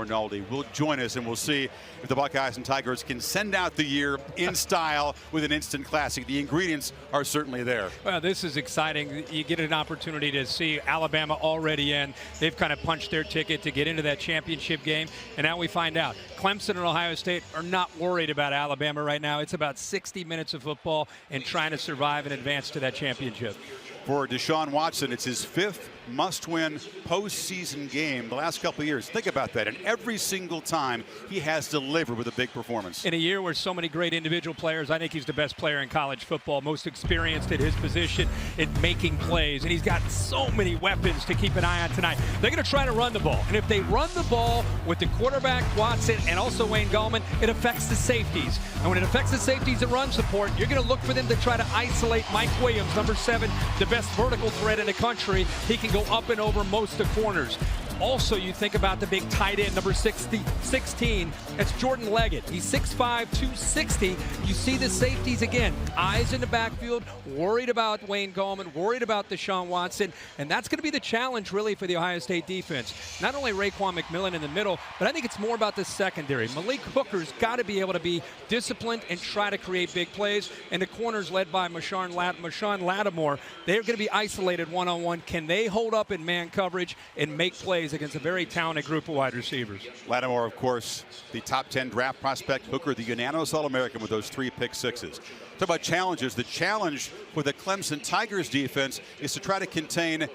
Rinaldi will join us, and we'll see if the Buckeyes and Tigers can send out the year in style with an instant classic. The ingredients are certainly there. Well, this is exciting. You get an opportunity to see Alabama already in. They've kind of punched their ticket to get into that championship game, and now we find out Clemson and Ohio State are not worried about Alabama right now. It's about 60 minutes of football and trying to survive and advance to that championship. For Deshaun Watson, it's his 5th must-win postseason game the last couple of years. Think about that. And every single time he has delivered with a big performance. In a year where so many great individual players, I think he's the best player in college football, most experienced at his position in making plays. And he's got so many weapons to keep an eye on tonight. They're going to try to run the ball. And if they run the ball with the quarterback, Watson, and also Wayne Gallman, it affects the safeties. And when it affects the safeties and run support, you're going to look for them to try to isolate Mike Williams, number 7, the best vertical threat in the country. He can go up and over most of the corners. Also, you think about the big tight end, number 16. That's Jordan Leggett. He's 6'5", 260. You see the safeties again. Eyes in the backfield, worried about Wayne Gallman, worried about Deshaun Watson. And that's going to be the challenge, really, for the Ohio State defense. Not only Raekwon McMillan in the middle, but I think it's more about the secondary. Malik Hooker's got to be able to be disciplined and try to create big plays. And the corners led by Marshawn Lattimore, they're going to be isolated one-on-one. Can they hold up in man coverage and make plays against a very talented group of wide receivers? Lattimore, of course, the top 10 draft prospect. Hooker, the unanimous All-American with those 3 pick sixes. Talk about challenges. The challenge for the Clemson Tigers defense is to try to contain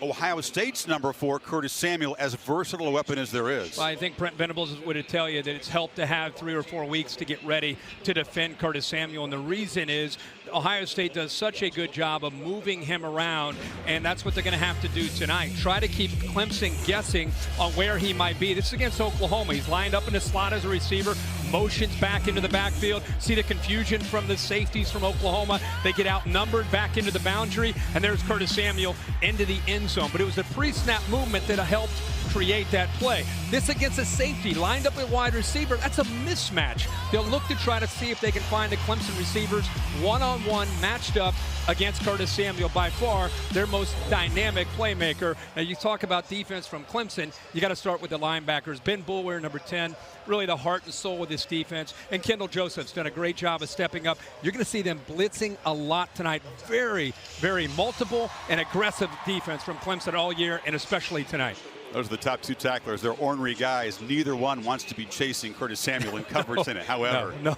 Ohio State's number 4, Curtis Samuel, as versatile a weapon as there is. Well, I think Brent Venables would tell you that it's helped to have 3 or 4 weeks to get ready to defend Curtis Samuel. And the reason is Ohio State does such a good job of moving him around, and that's what they're going to have to do tonight. Try to keep Clemson guessing on where he might be. This is against Oklahoma. He's lined up in the slot as a receiver, motions back into the backfield. See the confusion from the safeties from Oklahoma. They get outnumbered back into the boundary, and there's Curtis Samuel into the end zone. But it was the pre-snap movement that helped create that play. This against a safety lined up at wide receiver, that's a mismatch. They'll look to try to see if they can find the Clemson receivers one-on-one matched up against Curtis Samuel, by far their most dynamic playmaker. Now you talk about defense from Clemson, you got to start with the linebackers. Ben Boulware, number 10, really the heart and soul of this defense. And Kendall Joseph's done a great job of stepping up. You're going to see them blitzing a lot tonight. Very, very multiple and aggressive defense from Clemson all year, and especially tonight. Those are the top 2 tacklers. They're ornery guys. Neither one wants to be chasing Curtis Samuel in coverage in it. However, no.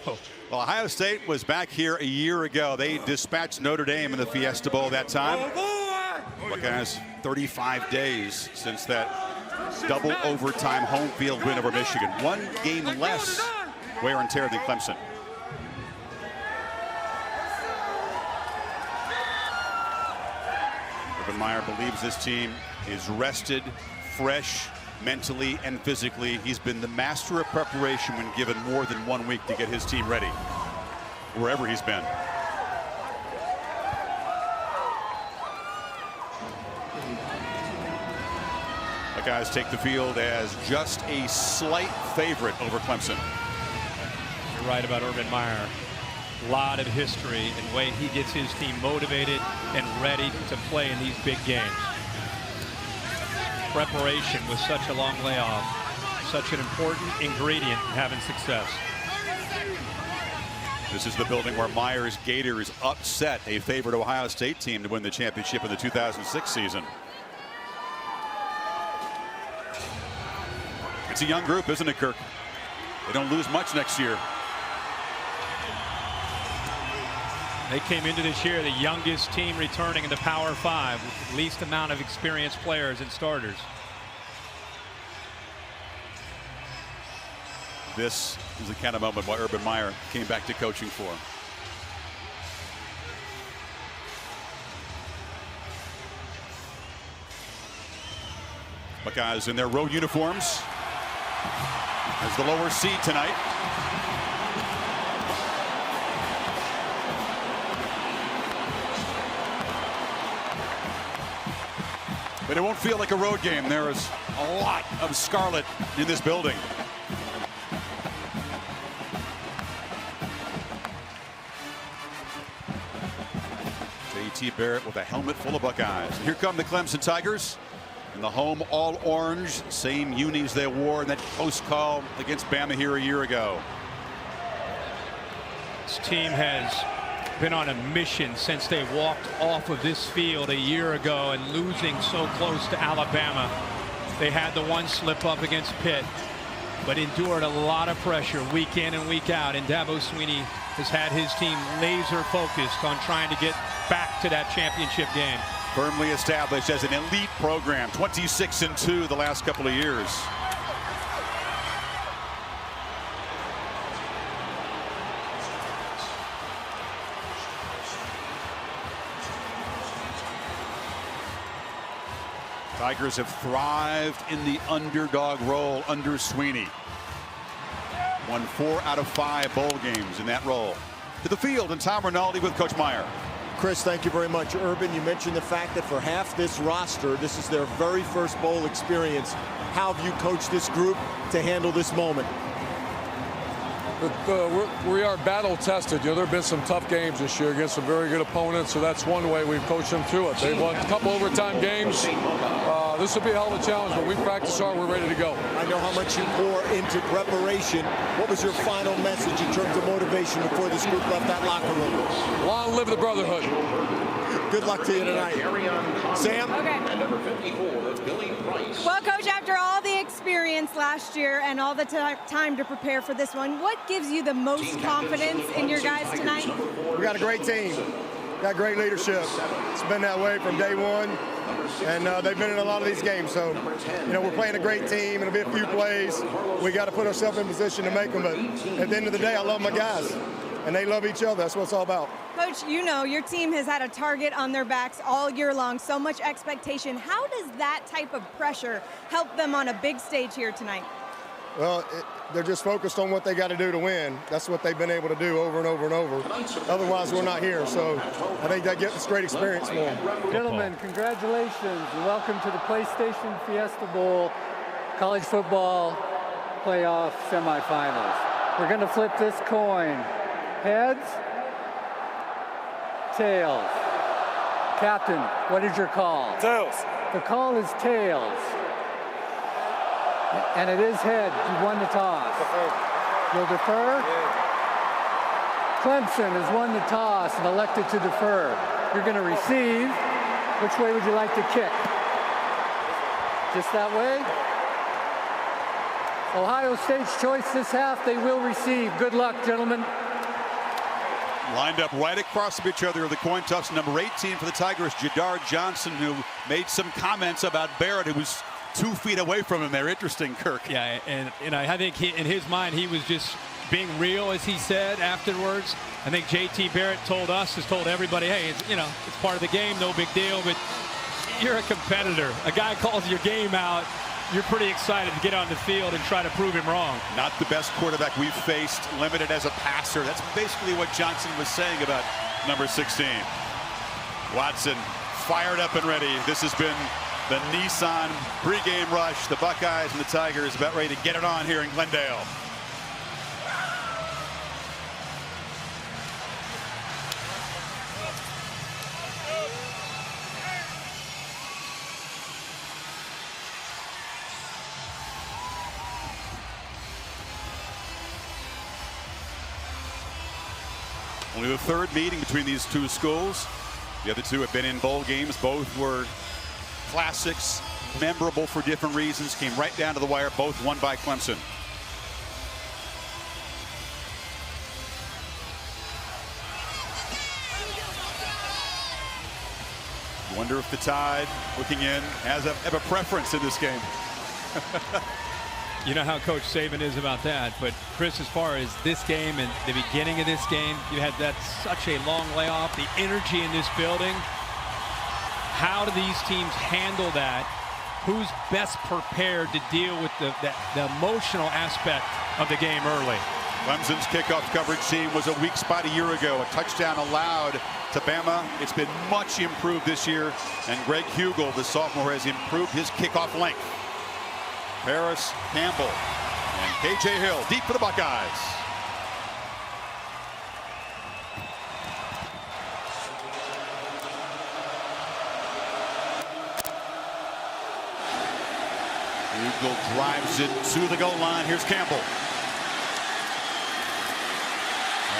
Well, Ohio State was back here a year ago. They dispatched Notre Dame in the Fiesta Bowl that time. Buckeyes 35 days since that double overtime home field win over Michigan. 1 game less wear and tear than Clemson. Urban Meyer believes this team is rested, fresh, mentally and physically. He's been the master of preparation when given more than 1 week to get his team ready, wherever he's been. The Buckeyes take the field as just a slight favorite over Clemson. You're right about Urban Meyer. A lot of history and the way he gets his team motivated and ready to play in these big games. Preparation with such a long layoff, such an important ingredient in having success. This is the building where Meyer's Gators upset a favored Ohio State team to win the championship in the 2006 season. It's a young group, isn't it, Kirk? They don't lose much next year. They came into this year the youngest team returning in the Power 5 with the least amount of experienced players and starters. This is the kind of moment why Urban Meyer came back to coaching for. Buckeyes in their road uniforms. There's the lower seed tonight. But it won't feel like a road game. There is a lot of scarlet in this building. J.T. Barrett with a helmet full of Buckeyes. Here come the Clemson Tigers. In the home all orange, same unis they wore in that close call against Bama here a year ago. This team has been on a mission since they walked off of this field a year ago and losing so close to Alabama. They had the one slip up against Pitt, but endured a lot of pressure week in and week out. And Dabo Swinney has had his team laser focused on trying to get back to that championship game. Firmly established as an elite program, 26-2 the last couple of years. Tigers have thrived in the underdog role under Swinney. Won 4 out of 5 bowl games in that role. To the field, and Tom Rinaldi with Coach Meyer. Chris, thank you very much. Urban, you mentioned the fact that for half this roster, this is their very first bowl experience. How have you coached this group to handle this moment? We are battle tested. There have been some tough games this year against some very good opponents, so that's one way we've coached them through it. They've won a couple overtime games. This will be a hell of a challenge, but we practice hard. We're ready to go. I know how much you pour into preparation. What was your final message in terms of motivation before this group left that locker room? Long live the brotherhood. Good luck to you tonight. Sam? Okay. Well, Coach, after all the experience last year and all the time to prepare for this one, what gives you the most confidence in your guys tonight? We got a great team. Got great leadership. It's been that way from day one, and they've been in a lot of these games. So, we're playing a great team. It'll be a few plays. We got to put ourselves in position to make them. But at the end of the day, I love my guys, and they love each other. That's what it's all about. Coach, your team has had a target on their backs all year long, so much expectation. How does that type of pressure help them on a big stage here tonight? Well, they're just focused on what they got to do to win. That's what they've been able to do over and over and over. Otherwise, we're not here. So I think that gets great experience for them. Gentlemen, congratulations and welcome to the PlayStation Fiesta Bowl College Football Playoff Semifinals. We're going to flip this coin. Heads, tails. Captain, what is your call? Tails. The call is tails. And it is head. You won the toss. You'll defer? Yeah. Clemson has won the toss and elected to defer. You're going to receive. Which way would you like to kick? Just that way? Ohio State's choice this half, they will receive. Good luck, gentlemen. Lined up right across from each other, the coin toss. Number 18 for the Tigers, Jadar Johnson, who made some comments about Barrett, who was 2 feet away from him there. Interesting, Kirk. Yeah, and I think in his mind, he was just being real, as he said afterwards. I think JT Barrett told everybody, hey, it's part of the game, no big deal, but you're a competitor. A guy calls your game out, you're pretty excited to get on the field and try to prove him wrong. Not the best quarterback we've faced, limited as a passer. That's basically what Johnson was saying about number 16. Watson fired up and ready. This has been the Nissan pregame rush. The Buckeyes and the Tigers about ready to get it on here in Glendale. Only the third meeting between these two schools. The other two have been in bowl games. Both were classics, memorable for different reasons. Came right down to the wire. Both won by Clemson. Wonder if the Tide, looking in, have a preference in this game. You know how Coach Saban is about that, but Chris, as far as this game and the beginning of this game, you had such a long layoff, the energy in this building. How do these teams handle that? Who's best prepared to deal with the emotional aspect of the game early? Clemson's kickoff coverage team was a weak spot a year ago. A touchdown allowed to Bama. It's been much improved this year, and Greg Hugel, the sophomore, has improved his kickoff length. Harris, Campbell, and KJ Hill deep for the Buckeyes. Eagle drives it to the goal line. Here's Campbell.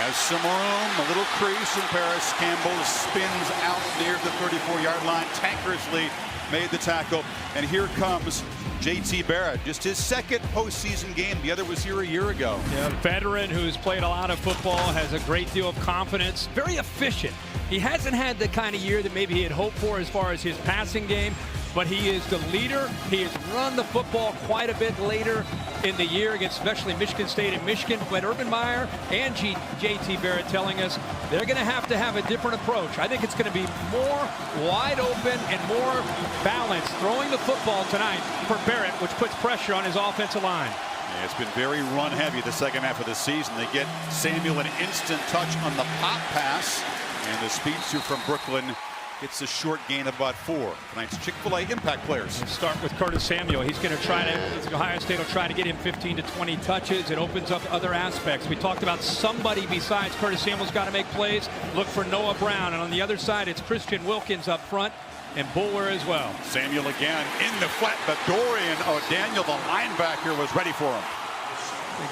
Has some room, a little crease, and Paris Campbell spins out near the 34-yard line. Tankerously made the tackle, and here comes JT Barrett, just his second postseason game. The other was here a year ago. Yeah, veteran who's played a lot of football, has a great deal of confidence, very efficient. He hasn't had the kind of year that maybe he had hoped for as far as his passing game, but he is the leader. He has run the football quite a bit later in the year against especially Michigan State and Michigan. But Urban Meyer and JT Barrett telling us they're going to have a different approach. I think it's going to be more wide open and more balanced throwing the football tonight for Barrett, which puts pressure on his offensive line. Yeah, it's been very run heavy the second half of the season. They get Samuel an instant touch on the pop pass, and the speedster from Brooklyn gets a short gain of about 4. Tonight's Chick-fil-A impact players. We'll start with Curtis Samuel. He's going to try to, Ohio State will try to get him 15 to 20 touches. It opens up other aspects. We talked about somebody besides Curtis Samuel's got to make plays. Look for Noah Brown. And on the other side, it's Christian Wilkins up front and Bulwer as well. Samuel again in the flat, but Dorian O'Daniel, the linebacker, was ready for him.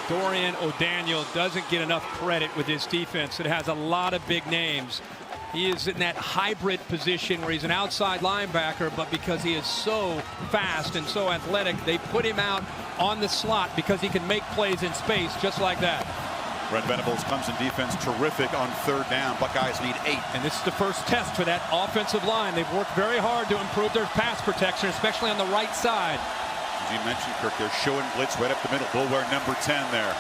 Dorian O'Daniel doesn't get enough credit with his defense. It has a lot of big names. He is in that hybrid position where he's an outside linebacker, but because he is so fast and so athletic, they put him out on the slot because he can make plays in space just like that. Brent Venables' Clemson defense terrific on 3rd down. Buckeyes need 8. And this is the first test for that offensive line. They've worked very hard to improve their pass protection, especially on the right side. As you mentioned, Kirk, they're showing blitz right up the middle. Bulwer number 10 there.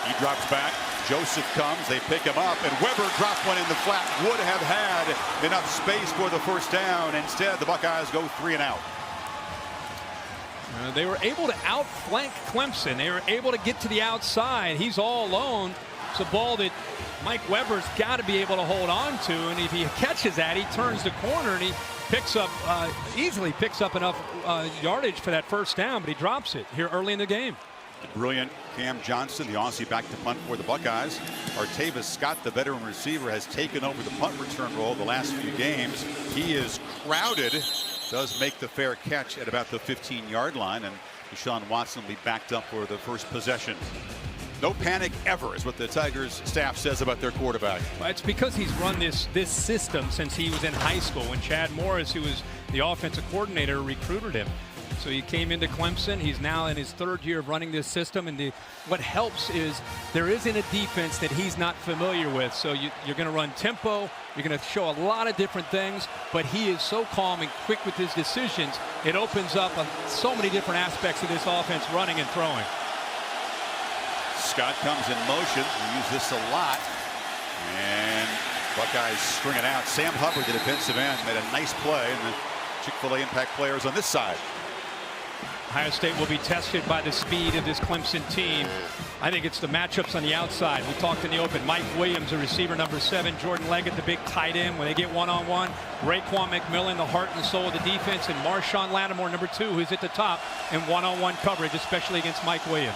He drops back. Joseph comes. They pick him up. And Weber dropped one in the flat. Would have had enough space for the first down. Instead, the Buckeyes go 3 and out. They were able to outflank Clemson. They were able to get to the outside. He's all alone. It's a ball that Mike Weber's got to be able to hold on to. And if he catches that, he turns the corner and he picks up, easily picks up enough yardage for that first down. But he drops it here early in the game. The brilliant Cam Johnson, the Aussie, back to punt for the Buckeyes. Artavis Scott, the veteran receiver, has taken over the punt return role the last few games. He is crowded, does make the fair catch at about the 15-yard line, and Deshaun Watson will be backed up for the first possession. No panic ever is what the Tigers staff says about their quarterback. Well, it's because he's run this system since he was in high school when Chad Morris, who was the offensive coordinator, recruited him. So he came into Clemson. He's now in his 3rd year of running this system. And what helps is there isn't a defense that he's not familiar with. So you're going to run tempo. You're going to show a lot of different things. But he is so calm and quick with his decisions. It opens up so many different aspects of this offense, running and throwing. Scott comes in motion. We use this a lot. And Buckeyes string it out. Sam Hubbard, the defensive end, made a nice play. And the Chick-fil-A impact players on this side. Ohio State will be tested by the speed of this Clemson team. I think it's the matchups on the outside. We talked in the open. Mike Williams, the receiver number 7. Jordan Leggett, the big tight end. When they get one-on-one, Raekwon McMillan, the heart and soul of the defense, and Marshawn Lattimore, number 2, who's at the top in one-on-one coverage, especially against Mike Williams.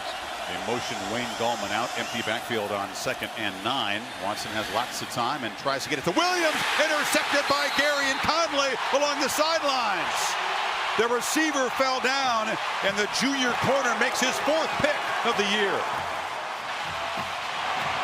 In motion, Wayne Gallman out, empty backfield on 2nd and 9. Watson has lots of time and tries to get it to Williams. Intercepted by Gary and Conley along the sidelines. The receiver fell down, and the junior corner makes his 4th pick of the year.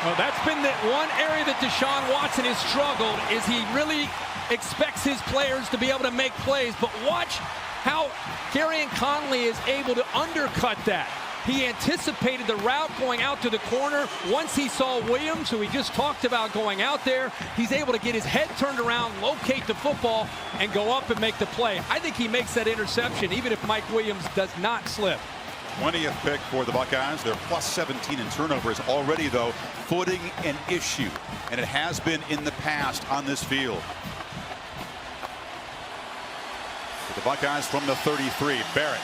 Well, that's been the one area that Deshaun Watson has struggled, is he really expects his players to be able to make plays. But watch how Gary and Conley is able to undercut that. He anticipated the route going out to the corner. Once he saw Williams, who he just talked about going out there, he's able to get his head turned around, locate the football, and go up and make the play. I think he makes that interception, even if Mike Williams does not slip. 20th pick for the Buckeyes. They're plus 17 in turnovers already, though. Footing an issue, and it has been in the past on this field. For the Buckeyes from the 33, Barrett.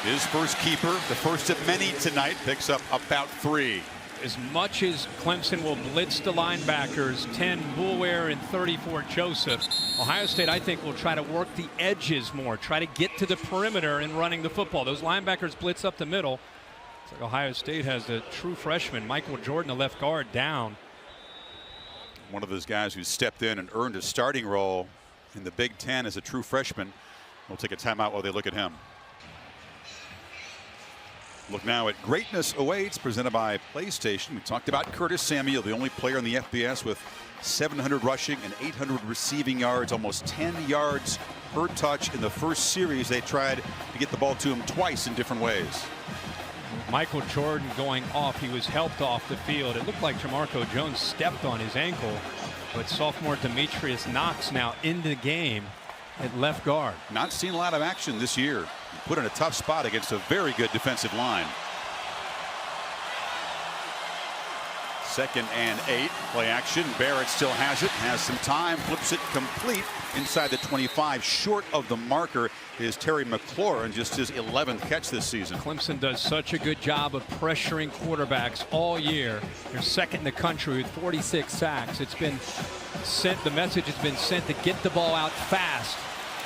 His first keeper, the first of many tonight, picks up about 3. As much as Clemson will blitz the linebackers, 10 Bulwer and 34 Joseph, Ohio State, I think, will try to work the edges more, try to get to the perimeter in running the football. Those linebackers blitz up the middle. It's like Ohio State has a true freshman, Michael Jordan, the left guard, down. One of those guys who stepped in and earned a starting role in the Big Ten as a true freshman. We'll take a timeout while they look at him. Look now at Greatness Awaits, presented by PlayStation. We talked about Curtis Samuel, the only player in the FBS with 700 rushing and 800 receiving yards, almost 10 yards per touch in the first series. They tried to get the ball to him twice in different ways. Michael Jordan going off. He was helped off the field. It looked like Jamarco Jones stepped on his ankle, but sophomore Demetrius Knox now in the game at left guard. Not seen a lot of action this year. Put in a tough spot against a very good defensive line. 2nd and 8. Play action. Barrett still has it. Has some time. Flips it complete inside the 25. Short of the marker is Terry McLaurin, just his 11th catch this season. Clemson does such a good job of pressuring quarterbacks all year. They're second in the country with 46 sacks. It's been sent. The message has been sent to get the ball out fast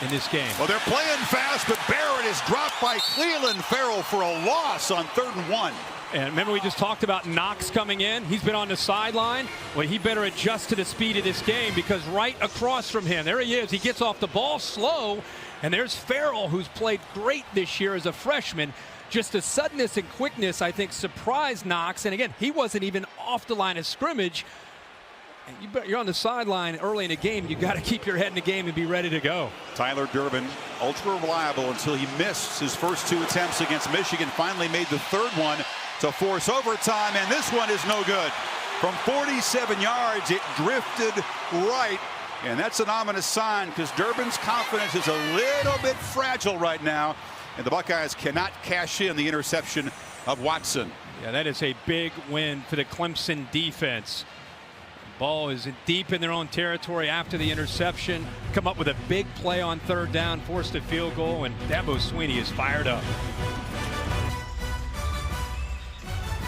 in this game. Well, they're playing fast, but Barrett is dropped by Cleveland Farrell for a loss on 3rd and 1. And remember, we just talked about Knox coming in. He's been on the sideline. Well, he better adjust to the speed of this game, because right across from him, there he is. He gets off the ball slow, and there's Farrell, who's played great this year as a freshman. Just the suddenness and quickness, I think, surprised Knox. And again, he wasn't even off the line of scrimmage. You're on the sideline early in the game. You got to keep your head in the game and be ready to go. Tyler Durbin, ultra reliable until he missed his first 2 attempts against Michigan. Finally made the 3rd one to force overtime, and this one is no good. From 47 yards, it drifted right, and that's an ominous sign, because Durbin's confidence is a little bit fragile right now, and the Buckeyes cannot cash in the interception of Watson. Yeah, that is a big win for the Clemson defense. Ball is deep in their own territory after the interception. Come up with a big play on 3rd down, forced a field goal, and Dabo Swinney is fired up.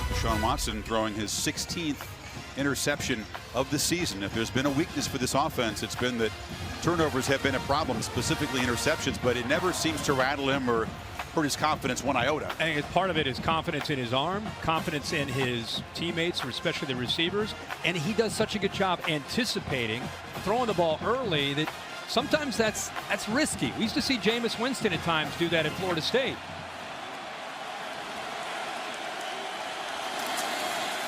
Deshaun Watson throwing his 16th interception of the season. If there's been a weakness for this offense, it's been that turnovers have been a problem, specifically interceptions, but it never seems to rattle him or hurt his confidence one iota. I think part of it is confidence in his arm, confidence in his teammates, or especially the receivers, and he does such a good job anticipating, throwing the ball early, that sometimes that's risky. We used to see Jameis Winston at times do that at Florida State.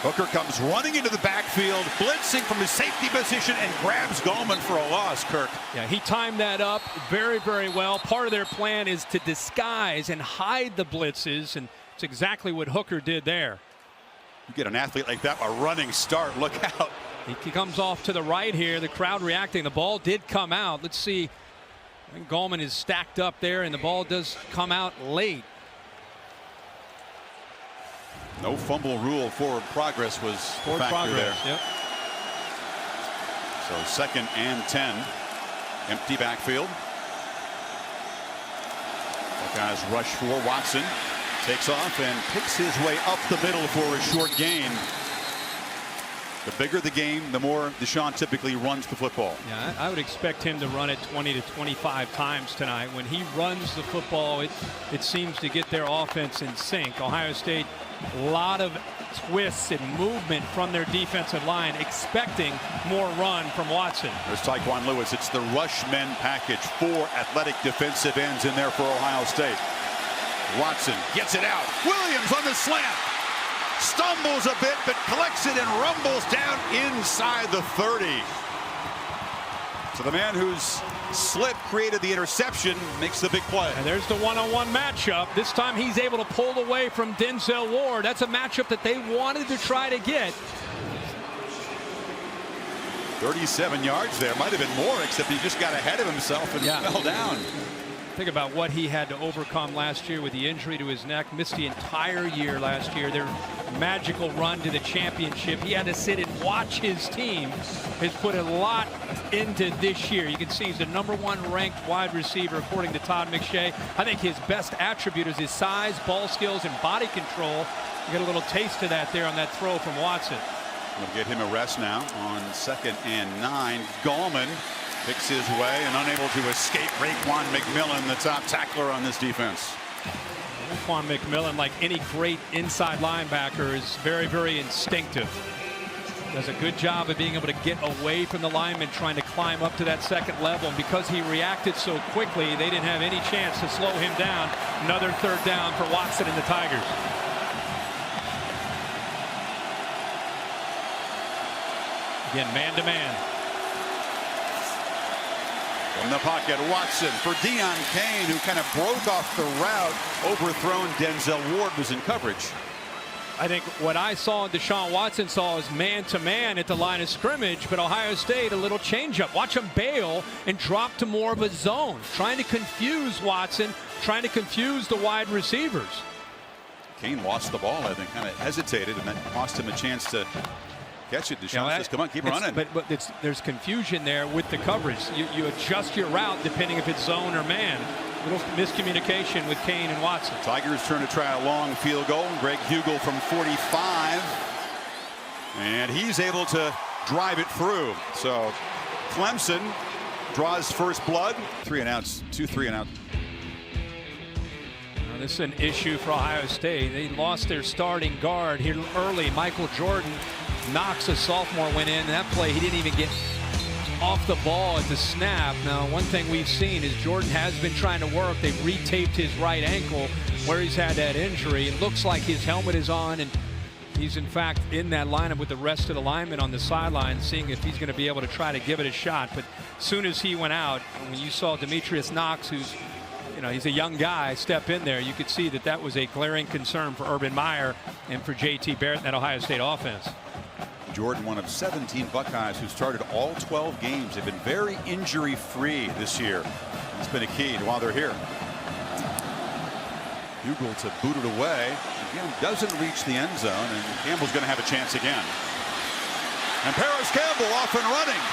Hooker comes running into the backfield, blitzing from his safety position, and grabs Gallman for a loss, Kirk. Yeah, he timed that up very, very well. Part of their plan is to disguise and hide the blitzes, and it's exactly what Hooker did there. You get an athlete like that, a running start, look out. He comes off to the right here, the crowd reacting. The ball did come out. Let's see. I think Gallman is stacked up there, and the ball does come out late. No fumble rule. Forward progress was Forward factor progress, there. yep. So 2nd and 10. Empty backfield. Buckeyes rush for Watson. Takes off and picks his way up the middle for a short gain. The bigger the game, the more Deshaun typically runs the football. Yeah, I would expect him to run it 20 to 25 times tonight. When he runs the football, it seems to get their offense in sync. Ohio State, a lot of twists and movement from their defensive line, expecting more run from Watson. There's Tyquan Lewis. It's the rush men package. 4 athletic defensive ends in there for Ohio State. Watson gets it out. Williams on the slant. Stumbles a bit, but collects it and rumbles down inside the 30. So the man whose slip created the interception makes the big play. And there's the one-on-one matchup. This time he's able to pull away from Denzel Ward. That's a matchup that they wanted to try to get. 37 yards there. Might have been more, except he just got ahead of himself and fell down. Think about what he had to overcome last year with the injury to his neck. Missed the entire year last year. Their magical run to the championship. He had to sit and watch his team. Has put a lot into this year. You can see he's the #1 ranked wide receiver according to Todd McShay. I think his best attribute is his size, ball skills, and body control. You get a little taste of that there on that throw from Watson. We'll get him a rest now on 2nd and 9. Gallman picks his way and unable to escape Raekwon McMillan, the top tackler on this defense. Raekwon McMillan, like any great inside linebacker, is very, very instinctive. does a good job of being able to get away from the lineman trying to climb up to that second level. And because he reacted so quickly, they didn't have any chance to slow him down. Another third down for Watson and the Tigers. Again, man-to-man. From the pocket, Watson for Deion Kane, who kind of broke off the route, overthrown. Denzel Ward was in coverage. I think what I saw and Deshaun Watson saw is man-to-man at the line of scrimmage, but Ohio State, a little changeup. Watch him bail and drop to more of a zone, trying to confuse Watson, trying to confuse the wide receivers. Kane lost the ball, I think, kind of hesitated, and that cost him a chance to catch it. Deshaun says, come on, keep running. But there's confusion there with the coverage. You adjust your route depending if it's zone or man. Little miscommunication with Kane and Watson. Tigers turn to try a long field goal. Greg Hugel from 45. And he's able to drive it through. So Clemson draws first blood. 3 and outs, 2 3 and out. Now, this is an issue for Ohio State. They lost their starting guard here early. Michael Jordan. Knox, a sophomore, went in. That play, he didn't even get off the ball at the snap. Now, one thing we've seen is Jordan has been trying to work. They've retaped his right ankle where he's had that injury. It looks like his helmet is on, and he's in fact in that lineup with the rest of the linemen on the sideline, seeing if he's going to be able to try to give it a shot. But as soon as he went out, when you saw Demetrius Knox, who's, you know, he's a young guy, step in there, you could see that that was a glaring concern for Urban Meyer and for J.T. Barrett and that Ohio State offense. Jordan, one of 17 Buckeyes who started all 12 games. They've been very injury-free this year. It's been a key while they're here. Hugel to boot it away. Again, doesn't reach the end zone, and Campbell's going to have a chance again. And Paris Campbell off and running.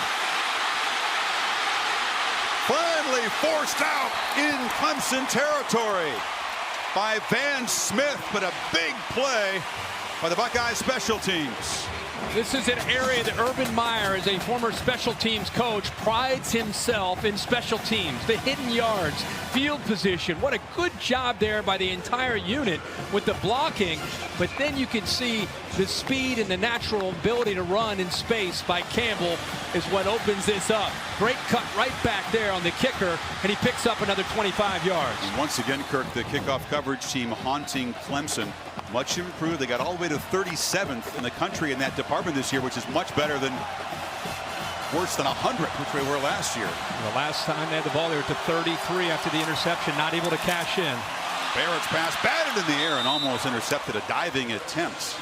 Finally forced out in Clemson territory by Van Smith, but a big play by the Buckeyes special teams. This is an area that Urban Meyer, as a former special teams coach, prides himself in special teams. The hidden yards, field position. What a good job there by the entire unit with the blocking. But then you can see the speed and the natural ability to run in space by Campbell is what opens this up. Great cut right back there on the kicker, and he picks up another 25 yards. And once again, Kirk, the kickoff coverage team haunting Clemson. Much improved. They got all the way to 37th in the country in that department this year, which is much better than worse than 100, which they were last year. The last time they had the ball, they were to 33 after the interception, not able to cash in. Barrett's pass batted in the air and almost intercepted a diving attempt.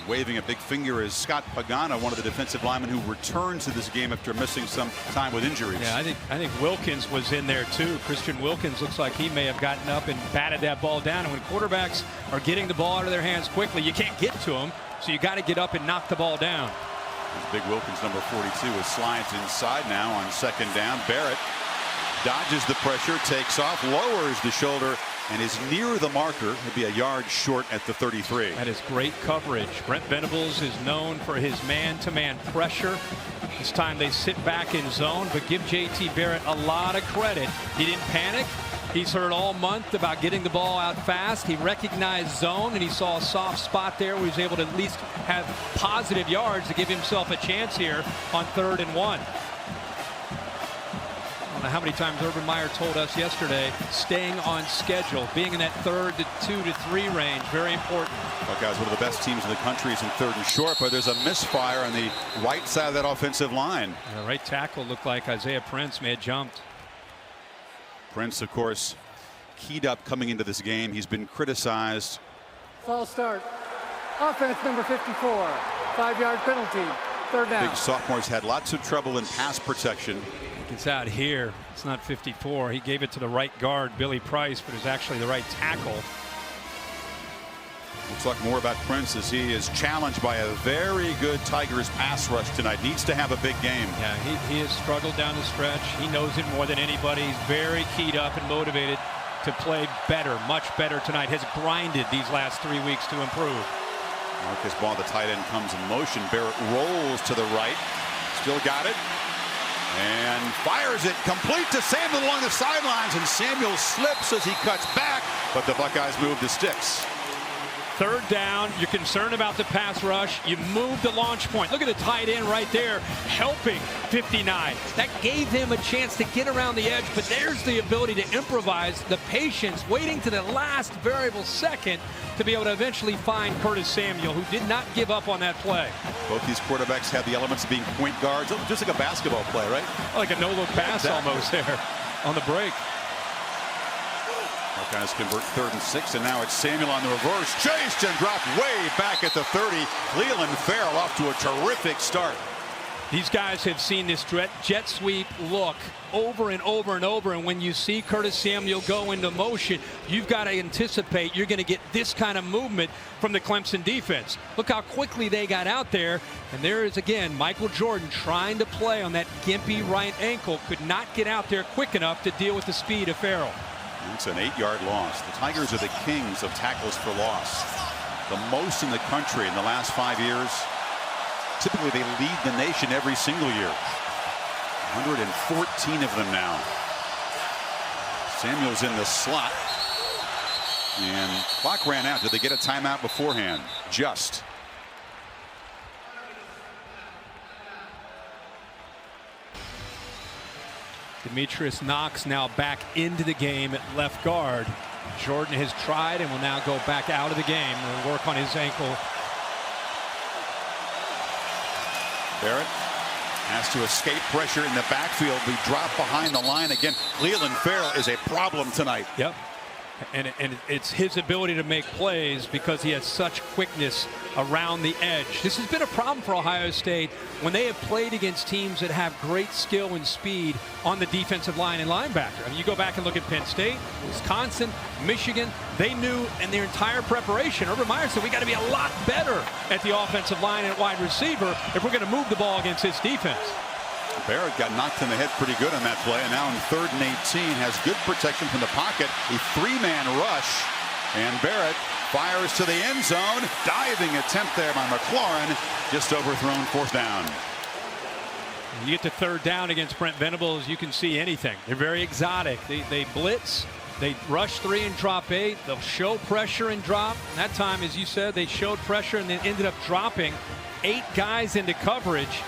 Waving a big finger is Scott Pagano, one of the defensive linemen who returns to this game after missing some time with injuries. Yeah, I think Wilkins was in there too. Christian Wilkins looks like he may have gotten up and batted that ball down. And when quarterbacks are getting the ball out of their hands quickly, you can't get to them, so you got to get up and knock the ball down. Big Wilkins, number 42, is slides inside now on second down. Barrett dodges the pressure, takes off, lowers the shoulder, and is near the marker. He'll be a yard short at the 33. That is great coverage. Brent Venables is known for his man-to-man pressure. This time they sit back in zone, but give J.T. Barrett a lot of credit. He didn't panic. He's heard all month about getting the ball out fast. He recognized zone, and he saw a soft spot there where he was able to at least have positive yards to give himself a chance here on 3rd and 1. How many times Urban Meyer told us yesterday, staying on schedule, being in that 3rd to 2 to 3 range, very important. Buckeyes, one of the best teams in the country, is in 3rd and short, but there's a misfire on the right side of that offensive line. The right tackle looked like Isaiah Prince may have jumped. Prince, of course, keyed up coming into this game. He's been criticized. False start. Offense number 54. 5-yard penalty. 3rd down. Big sophomore's had lots of trouble in pass protection. It's out here. It's not 54. He gave it to the right guard, Billy Price, but it's actually the right tackle. We'll talk more about Prince as he is challenged by a very good Tigers pass rush tonight. Needs to have a big game. Yeah, he has struggled down the stretch. He knows it more than anybody. He's very keyed up and motivated to play better, much better tonight. Has grinded these last 3 weeks to improve. Marcus Ball, the tight end, comes in motion. Barrett rolls to the right. Still got it. And fires it complete to Samuel along the sidelines, and Samuel slips as he cuts back, but the Buckeyes move the sticks. Third down, you're concerned about the pass rush. You move the launch point. Look at the tight end right there helping 59. That gave him a chance to get around the edge, but there's the ability to improvise, the patience, waiting to the last variable second to be able to eventually find Curtis Samuel, who did not give up on that play. Both these quarterbacks have the elements of being point guards, just like a basketball play, right? Like a no-look pass almost there on the break. Buckeyes convert 3rd and 6, and now it's Samuel on the reverse. Chased and dropped way back at the 30. Clelin Ferrell off to a terrific start. These guys have seen this jet sweep look over and over and over, and when you see Curtis Samuel go into motion, you've got to anticipate you're going to get this kind of movement from the Clemson defense. Look how quickly they got out there, and there is again Michael Jordan trying to play on that gimpy right ankle, could not get out there quick enough to deal with the speed of Ferrell. It's an 8-yard loss. The Tigers are the kings of tackles for loss, the most in the country in the last 5 years. Typically, they lead the nation every single year. 114 of them now. Samuel's in the slot. And clock ran out. Did they get a timeout beforehand? Just. Demetrius Knox now back into the game at left guard. Jordan has tried and will now go back out of the game and work on his ankle. Barrett has to escape pressure in the backfield. We drop behind the line again. Clelin Ferrell is a problem tonight. Yep. And it's his ability to make plays because he has such quickness around the edge. This has been a problem for Ohio State when they have played against teams that have great skill and speed on the defensive line and linebacker. I mean, you go back and look at Penn State, Wisconsin, Michigan. They knew in their entire preparation, Urban Meyer said, we got to be a lot better at the offensive line and wide receiver if we're going to move the ball against this defense. Barrett got knocked in the head pretty good on that play, and now in 3rd and 18 has good protection from the pocket. A 3-man rush, and Barrett fires to the end zone. Diving attempt there by McLaurin, just overthrown, 4th down. You get to 3rd down against Brent Venables, you can see anything. They're very exotic. They blitz, they rush 3 and drop 8. They'll show pressure and drop. And that time, as you said, they showed pressure and then ended up dropping 8 guys into coverage.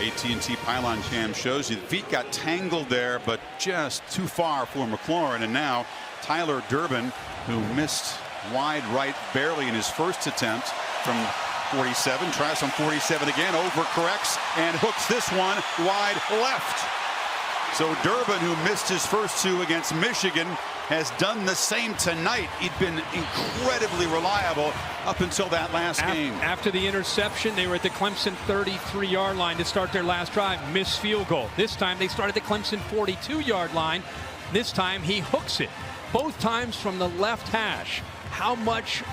AT&T pylon cam shows you the feet got tangled there, but just too far for McLaurin. And now Tyler Durbin, who missed wide right barely in his first attempt from 47, tries on 47 again, overcorrects and hooks this one wide left. So Durbin, who missed his first 2 against Michigan, has done the same tonight. He'd been incredibly reliable up until that last game. After the interception, they were at the Clemson 33-yard line to start their last drive. Missed field goal. This time they started the Clemson 42-yard line. This time he hooks it. Both times from the left hash. How much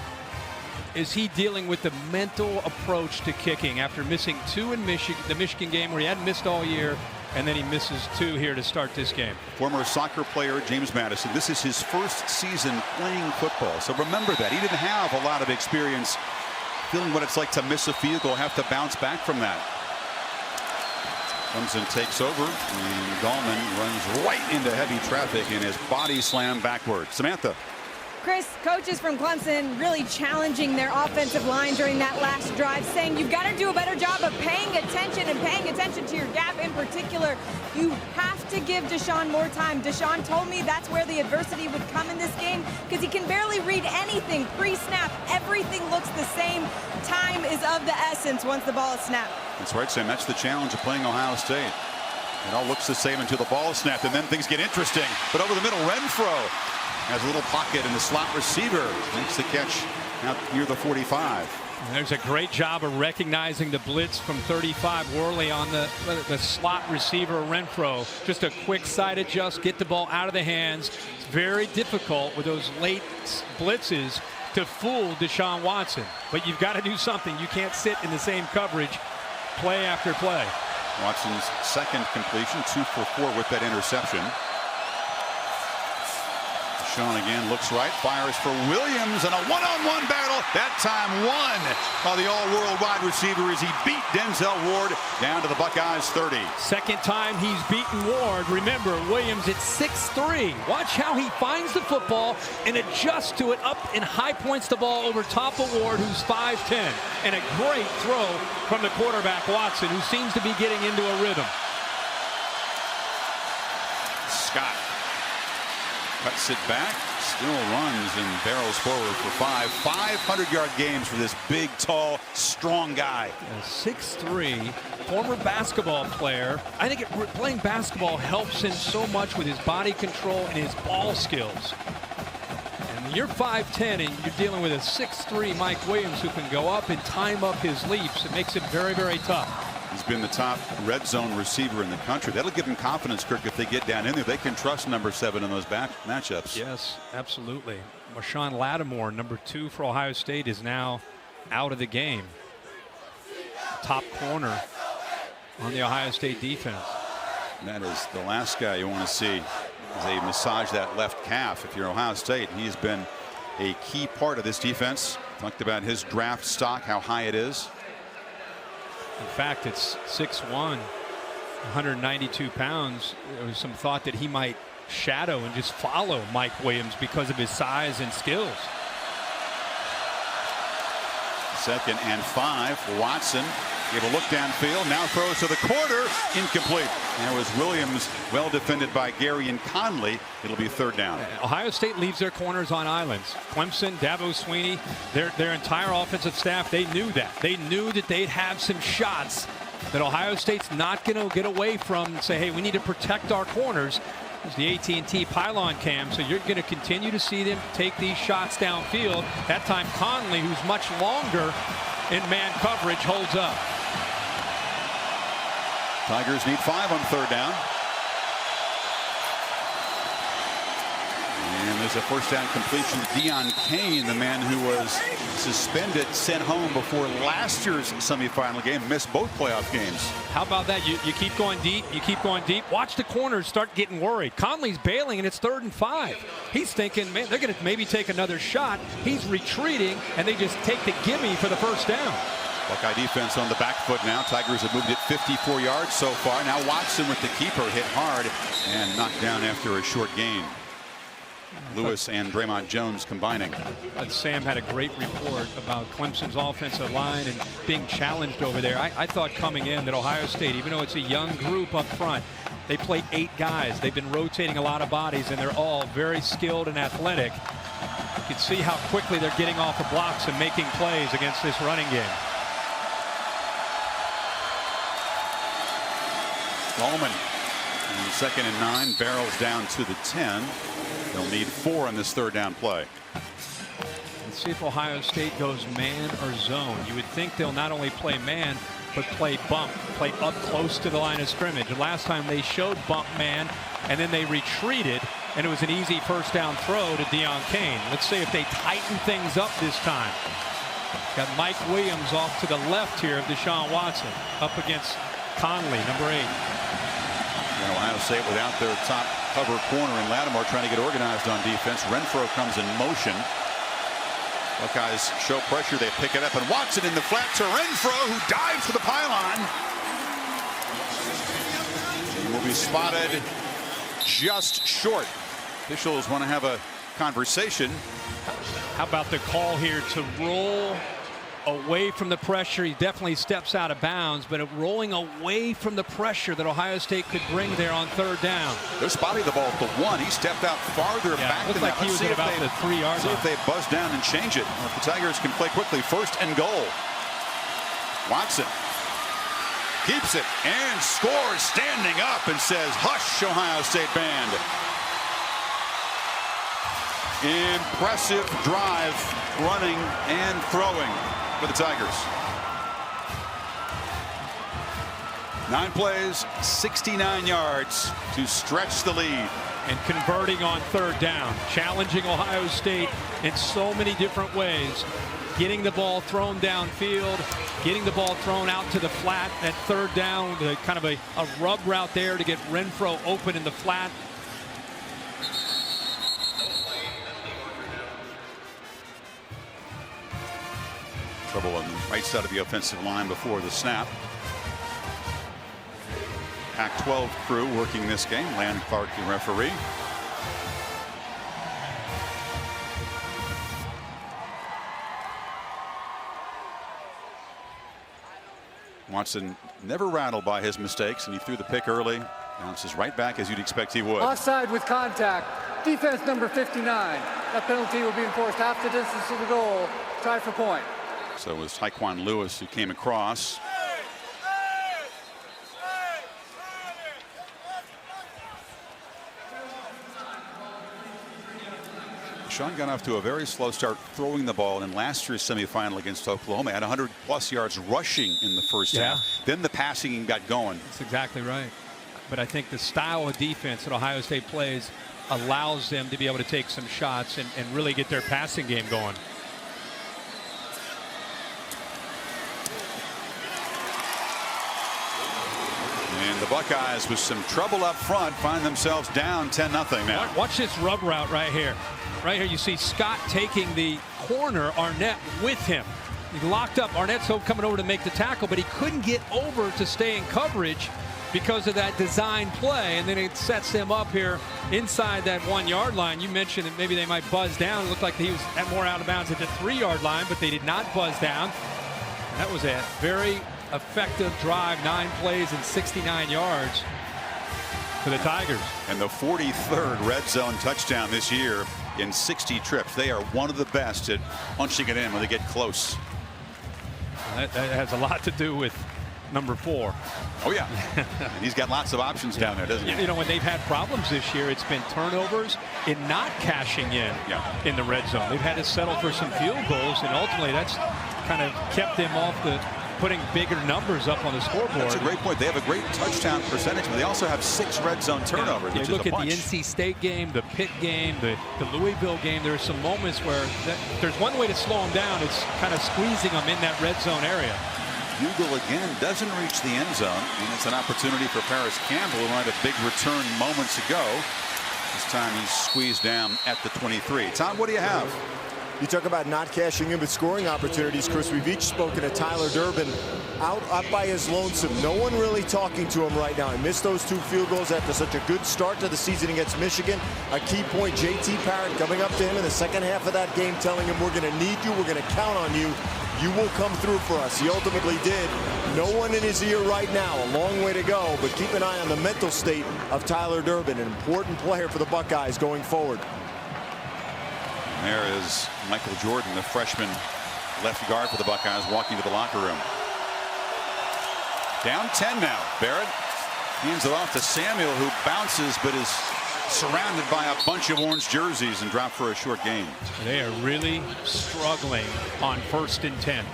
is he dealing with the mental approach to kicking after missing 2 in the Michigan game where he hadn't missed all year? And then he misses 2 here to start this game. Former soccer player James Madison. This is his first season playing football. So remember that. He didn't have a lot of experience feeling what it's like to miss a field goal, have to bounce back from that. Clemson takes over, and Gallman runs right into heavy traffic and his body slammed backwards. Samantha. Chris, coaches from Clemson really challenging their offensive line during that last drive, saying you've got to do a better job of paying attention and paying attention to your gap in particular. You have to give Deshaun more time. Deshaun told me that's where the adversity would come in this game because he can barely read anything pre-snap. Everything looks the same. Time is of the essence once the ball is snapped. That's right, Sam. That's the challenge of playing Ohio State. It all looks the same until the ball is snapped, and then things get interesting. But over the middle, Renfro has a little pocket, and the slot receiver makes the catch out near the 45. And there's a great job of recognizing the blitz from 35. Worley on the slot receiver, Renfro. Just a quick side adjust, get the ball out of the hands. It's very difficult with those late blitzes to fool Deshaun Watson. But you've got to do something. You can't sit in the same coverage play after play. Watson's second completion, 2 for 4 with that interception. Marshawn again looks right, fires for Williams, and a one-on-one battle. That time won by the all-world wide receiver as he beat Denzel Ward down to the Buckeyes 30. Second time he's beaten Ward. Remember, Williams at 6'3". Watch how he finds the football and adjusts to it up and high points the ball over top of Ward, who's 5'10". And a great throw from the quarterback, Watson, who seems to be getting into a rhythm. Scott cuts it back, still runs and barrels forward for 500-yard games for this big, tall, strong guy. 6'3", former basketball player. I think playing basketball helps him so much with his body control and his ball skills. And when you're 5'10" and you're dealing with a 6'3" Mike Williams who can go up and time up his leaps, it makes it very, very tough. He's been the top red zone receiver in the country. That'll give him confidence, Kirk, if they get down in there. They can trust number 7 in those matchups. Yes, absolutely. Marshawn Lattimore, number 2 for Ohio State, is now out of the game. Top corner on the Ohio State defense. And that is the last guy you want to see as they massage that left calf. If you're Ohio State, he's been a key part of this defense. Talked about his draft stock, how high it is. In fact, it's 6'1", 192 pounds. There was some thought that he might shadow and just follow Mike Williams because of his size and skills. 2nd and 5. Watson gave a look downfield, now throws to the corner, incomplete. There was Williams, well defended by Gary and Conley. It'll be 3rd down. Ohio State leaves their corners on islands. Clemson, Dabo Swinney, their entire offensive staff, they knew that. They knew that they'd have some shots that Ohio State's not going to get away from and say, hey, we need to protect our corners. There's the AT&T pylon cam, so you're going to continue to see them take these shots downfield. That time Conley, who's much longer in man coverage, holds up. Tigers need 5 on 3rd down. And there's a 1st down completion to Deion Kane, the man who was suspended, sent home before last year's semifinal game, missed both playoff games. How about that? You keep going deep. You keep going deep. Watch the corners start getting worried. Conley's bailing, and it's 3rd and 5. He's thinking, man, they're going to maybe take another shot. He's retreating, and they just take the gimme for the 1st down. Buckeye defense on the back foot now. Tigers have moved it 54 yards so far. Now Watson with the keeper hit hard and knocked down after a short gain. Lewis and Draymond Jones combining. Sam had a great report about Clemson's offensive line and being challenged over there. I thought coming in that Ohio State, even though it's a young group up front, they play 8 guys. They've been rotating a lot of bodies, and they're all very skilled and athletic. You can see how quickly they're getting off the blocks and making plays against this running game. Ballman, 2nd and 9, barrels down to the 10. They'll need 4 on this 3rd down play. Let's see if Ohio State goes man or zone. You would think they'll not only play man, but play bump, play up close to the line of scrimmage. The last time they showed bump man, and then they retreated, and it was an easy 1st down throw to Deion Kane. Let's see if they tighten things up this time. Got Mike Williams off to the left here of Deshaun Watson, up against Conley, number 8. And Ohio State without their top cover corner in Lattimore trying to get organized on defense. Renfro comes in motion. Buckeyes show pressure. They pick it up, and Watson in the flat to Renfro, who dives for the pylon. He will be spotted just short. Officials want to have a conversation. How about the call here to roll away from the pressure? He definitely steps out of bounds, but rolling away from the pressure that Ohio State could bring there on 3rd down. They're spotting the ball at the 1. He stepped out farther back than than that. Let's He was at about the 3-yard line. See if they buzz down and change it. Or if the Tigers can play quickly. 1st and goal. Watson keeps it and scores, standing up, and says, "Hush, Ohio State band." Impressive drive, running and throwing for the Tigers. 9 plays, 69 yards to stretch the lead. And converting on 3rd down, challenging Ohio State in so many different ways. Getting the ball thrown downfield, getting the ball thrown out to the flat at 3rd down, kind of a rub route there to get Renfro open in the flat. Trouble on the right side of the offensive line before the snap. Pac-12 crew working this game. Land Clark, the referee. Watson never rattled by his mistakes, and he threw the pick early. Bounces right back as you'd expect he would. Offside with contact. Defense number 59. That penalty will be enforced half the distance of the goal. Try for point. So it was Tyquan Lewis who came across. Sean got off to a very slow start throwing the ball in last year's semifinal against Oklahoma. Had 100+ yards rushing in the first half. Then the passing got going. That's exactly right. But I think the style of defense that Ohio State plays allows them to be able to take some shots and really get their passing game going. And the Buckeyes, with some trouble up front, find themselves down 10-0 now. Watch this rub route right here. Right here you see Scott taking the corner, Arnett with him. He locked up. Arnett's coming over to make the tackle, but he couldn't get over to stay in coverage because of that design play, and then it sets them up here inside that 1 yard line. You mentioned that maybe they might buzz down. It looked like he was more out of bounds at the 3 yard line, but they did not buzz down. That was a very effective drive, 9 plays and 69 yards for the Tigers. And the 43rd red zone touchdown this year in 60 trips. They are one of the best at punching it in when they get close. That has a lot to do with number 4. Oh yeah. And he's got lots of options down there, doesn't he? You know, when they've had problems this year, it's been turnovers and not cashing in the red zone. They've had to settle for some field goals, and ultimately that's kind of kept them off the putting bigger numbers up on the scoreboard. That's a great point. They have a great touchdown percentage, but they also have 6 red zone turnovers, which is a bunch. Look at the NC State game, the Pitt game, the Louisville game. There are some moments where there's one way to slow them down. It's kind of squeezing them in that red zone area. Bugle again doesn't reach the end zone, and it's an opportunity for Paris Campbell, who had a big return moments ago. This time he's squeezed down at the 23. Tom, what do you have? You talk about not cashing in with scoring opportunities, Chris. We've each spoken to Tyler Durbin out by his lonesome. No one really talking to him right now. He missed those 2 field goals after such a good start to the season against Michigan. A key point, J.T. Parrott coming up to him in the second half of that game, telling him, we're going to need you, we're going to count on you. You will come through for us. He ultimately did. No one in his ear right now. A long way to go, but keep an eye on the mental state of Tyler Durbin, an important player for the Buckeyes going forward. There is Michael Jordan, the freshman left guard for the Buckeyes, walking to the locker room. Down 10 now. Barrett hands it off to Samuel, who bounces but is surrounded by a bunch of orange jerseys and dropped for a short gain. They are really struggling on 1st and 10.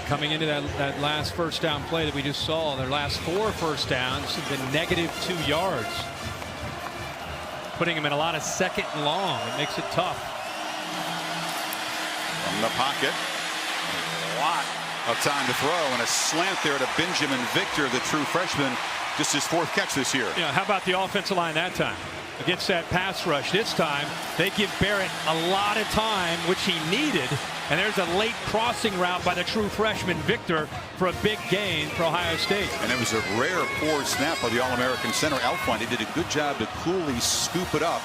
Coming into that last first down play that we just saw, their last 4 first downs have been negative 2 yards. Putting them in a lot of 2nd and long. It makes it tough. From the pocket, a lot of time to throw, and a slant there to Benjamin Victor, the true freshman, just his 4th catch this year. Yeah, how about the offensive line that time? Against that pass rush this time, they give Barrett a lot of time, which he needed, and there's a late crossing route by the true freshman Victor for a big gain for Ohio State. And it was a rare poor snap by the All-American center Alphonse. He did a good job to coolly scoop it up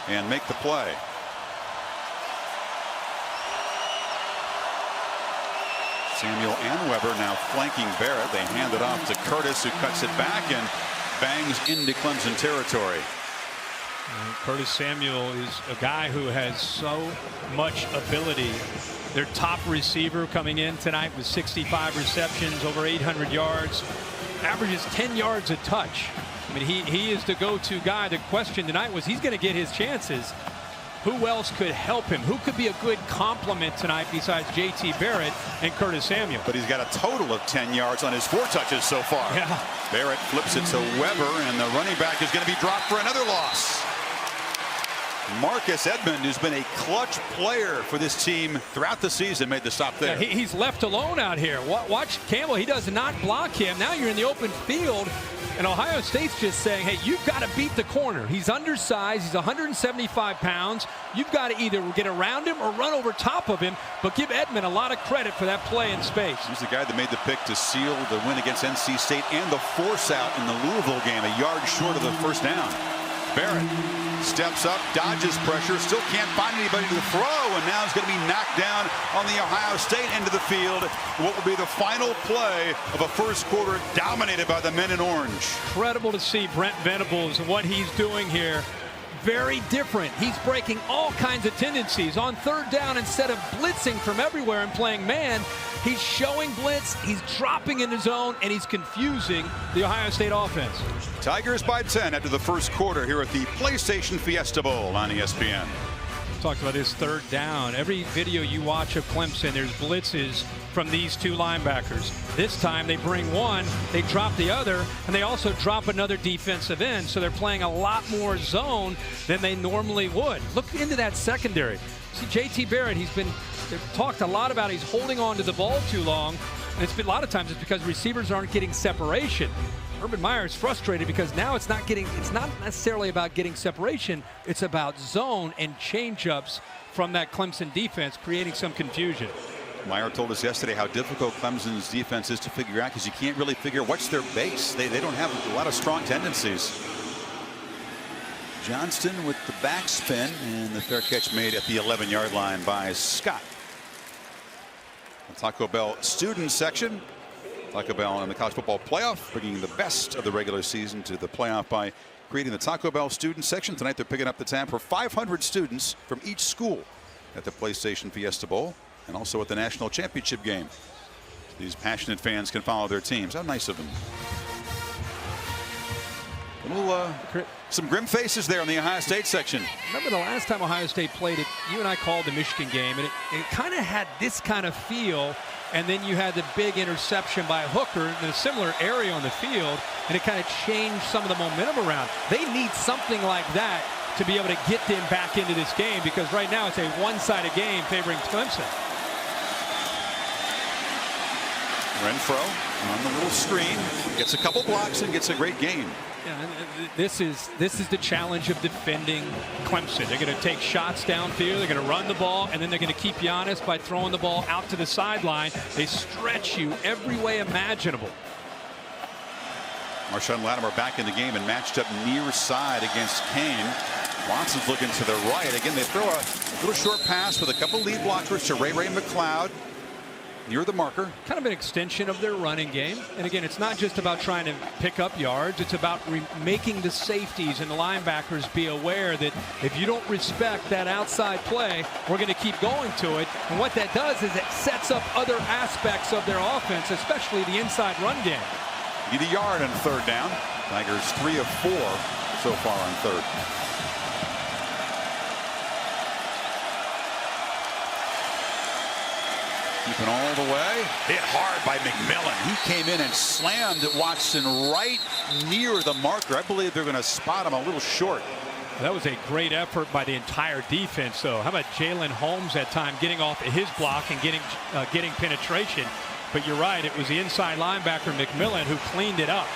and make the play. Samuel and Weber now flanking Barrett. They hand it off to Curtis, who cuts it back and bangs into Clemson territory. Curtis Samuel is a guy who has so much ability. Their top receiver coming in tonight with 65 receptions, over 800 yards, averages 10 yards a touch. I mean, he is the go-to guy. The question tonight was, he's going to get his chances. Who else could help him? Who could be a good complement tonight besides J.T. Barrett and Curtis Samuel? But he's got a total of 10 yards on his 4 touches so far. Yeah. Barrett flips it to Weber, and the running back is going to be dropped for another loss. Marcus Edmond, who's been a clutch player for this team throughout the season, made the stop there. Yeah, he's left alone out here. Watch Campbell. He does not block him. Now you're in the open field, and Ohio State's just saying, hey, you've got to beat the corner. He's undersized. He's 175 pounds. You've got to either get around him or run over top of him, but give Edmond a lot of credit for that play in space. He's the guy that made the pick to seal the win against NC State and the force out in the Louisville game, a yard short of the first down. Barrett steps up, dodges pressure, still can't find anybody to throw, and now he's going to be knocked down on the Ohio State end of the field. What will be the final play of a first quarter dominated by the men in orange. Incredible to see Brent Venables and what he's doing here. Very different. He's breaking all kinds of tendencies. On third down, instead of blitzing from everywhere and playing man, he's showing blitz, he's dropping in the zone, and he's confusing the Ohio State offense. Tigers by 10 after the first quarter here at the PlayStation Fiesta Bowl on ESPN. Talked about his third down. Every video you watch of Clemson, there's blitzes from these two linebackers. This time they bring one, they drop the other, and they also drop another defensive end. So they're playing a lot more zone than they normally would. Look into that secondary. See JT Barrett, they've talked a lot about he's holding on to the ball too long. And it's been a lot of times it's because receivers aren't getting separation. Urban Meyer is frustrated because now it's not necessarily about getting separation, it's about zone and change-ups from that Clemson defense, creating some confusion. Meyer told us yesterday how difficult Clemson's defense is to figure out because you can't really figure what's their base. They don't have a lot of strong tendencies. Johnston with the backspin, and the fair catch made at the 11-yard line by Scott. The Taco Bell student section. Taco Bell in the college football playoff, bringing the best of the regular season to the playoff by creating the Taco Bell student section. Tonight they're picking up the tab for 500 students from each school at the PlayStation Fiesta Bowl and also at the national championship game. These passionate fans can follow their teams. How nice of them. Some grim faces there in the Ohio State section. Remember the last time Ohio State played it, you and I called the Michigan game, and it kind of had this kind of feel. And then you had the big interception by Hooker in a similar area on the field, and it kind of changed some of the momentum around. They need something like that to be able to get them back into this game, because right now it's a one-sided game favoring Clemson. Renfro on the little screen, gets a couple blocks and gets a great gain. Yeah, this is the challenge of defending Clemson. They're going to take shots downfield, they're going to run the ball, and then they're going to keep you honest by throwing the ball out to the sideline. They stretch you every way imaginable. Marshawn Latimer back in the game and matched up near side against Kane. Watson's looking to the right. Again, they throw a little short pass with a couple lead blockers to Ray McLeod. Near the marker. Kind of an extension of their running game. And again, it's not just about trying to pick up yards. It's about making the safeties and the linebackers be aware that if you don't respect that outside play, we're going to keep going to it. And what that does is it sets up other aspects of their offense, especially the inside run game. Need a yard on third down. Tigers 3 of 4 so far on third. Keeping all the way. Hit hard by McMillan. He came in and slammed Watson right near the marker. I believe they're going to spot him a little short. That was a great effort by the entire defense, though. How about Jalen Holmes that time getting off of his block and getting penetration? But you're right, it was the inside linebacker McMillan who cleaned it up.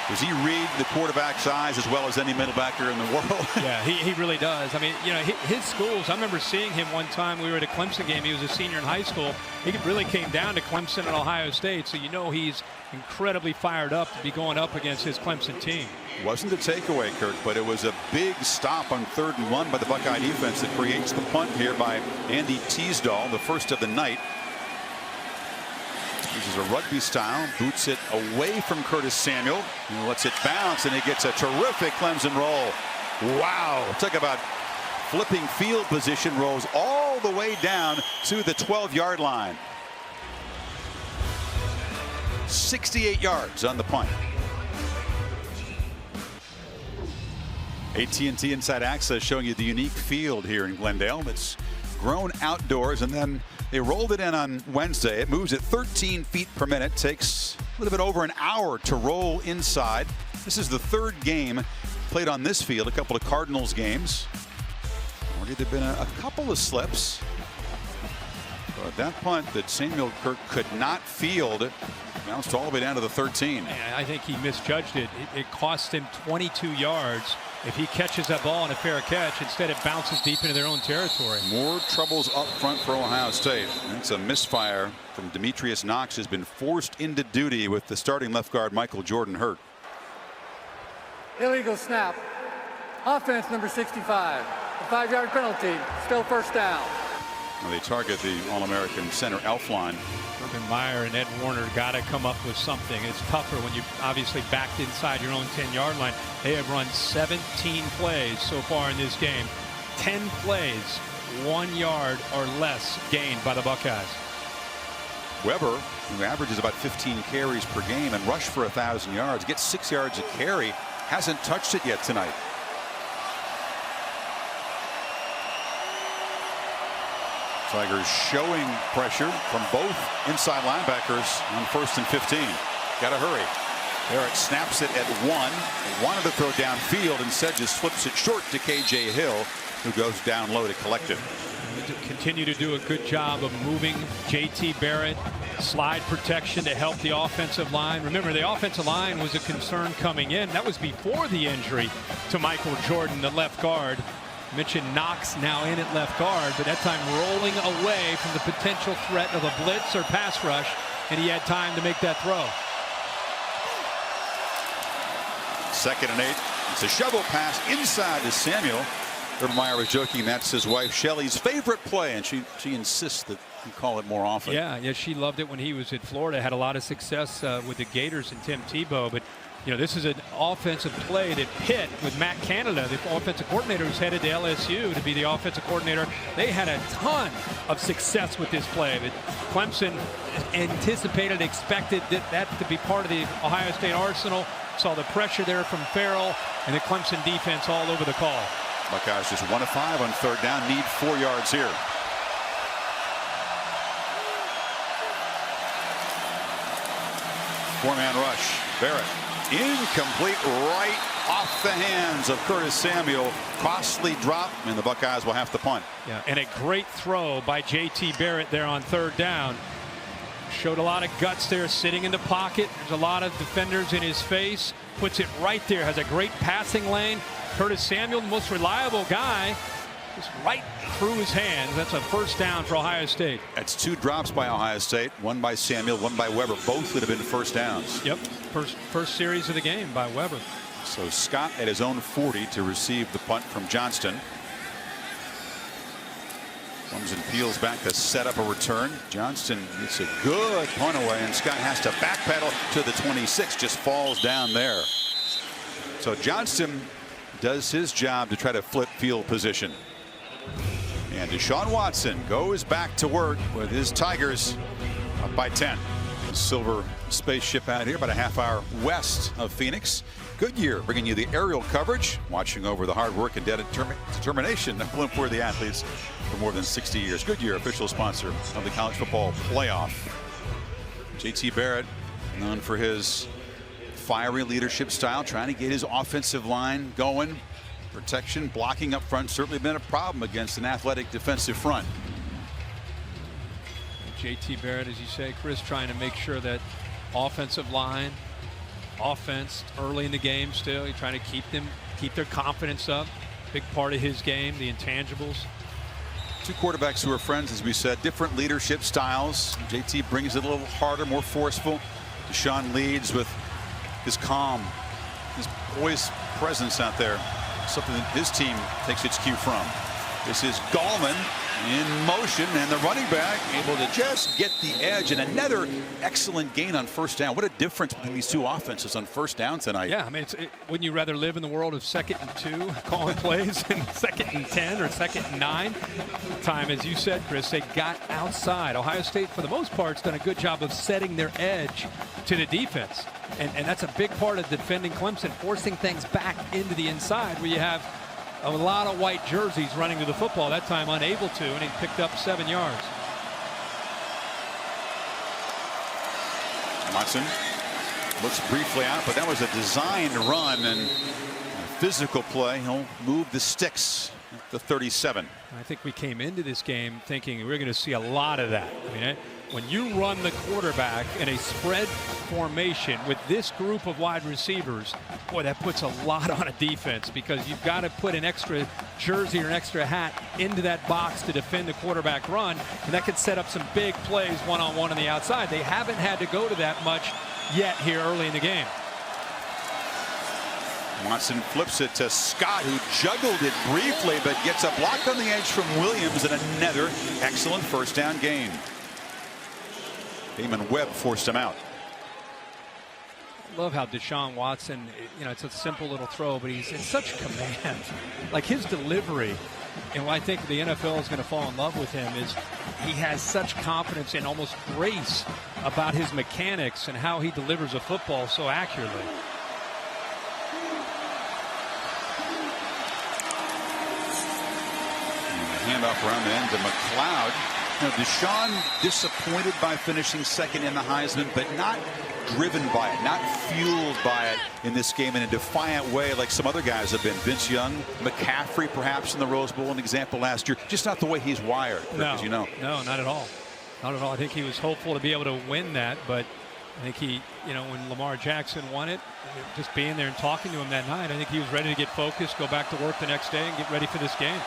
Does he read the quarterback's eyes as well as any middle backer in the world? Yeah, he really does. I mean, you know, his schools, I remember seeing him one time. We were at a Clemson game. He was a senior in high school. He really came down to Clemson and Ohio State, so you know he's incredibly fired up to be going up against his Clemson team. Wasn't a takeaway, Kirk, but it was a big stop on 3rd and 1 by the Buckeye defense that creates the punt here by Andy Teasdall, the first of the night. Uses a rugby style, boots it away from Curtis Samuel, and lets it bounce, and he gets a terrific Clemson roll. Wow, talk about flipping field position, rolls all the way down to the 12-yard line. 68 yards on the punt. AT&T Inside Access showing you the unique field here in Glendale. It's grown outdoors, and then they rolled it in on Wednesday. It moves at 13 feet per minute. Takes a little bit over an hour to roll inside. This is the 3rd game played on this field. A couple of Cardinals games. There'd been a couple of slips. But that punt that Samuel Kirk could not field bounced all the way down to the 13. I think he misjudged it. It cost him 22 yards. If he catches that ball on a fair catch, instead it bounces deep into their own territory. More troubles up front for Ohio State. It's a misfire from Demetrius Knox, has been forced into duty with the starting left guard Michael Jordan hurt. Illegal snap. Offense number 65. A 5-yard penalty. Still first down. Well, they target the All-American center Elfline. Urban Meyer and Ed Warner got to come up with something. It's tougher when you obviously backed inside your own 10-yard line. They have run 17 plays so far in this game. 10 plays, 1 yard or less gained by the Buckeyes. Weber, who averages about 15 carries per game and rushed for 1,000 yards, gets 6 yards a carry, hasn't touched it yet tonight. Tigers showing pressure from both inside linebackers on 1st and 15. Got to hurry. Barrett snaps it at 1. Wanted to throw downfield, instead just flips it short to KJ Hill, who goes down low to collect it. Continue to do a good job of moving JT Barrett, slide protection to help the offensive line. Remember, the offensive line was a concern coming in. That was before the injury to Michael Jordan, the left guard. Mentioned Knox now in at left guard, but that time rolling away from the potential threat of a blitz or pass rush, and he had time to make that throw. 2nd and 8. It's a shovel pass inside to Samuel. Urban Meyer was joking that's his wife Shelly's favorite play, and she insists that he call it more often. Yeah, she loved it when he was at Florida. Had a lot of success with the Gators and Tim Tebow, but you know, this is an offensive play that Pitt, with Matt Canada, the offensive coordinator who's headed to LSU to be the offensive coordinator, they had a ton of success with this play. But Clemson anticipated, expected that to be part of the Ohio State arsenal. Saw the pressure there from Farrell and the Clemson defense all over the call. Buckeyes just 1 of 5 on 3rd down, need 4 yards here. Four-man rush. Barrett. Incomplete, right off the hands of Curtis Samuel. Costly drop, and the Buckeyes will have to punt. Yeah, and a great throw by JT Barrett there on 3rd down. Showed a lot of guts there, sitting in the pocket. There's a lot of defenders in his face. Puts it right there, has a great passing lane. Curtis Samuel, the most reliable guy, just right through his hands. That's a 1st down for Ohio State. That's 2 drops by Ohio State, 1 by Samuel, 1 by Weber. Both would have been 1st downs. Yep, first series of the game by Weber. So Scott at his own 40 to receive the punt from Johnston. Clemson peels back to set up a return. Johnston gets a good punt away, and Scott has to backpedal to the 26. Just falls down there. So Johnston does his job to try to flip field position. And Deshaun Watson goes back to work with his Tigers up by 10. Silver spaceship out here, about a half-hour west of Phoenix. Goodyear bringing you the aerial coverage, watching over the hard work and determination of Olympic-worthy athletes for more than 60 years. Goodyear, official sponsor of the college football playoff. JT Barrett, known for his fiery leadership style, trying to get his offensive line going. Protection, blocking up front, certainly been a problem against an athletic defensive front. JT Barrett, as you say, Chris, trying to make sure that offensive line, offense early in the game still, you're trying to keep their confidence up. Big part of his game, the intangibles. 2 quarterbacks who are friends, as we said, different leadership styles. JT brings it a little harder, more forceful. Deshaun leads with his calm, his poised presence out there. Something that his team takes its cue from. This is Gallman in motion, and the running back able to just get the edge, and another excellent gain on 1st down. What a difference between these 2 offenses on 1st down tonight. Yeah, I mean, wouldn't you rather live in the world of 2nd and 2 calling plays and 2nd and 10 or 2nd and 9? Time, as you said, Chris, they got outside. Ohio State, for the most part, has done a good job of setting their edge to the defense. And that's a big part of defending Clemson, forcing things back into the inside where you have a lot of white jerseys running to the football. That time unable to, and he picked up 7 yards. Watson looks briefly out, but that was a designed run and a physical play. He'll move the sticks the 37. I think we came into this game thinking we're going to see a lot of that. I mean, when you run the quarterback in a spread formation with this group of wide receivers, boy, that puts a lot on a defense, because you've got to put an extra jersey or an extra hat into that box to defend the quarterback run, and that could set up some big plays one-on-one on the outside. They haven't had to go to that much yet here early in the game. Watson flips it to Scott, who juggled it briefly but gets a block on the edge from Williams, and another excellent first down gain. Damon Webb forced him out. I love how Deshaun Watson, it's a simple little throw, but he's in such command. Like his delivery, and what I think the NFL is going to fall in love with him is he has such confidence and almost grace about his mechanics and how he delivers a football so accurately. Handoff around the end to McLeod. Deshaun disappointed by finishing second in the Heisman, but not driven by it, not fueled by it in this game in a defiant way like some other guys have been. Vince Young, McCaffrey perhaps in the Rose Bowl, an example last year. Just not the way he's wired, as you know. No, not at all. Not at all. I think he was hopeful to be able to win that, but I think he, when Lamar Jackson won it, just being there and talking to him that night, I think he was ready to get focused, go back to work the next day and get ready for this game.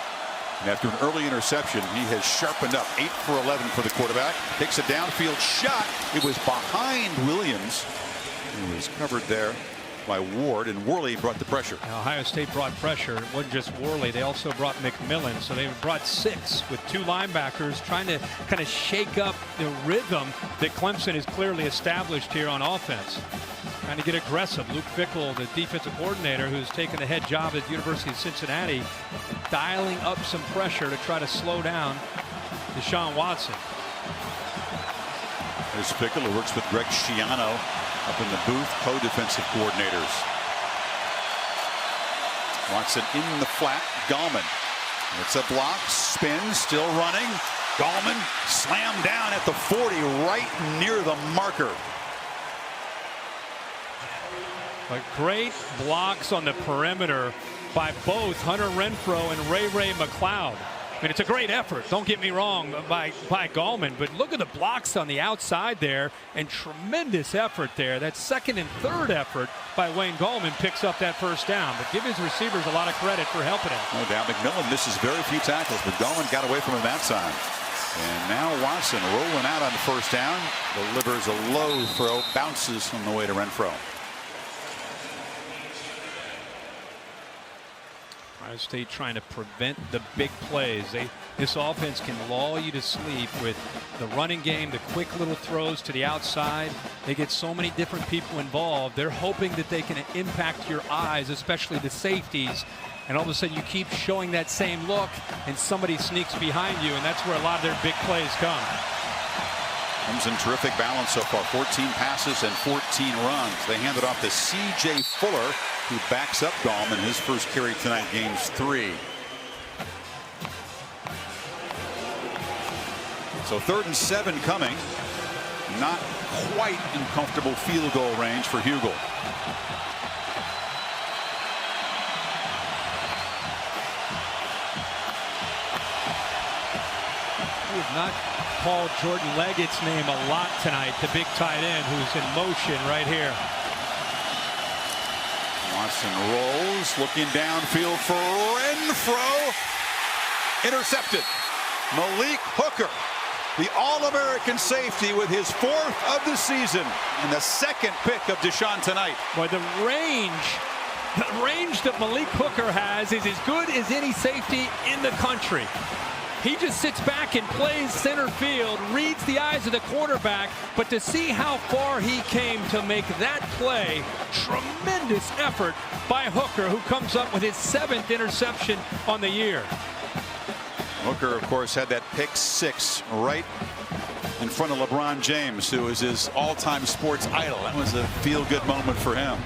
And after an early interception, he has sharpened up. 8 for 11 for the quarterback. Takes a downfield shot. It was behind Williams. He was covered there by Ward, and Worley brought the pressure. Now, Ohio State brought pressure. It wasn't just Worley. They also brought McMillan. So they brought 6 with 2 linebackers, trying to kind of shake up the rhythm that Clemson has clearly established here on offense. Trying to get aggressive. Luke Fickell, the defensive coordinator, who's taken the head job at the University of Cincinnati, dialing up some pressure to try to slow down Deshaun Watson. There's Fickell, who works with Greg Schiano up in the booth, co-defensive coordinators. Watson in the flat. Gallman. It's a block. Spin. Still running. Gallman slammed down at the 40, right near the marker. But great blocks on the perimeter by both Hunter Renfrow and Ray McLeod. I mean, it's a great effort, don't get me wrong, by Gallman, but look at the blocks on the outside there, and tremendous effort there. That second and third effort by Wayne Gallman picks up that first down, but give his receivers a lot of credit for helping him. No doubt. McMillan misses very few tackles, but Gallman got away from him that time. And now Watson rolling out on the first down, delivers a low throw, bounces on the way to Renfrow. Ohio State trying to prevent the big plays. This offense can lull you to sleep with the running game, the quick little throws to the outside. They get so many different people involved. They're hoping that they can impact your eyes, especially the safeties. And all of a sudden you keep showing that same look and somebody sneaks behind you, and that's where a lot of their big plays come. Clemson terrific balance so far. 14 passes and 14 runs. They hand it off to C.J. Fuller, who backs up Gallman. His first carry tonight, gains 3. So 3rd and 7 coming. Not quite in comfortable field goal range for Hugel. We have not called Jordan Leggett's name a lot tonight, the big tight end who's in motion right here. Watson rolls, looking downfield for Renfrow. Intercepted. Malik Hooker, the All-American safety, with his 4th of the season and the 2nd pick of Deshaun tonight. Boy, the range that Malik Hooker has is as good as any safety in the country. He just sits back and plays center field, reads the eyes of the quarterback, but to see how far he came to make that play, tremendous effort by Hooker, who comes up with his 7th interception on the year. Hooker, of course, had that pick 6 right in front of LeBron James, who is his all-time sports idol. That was a feel-good moment for him.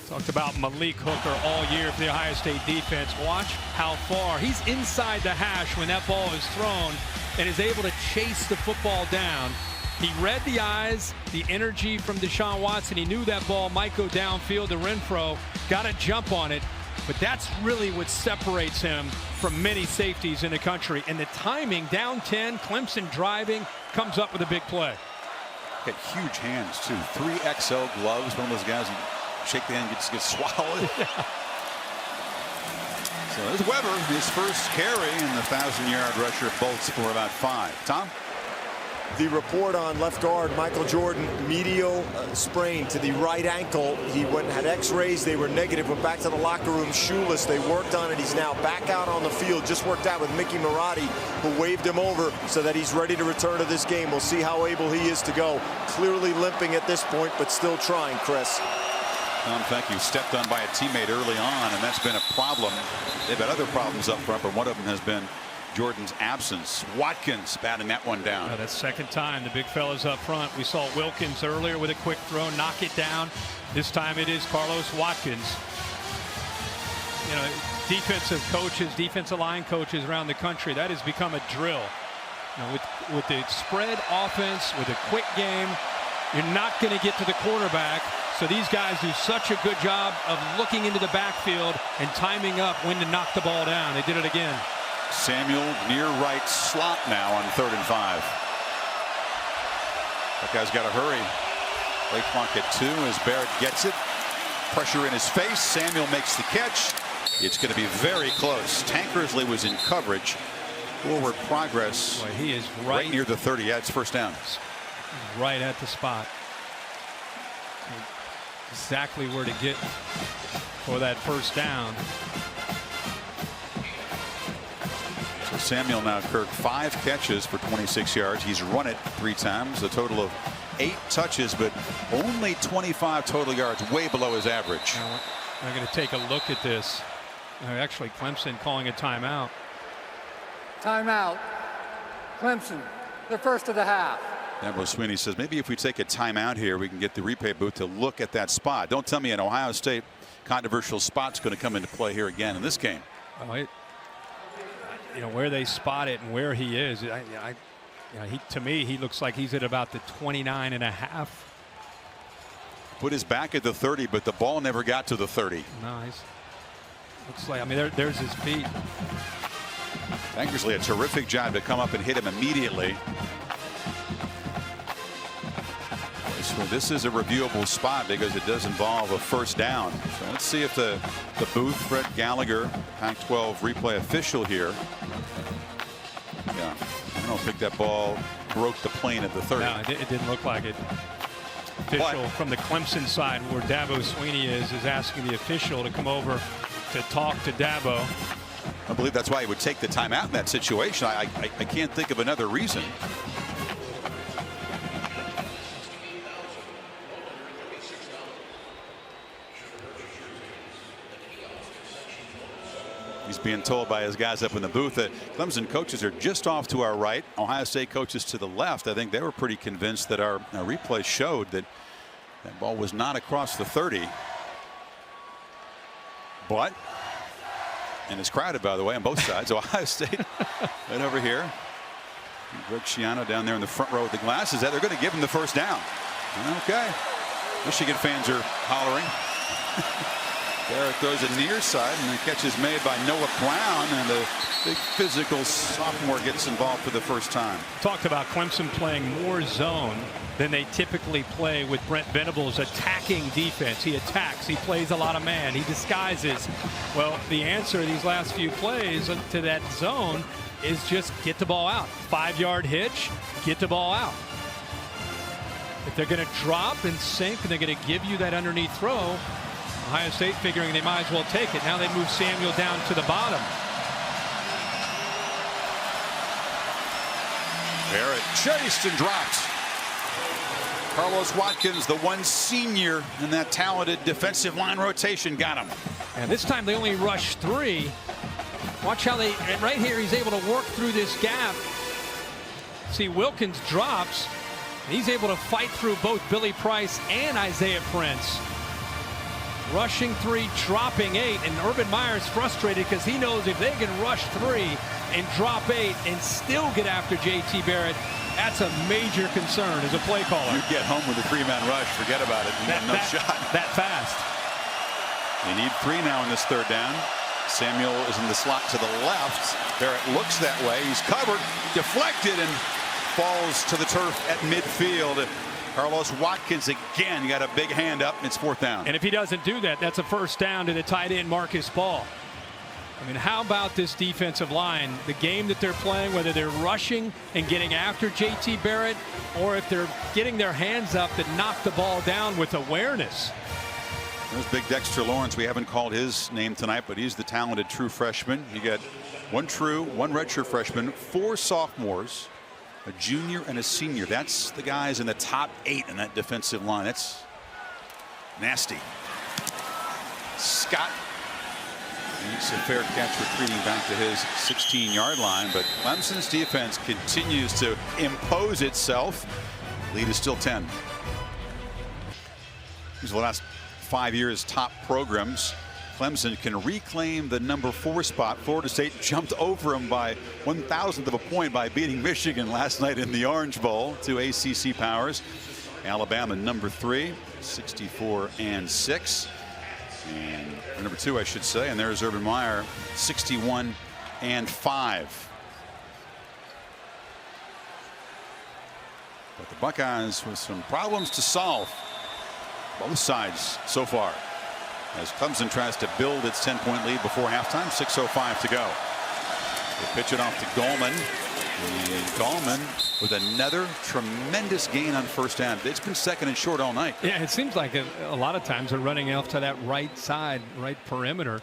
Talked about Malik Hooker all year for the Ohio State defense. Watch how far he's inside the hash when that ball is thrown and is able to chase the football down. He read the eyes, the energy from Deshaun Watson. He knew that ball might go downfield to Renfro. Got to jump on it. But that's really what separates him from many safeties in the country. And the timing, down 10, Clemson driving, comes up with a big play. Got huge hands, too. 3XL gloves. One of those guys, who shake the hand, gets swallowed. So there's Weber, his first carry, and the 1,000-yard rusher bolts for about 5. Tom? The report on left guard Michael Jordan, medial sprain to the right ankle. He went and had x-rays. They were negative. Went back to the locker room shoeless. They worked on it. He's now back out on the field. Just worked out with Mickey Marotti, who waved him over so that he's ready to return to this game. We'll see how able he is to go. Clearly limping at this point, but still trying, Chris. Tom, thank you. Stepped on by a teammate early on, and that's been a problem. They've had other problems up front, but one of them has been Jordan's absence. Watkins batting that one down. That's second time the big fella's up front. We saw Wilkins earlier with a quick throw, knock it down. This time it is Carlos Watkins. You know, defensive coaches, defensive line coaches around the country, that has become a drill. You know, with the spread offense, with a quick game, you're not going to get to the quarterback. So these guys do such a good job of looking into the backfield and timing up when to knock the ball down. They did it again. Samuel near right slot now on 3rd and 5. That guy's got to hurry. Late clock at 2 as Barrett gets it. Pressure in his face. Samuel makes the catch. It's going to be very close. Tankersley was in coverage. Forward progress. Boy, he is right near the 30. Yeah, it's first down. Right at the spot. Exactly where to get for that first down. So Samuel now, Kirk, 5 catches for 26 yards. He's run it 3 times, a total of 8 touches, but only 25 total yards, way below his average. Now, we're going to take a look at this. Actually, Clemson calling a timeout. Timeout. Clemson, the first of the half. Dabo Sweeney says maybe if we take a timeout here, we can get the replay booth to look at that spot. Don't tell me an Ohio State controversial spot's going to come into play here again in this game. Oh, you know where they spot it and where he is. You know, to me, he looks like he's at about the 29.5. Put his back at the 30, but the ball never got to the 30. No, looks like, I mean, there's his feet. Tankersley, a terrific job to come up and hit him immediately. So this is a reviewable spot because it does involve a first down. So let's see if the booth, Fred Gallagher, Pac-12 replay official here. Yeah, I don't think that ball broke the plane at the 30. No, it didn't look like it. Official from the Clemson side, where Dabo Sweeney is asking the official to come over to talk to Dabo. I believe that's why he would take the timeout in that situation. I can't think of another reason. He's being told by his guys up in the booth that Clemson coaches are just off to our right. Ohio State coaches to the left. I think they were pretty convinced that our replay showed that that ball was not across the 30. But, and it's crowded, by the way, on both sides. Ohio State right over here. Greg Schiano down there in the front row with the glasses. They're going to give him the first down. Okay. Michigan fans are hollering. Barrett throws it near side, and the catch is made by Noah Brown, and the big physical sophomore gets involved for the first time. Talked about Clemson playing more zone than they typically play with Brent Venables' attacking defense. He attacks, he plays a lot of man, he disguises. Well, the answer these last few plays to that zone is just get the ball out. 5-yard hitch, get the ball out. If they're going to drop and sink and they're going to give you that underneath throw, Ohio State figuring they might as well take it. Now they move Samuel down to the bottom. Barrett chased and dropped. Carlos Watkins, the one senior in that talented defensive line rotation, got him. And this time they only rush 3. Watch how they, right here, he's able to work through this gap. See, Wilkins drops. He's able to fight through both Billy Price and Isaiah Prince. rushing 3, dropping 8, and Urban Meyer's frustrated because he knows if they can rush 3 and drop 8 and still get after J.T. Barrett, that's a major concern as a play caller. You get home with a 3-man rush, forget about it. No shot. That fast. They need 3 now in this 3rd down. Samuel is in the slot to the left. Barrett looks that way. He's covered, deflected, and falls to the turf at midfield. Carlos Watkins again got a big hand up, and it's 4th down. And if he doesn't do that, that's a 1st down to the tight end Marcus Ball. I mean, how about this defensive line? The game that they're playing, whether they're rushing and getting after J.T. Barrett, or if they're getting their hands up to knock the ball down with awareness. There's big Dexter Lawrence. We haven't called his name tonight, but he's the talented true freshman. You got 1 true, 1 redshirt freshman, 4 sophomores, a junior and a senior. That's the guys in the top 8 in that defensive line. That's nasty. Scott makes a fair catch, retreating back to his 16-yard line, but Clemson's defense continues to impose itself. Lead is still 10. These are the last 5 years top programs. Clemson can reclaim the number 4 spot. Florida State jumped over them by 1/1000th of a point by beating Michigan last night in the Orange Bowl to ACC powers. Alabama number 3, 64-6. And number 2, I should say. And there's Urban Meyer, 61-5. But the Buckeyes with some problems to solve. Both sides so far, as Clemson tries to build its 10-point lead before halftime. 6:05 to go. They pitch it off to Gallman. And Gallman with another tremendous gain on 1st down. It's been 2nd and short all night. Yeah, it seems like a lot of times they're running off to that right side, right perimeter,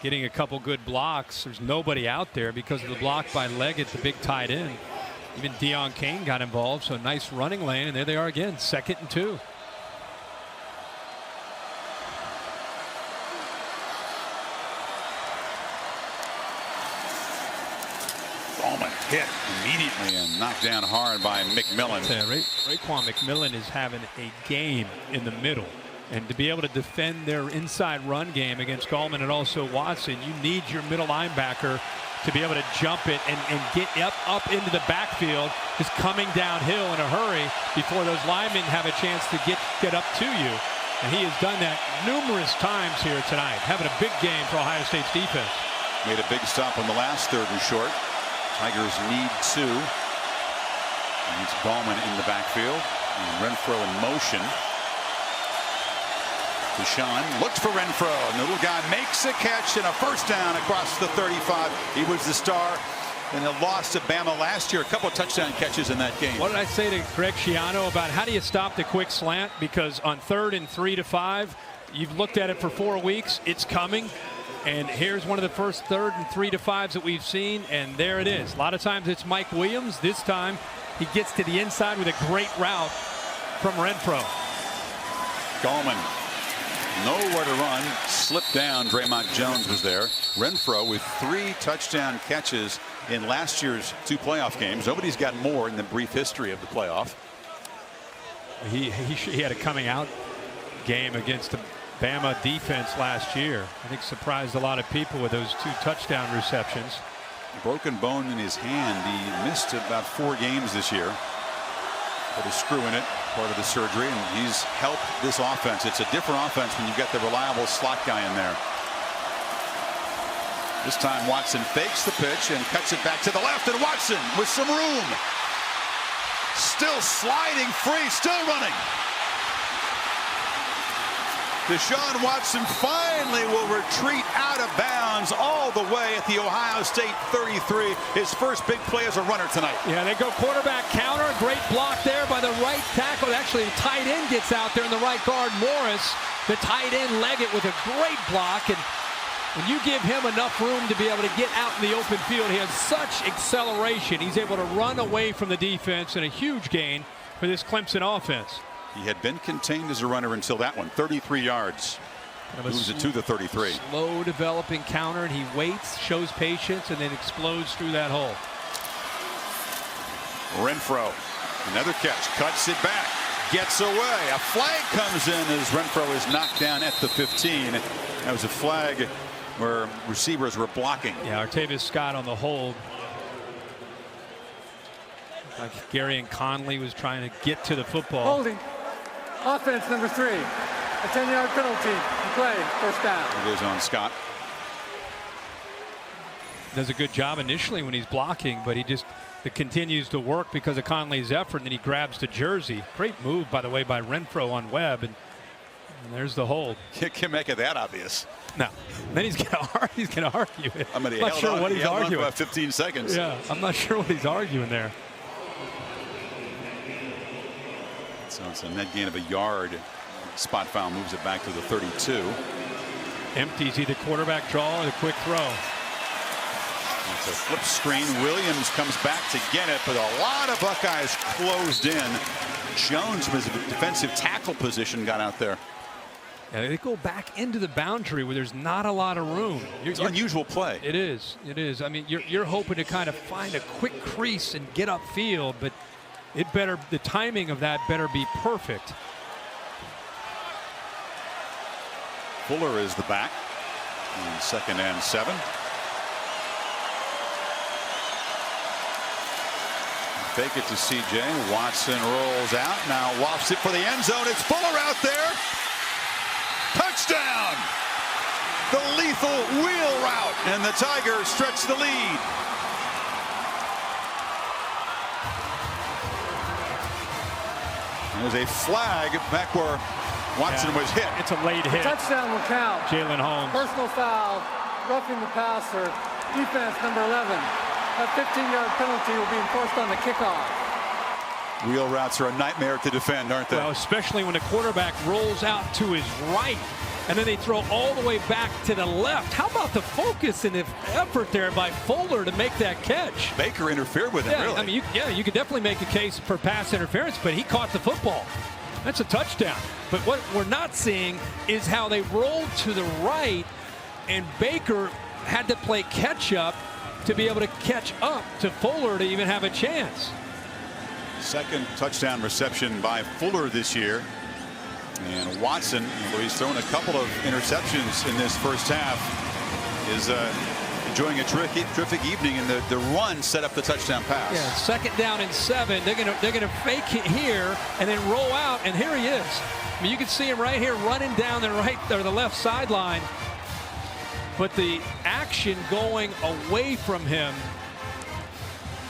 getting a couple good blocks. There's nobody out there because of the block by Leggett, the big tight end. Even Deion Kane got involved, so a nice running lane, and there they are again, 2nd and 2. Hit immediately and knocked down hard by McMillan. Raekwon McMillan is having a game in the middle, and to be able to defend their inside run game against Gallman and also Watson, you need your middle linebacker to be able to jump it and get up into the backfield, just coming downhill in a hurry before those linemen have a chance to get up to you. And he has done that numerous times here tonight, having a big game for Ohio State's defense. Made a big stop on the last 3rd and short. Tigers need 2. And it's Gallman in the backfield. And Renfro in motion. Deshaun looks for Renfro. And the little guy makes a catch and a 1st down across the 35. He was the star in a loss to Bama last year. A couple of touchdown catches in that game. What did I say to Greg Schiano about how do you stop the quick slant? Because on 3rd and 3 to 5, you've looked at it for 4 weeks. It's coming. And here's one of the first 3rd and 3 to 5s that we've seen, and there it is. A lot of times it's Mike Williams. This time he gets to the inside with a great route from Renfro. Gallman nowhere to run, slipped down. Draymond Jones was there. Renfro with 3 touchdown catches in last year's 2 playoff games. Nobody's got more in the brief history of the playoff. He had a coming out game against the Bama defense last year. I think surprised a lot of people with those 2 touchdown receptions. Broken bone in his hand. He missed about 4 games this year. Put a screw in it, part of the surgery, and he's helped this offense. It's a different offense when you've got the reliable slot guy in there. This time Watson fakes the pitch and cuts it back to the left, and Watson with some room. Still sliding free, still running. Deshaun Watson finally will retreat out of bounds all the way at the Ohio State 33. His first big play as a runner tonight. Yeah, they go quarterback counter. Great block there by the right tackle. Actually, the tight end gets out there in the right guard. Morris, the tight end, Leggett with a great block. And when you give him enough room to be able to get out in the open field, he has such acceleration. He's able to run away from the defense, and a huge gain for this Clemson offense. He had been contained as a runner until that one. 33 yards. Moves it to the 33. Slow developing counter, and he waits, shows patience, and then explodes through that hole. Renfro, another catch, cuts it back. gets away. A flag comes in as Renfro is knocked down at the 15. That was a flag where receivers were blocking. Yeah, Artavis Scott on the hold. Like Gary and Conley was trying to get to the football. Holding. Offense number 3. A 10-yard penalty. You play. First down. It is on Scott. Does a good job initially when he's blocking, but it continues to work because of Conley's effort, and then he grabs the jersey. Great move, by the way, by Renfro on Webb, and there's the hold. You can't make it that obvious. No. Then he's gonna argue it. I'm not sure what he's arguing. For about 15 seconds. Yeah, I'm not sure what he's arguing there. So it's a net gain of a yard. Spot foul moves it back to the 32. Empties either quarterback draw or the quick throw. It's a flip screen. Williams comes back to get it, but a lot of Buckeyes closed in. Jones from his defensive tackle position got out there. Yeah, they go back into the boundary where there's not a lot of room. It's an unusual play. It is. It is. I mean, you're hoping to kind of find a quick crease and get upfield, but the timing of that better be perfect. Fuller is the back. And 2nd and 7. Fake it to CJ. Watson rolls out. Now wafts it for the end zone. It's Fuller out there. Touchdown! The lethal wheel route. And the Tigers stretch the lead. There's a flag back where Watson was hit. It's a late hit. Touchdown will count. Jalen Holmes. Personal foul. Roughing the passer. Defense number 11. That 15-yard penalty will be enforced on the kickoff. Wheel routes are a nightmare to defend, aren't they? Well, especially when the quarterback rolls out to his right, and then they throw all the way back to the left. How about the focus and the effort there by Fuller to make that catch? Baker interfered with him, really. I mean, you could definitely make a case for pass interference, but he caught the football. That's a touchdown. But what we're not seeing is how they rolled to the right, and Baker had to play catch up to be able to catch up to Fuller to even have a chance. 2nd touchdown reception by Fuller this year. And Watson, although he's thrown a couple of interceptions in this first half, is enjoying a terrific evening, and the run set up the touchdown pass. Yeah, 2nd down and 7. They're gonna fake it here and then roll out, and here he is. I mean, you can see him right here running down the right or the left sideline. But the action going away from him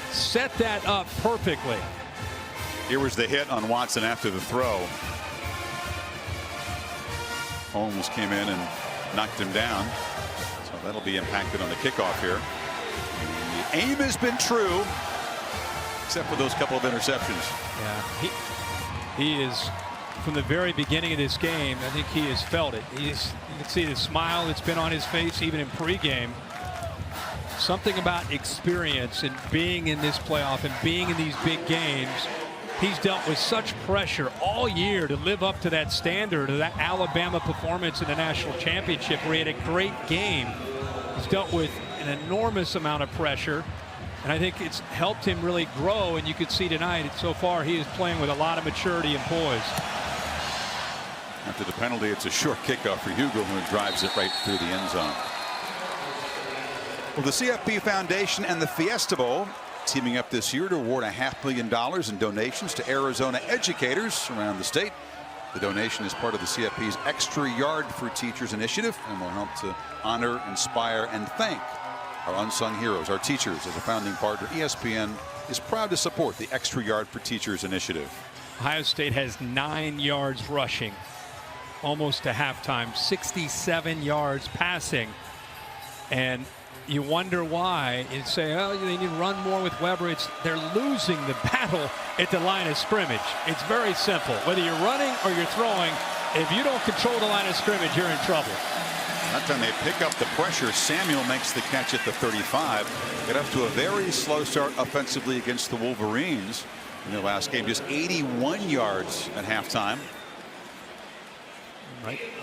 set that up perfectly. Here was the hit on Watson after the throw. Holmes came in and knocked him down. So that'll be impacted on the kickoff here. The aim has been true, except for those couple of interceptions. Yeah, he is, from the very beginning of this game, I think he has felt it. You can see the smile that's been on his face even in pregame. Something about experience and being in this playoff and being in these big games. He's dealt with such pressure all year to live up to that standard of that Alabama performance in the national championship where he had a great game. He's dealt with an enormous amount of pressure, and I think it's helped him really grow, and you could see tonight so far he is playing with a lot of maturity and poise. After the penalty, it's a short kickoff for Hugel, who drives it right through the end zone. Well, the CFP Foundation and the Fiesta Bowl teaming up this year to award $500,000 in donations to Arizona educators around the state. The donation is part of the CFP's Extra Yard for Teachers initiative and will help to honor, inspire, and thank our unsung heroes, our teachers. As a founding partner, ESPN is proud to support the Extra Yard for Teachers initiative. Ohio State has 9 yards rushing, almost to halftime, 67 yards passing. And you wonder why. You say, oh, they need to run more with Weber. They're losing the battle at the line of scrimmage. It's very simple. Whether you're running or you're throwing, if you don't control the line of scrimmage, you're in trouble. That time they pick up the pressure. Samuel makes the catch at the 35. Get up to a very slow start offensively against the Wolverines in their last game. Just 81 yards at halftime.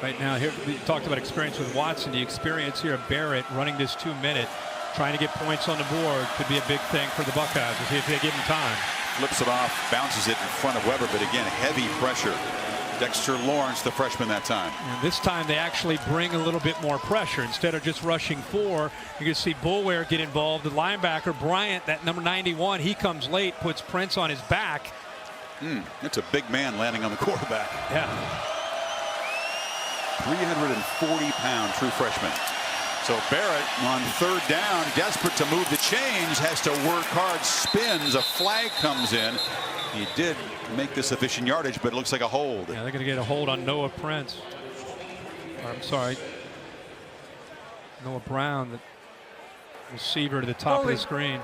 Right now, here we talked about experience with Watson. The experience here of Barrett running this 2-minute, trying to get points on the board could be a big thing for the Buckeyes if they give him time. flips it off, bounces it in front of Weber, but again, heavy pressure. Dexter Lawrence, the freshman that time. And this time they actually bring a little bit more pressure. Instead of just rushing 4, you can see Boulware get involved. The linebacker, Bryant, that number 91, he comes late, puts Prince on his back. That's a big man landing on the quarterback. Yeah. 340-pound true freshman. So Barrett on 3rd down, desperate to move the chains, has to work hard, spins, a flag comes in. He did make this efficient yardage, but it looks like a hold. Yeah, they're going to get a hold on Noah Prince. Or, I'm sorry, Noah Brown, the receiver to the top of the screen.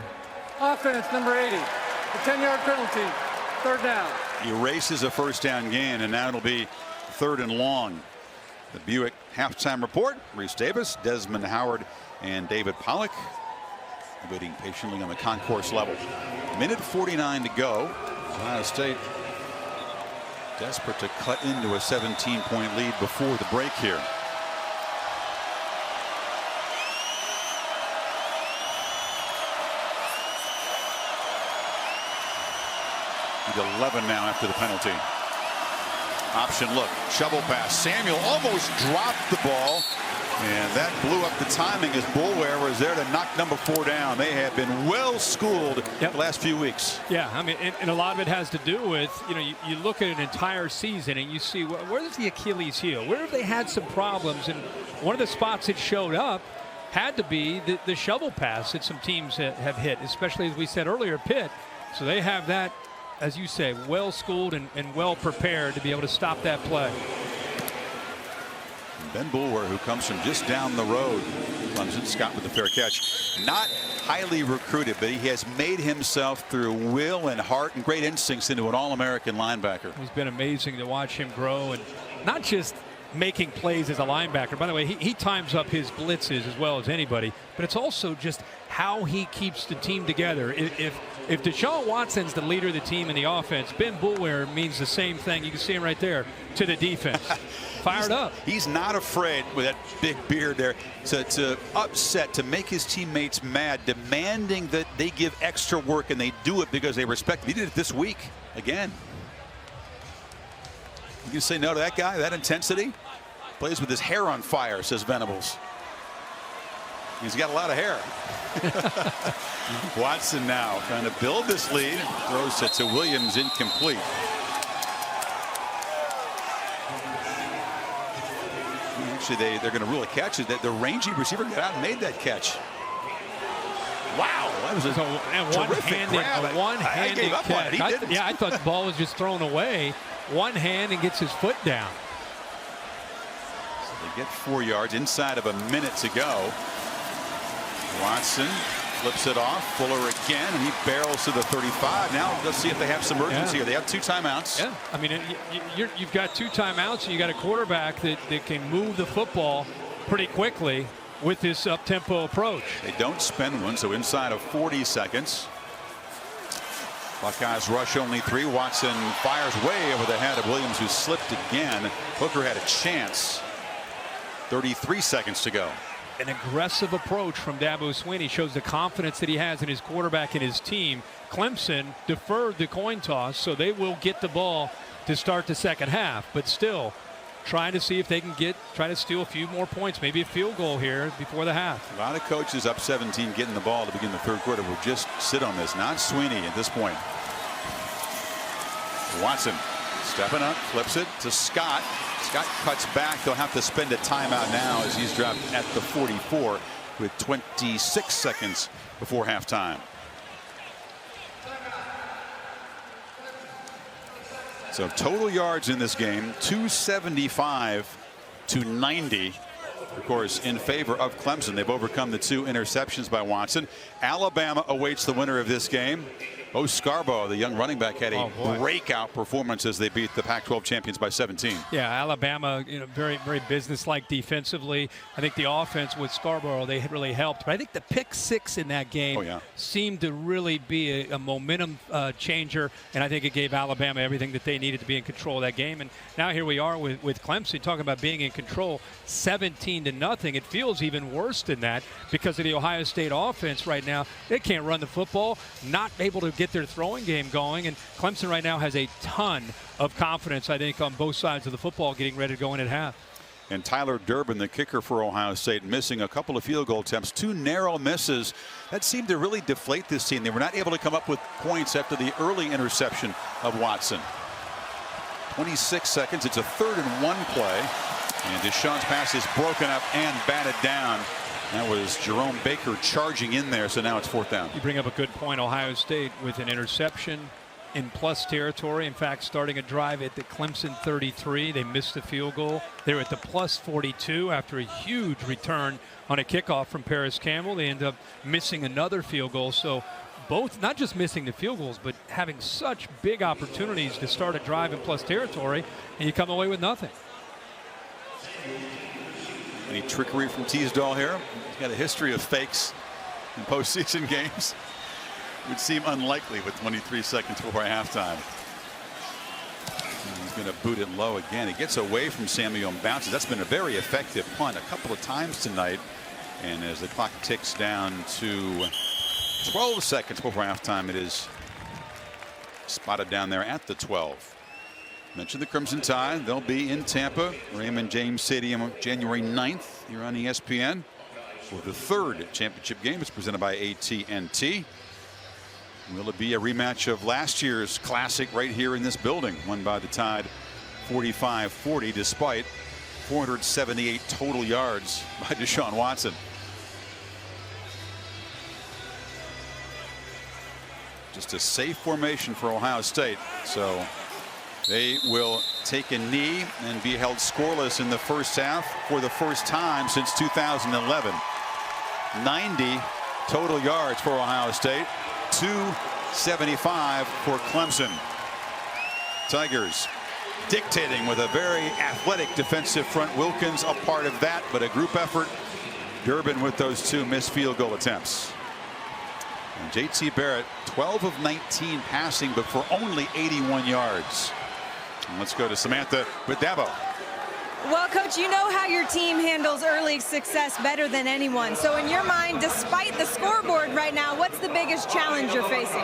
Offense, number 80. The 10-yard penalty. 3rd down. He erases a 1st down gain, and now it'll be 3rd and long. The Buick halftime report. Reese Davis, Desmond Howard, and David Pollock waiting patiently on the concourse level. 1:49 to go. Ohio State desperate to cut into a 17-point lead before the break here. He's 11 now after the penalty. Option look, shovel pass. Samuel almost dropped the ball, and that blew up the timing as Boulware was there to knock number 4 down. They have been well schooled the last few weeks. Yeah, I mean, and a lot of it has to do with, you look at an entire season and you see where's the Achilles heel? Where have they had some problems? And one of the spots that showed up had to be the shovel pass that some teams have hit, especially as we said earlier, Pitt. So they have that, as you say, well schooled and well prepared to be able to stop that play. Ben Boulware, who comes from just down the road. Clemson, Scott with the fair catch. Not highly recruited, but he has made himself through will and heart and great instincts into an All-American linebacker. It's been amazing to watch him grow, and not just making plays as a linebacker. By the way, he times up his blitzes as well as anybody, but it's also just how he keeps the team together. If Deshaun Watson's the leader of the team in the offense, Ben Boulware means the same thing. You can see him right there to the defense. Fired up. He's not afraid with that big beard there to upset, to make his teammates mad, demanding that they give extra work, and they do it because they respect him. He did it this week again. You can say no to that guy, that intensity? Plays with his hair on fire, says Venables. He's got a lot of hair. Watson now trying to build this lead. Throws it to Williams, incomplete. Actually, they're going to rule a catch. That the rangy receiver got out and made that catch. Wow, that was a one-handed catch. I thought the ball was just thrown away. One hand and gets his foot down. So they get 4 yards inside of a minute to go. Watson flips it off. Fuller again, and he barrels to the 35. Now let's see if they have some urgency here. They have 2 timeouts. Yeah, I mean, you've got 2 timeouts, and you got a quarterback that can move the football pretty quickly with this up-tempo approach. They don't spend one, so inside of 40 seconds. Buckeyes rush only 3. Watson fires way over the head of Williams, who slipped again. Hooker had a chance. 33 seconds to go. An aggressive approach from Dabo Swinney shows the confidence that he has in his quarterback and his team. Clemson deferred the coin toss, so they will get the ball to start the second half, but still trying to see if they can try to steal a few more points, maybe a field goal here before the half. A lot of coaches up 17 getting the ball to begin the 3rd quarter will just sit on this. Not Swinney at this point. Watson stepping up, flips it to Scott. Scott cuts back. They'll have to spend a timeout now as he's dropped at the 44 with 26 seconds before halftime. So total yards in this game, 275 to 90. Of course, in favor of Clemson. They've overcome the 2 interceptions by Watson. Alabama awaits the winner of this game. Bo Scarborough, the young running back, had a breakout performance as they beat the Pac-12 champions by 17. Yeah, Alabama, very, very businesslike defensively. I think the offense with Scarborough, they had really helped. But I think the pick 6 in that game seemed to really be a momentum changer, and I think it gave Alabama everything that they needed to be in control of that game. And now here we are with Clemson talking about being in control, 17-0. It feels even worse than that because of the Ohio State offense right now. They can't run the football, not able to get get their throwing game going. And Clemson right now has a ton of confidence, I think, on both sides of the football getting ready to go in at half. And Tyler Durbin, the kicker for Ohio State, missing a couple of field goal attempts, 2 narrow misses. That seemed to really deflate this team. They were not able to come up with points after the early interception of Watson. 26 seconds. It's a 3rd and 1 play. And Deshaun's pass is broken up and batted down. That was Jerome Baker charging in there, so now it's 4th down. You bring up a good point. Ohio State with an interception in plus territory. In fact, starting a drive at the Clemson 33. They missed the field goal. They were at the plus 42 after a huge return on a kickoff from Paris Campbell. They end up missing another field goal. So both not just missing the field goals, but having such big opportunities to start a drive in plus territory, and you come away with nothing. Any trickery from Teasdale here? He's got a history of fakes in postseason games. Would seem unlikely with 23 seconds before halftime. And he's going to boot it low again. He gets away from Samuel and bounces. That's been a very effective punt a couple of times tonight. And as the clock ticks down to 12 seconds before halftime, it is spotted down there at the 12. Mentioned the Crimson Tide. They'll be in Tampa, Raymond James Stadium, January 9th here on ESPN for the 3rd championship game. It's presented by AT&T. Will it be a rematch of last year's classic right here in this building, won by the Tide 45-40 despite 478 total yards by Deshaun Watson. Just a safe formation for Ohio State. So they will take a knee and be held scoreless in the first half for the first time since 2011. 90 total yards for Ohio State. 275 for Clemson. Tigers dictating with a very athletic defensive front. Wilkins a part of that, but a group effort. Durbin with those 2 missed field goal attempts. And JT Barrett 12 of 19 passing, but for only 81 yards. And let's go to Samantha with Dabo. Well, Coach, you know how your team handles early success better than anyone. So in your mind, despite the scoreboard right now, what's the biggest challenge you're facing?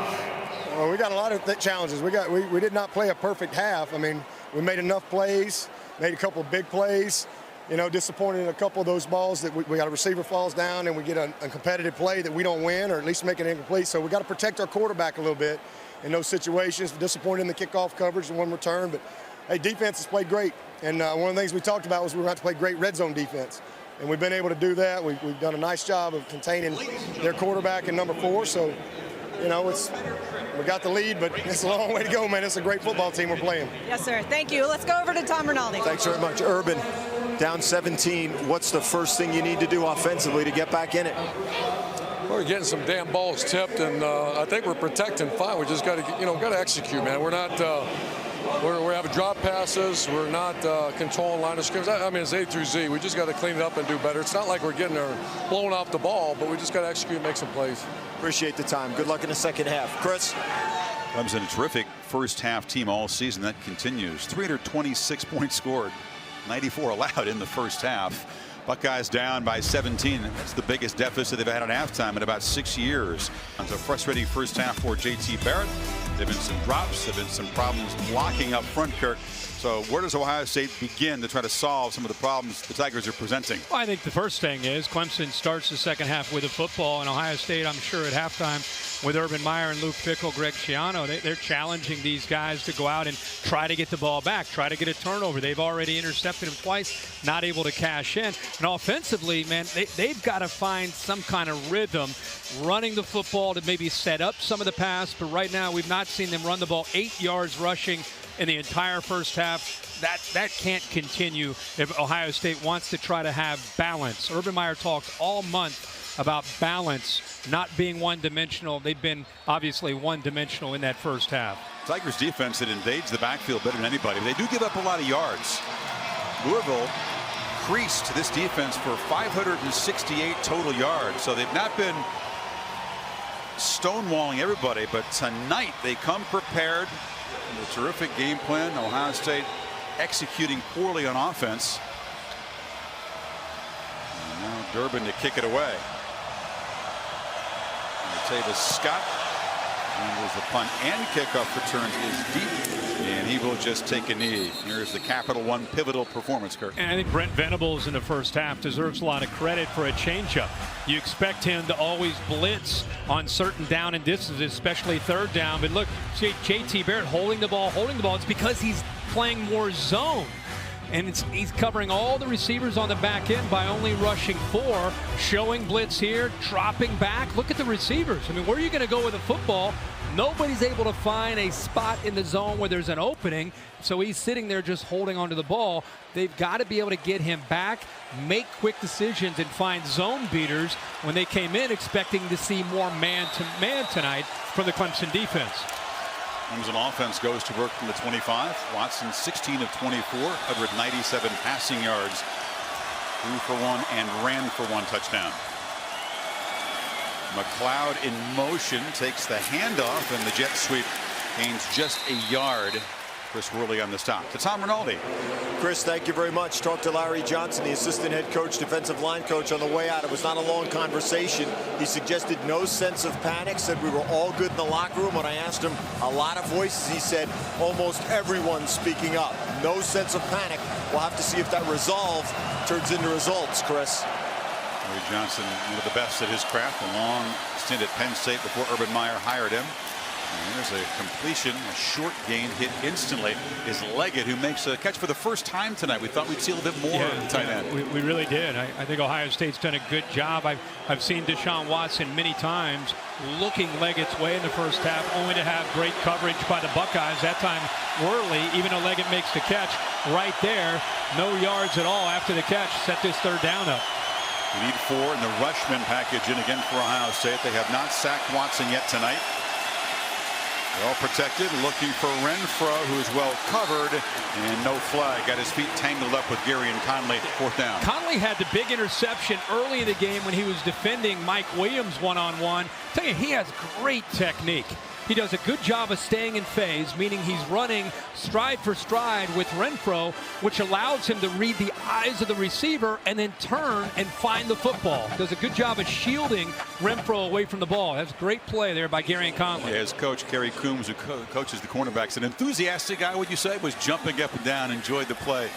Well, we got a lot of challenges. We did not play a perfect half. I mean, we made enough plays, made a couple of big plays. You know, disappointed in a couple of those balls that we got a receiver falls down and we get a competitive play that we don't win or at least make it incomplete. So we got to protect our quarterback a little bit in those situations. Disappointed in the kickoff coverage and 1 return, but hey, defense has played great. And one of the things we talked about was we were going to play great red zone defense. And we've been able to do that. We've done a nice job of containing their quarterback in number 4. So, you know, we got the lead, but it's a long way to go, man. It's a great football team we're playing. Yes, sir. Thank you. Let's go over to Tom Rinaldi. Thanks very much. Urban, down 17. What's the first thing you need to do offensively to get back in it? We're getting some damn balls tipped, and I think we're protecting fine. We just got to execute, man. We're not. We're having drop passes. We're not controlling line of scrimmage. I mean, it's A through Z. We just got to clean it up and do better. It's not like we're getting blown off the ball, but we just got to execute and make some plays. Appreciate the time. Good luck in the second half. Chris? Clemson, a terrific first half team all season. That continues. 326 points scored, 94 allowed in the first half. Buckeyes down by 17. That's the biggest deficit they've had at halftime in about 6 years. It's a frustrating first half for JT Barrett. There have been some drops. There have been some problems blocking up front, Kirk. So where does Ohio State begin to try to solve some of the problems the Tigers are presenting? Well, I think the first thing is Clemson starts the second half with a football, and Ohio State, I'm sure at halftime with Urban Meyer and Luke Fickell, Greg Schiano, they're challenging these guys to go out and try to get the ball back, try to get a turnover. They've already intercepted him twice, not able to cash in. And offensively, man, they've got to find some kind of rhythm running the football to maybe set up some of the pass. But right now, we've not seen them run the ball 8 yards rushing in the entire first half. That can't continue if Ohio State wants to try to have balance. Urban Meyer talked all month about balance, not being one-dimensional. They've been obviously one-dimensional in that first half. Tigers defense that invades the backfield better than anybody. They do give up a lot of yards. Louisville creased this defense for 568 total yards. So they've not been stonewalling everybody, but tonight they come prepared. A terrific game plan. Ohio State executing poorly on offense. And now Durbin to kick it away. Tavis Scott Handles the punt and kickoff returns is deep, and he will just take a knee. Here's the Capital One pivotal performance, Kirk. And I think Brent Venables in the first half deserves a lot of credit for a changeup. You expect him to always blitz on certain down and distances, especially third down. But look, JT Barrett holding the ball. It's because he's playing more zone. And he's covering all the receivers on the back end by only rushing 4, showing blitz here, dropping back. Look at the receivers. I mean, where are you going to go with the football? Nobody's able to find a spot in the zone where there's an opening, so he's sitting there just holding onto the ball. They've got to be able to get him back, make quick decisions, and find zone beaters when they came in expecting to see more man-to-man tonight from the Clemson defense. Clemson offense goes to work from the 25. Watson 16 of 24, 197 passing yards, threw for 1 and ran for 1 touchdown. McLeod in motion takes the handoff, and the jet sweep gains just a yard. Chris Worley on the stop. To Tom Rinaldi. Chris, thank you very much. Talked to Larry Johnson, the assistant head coach, defensive line coach, on the way out. It was not a long conversation. He suggested no sense of panic, said we were all good in the locker room. When I asked him, a lot of voices, he said almost everyone speaking up. No sense of panic. We'll have to see if that resolve turns into results, Chris. Larry Johnson, one of the best at his craft, a long stint at Penn State before Urban Meyer hired him. And there's a completion, a short gain hit instantly is Leggett, who makes a catch for the first time tonight. We thought we'd see a little bit more tight end. We really did. I think Ohio State's done a good job. I've seen Deshaun Watson many times looking Leggett's way in the first half, only to have great coverage by the Buckeyes. That time Worley, even though Leggett makes the catch right there, no yards at all after the catch, set this third down up. We need 4 in the Rushman package in again for Ohio State. They have not sacked Watson yet tonight. Well protected, looking for Renfro, who is well covered, and no flag. Got his feet tangled up with Gary and Conley. 4th down. Conley had the big interception early in the game when he was defending Mike Williams one-on-one. Tell you, he has great technique. He does a good job of staying in phase, meaning he's running stride for stride with Renfro, which allows him to read the eyes of the receiver and then turn and find the football. Does a good job of shielding Renfro away from the ball. That's great play there by Gary and Conley. Yeah, his coach, Kerry Coombs, who coaches the cornerbacks, an enthusiastic guy, would you say, was jumping up and down, enjoyed the play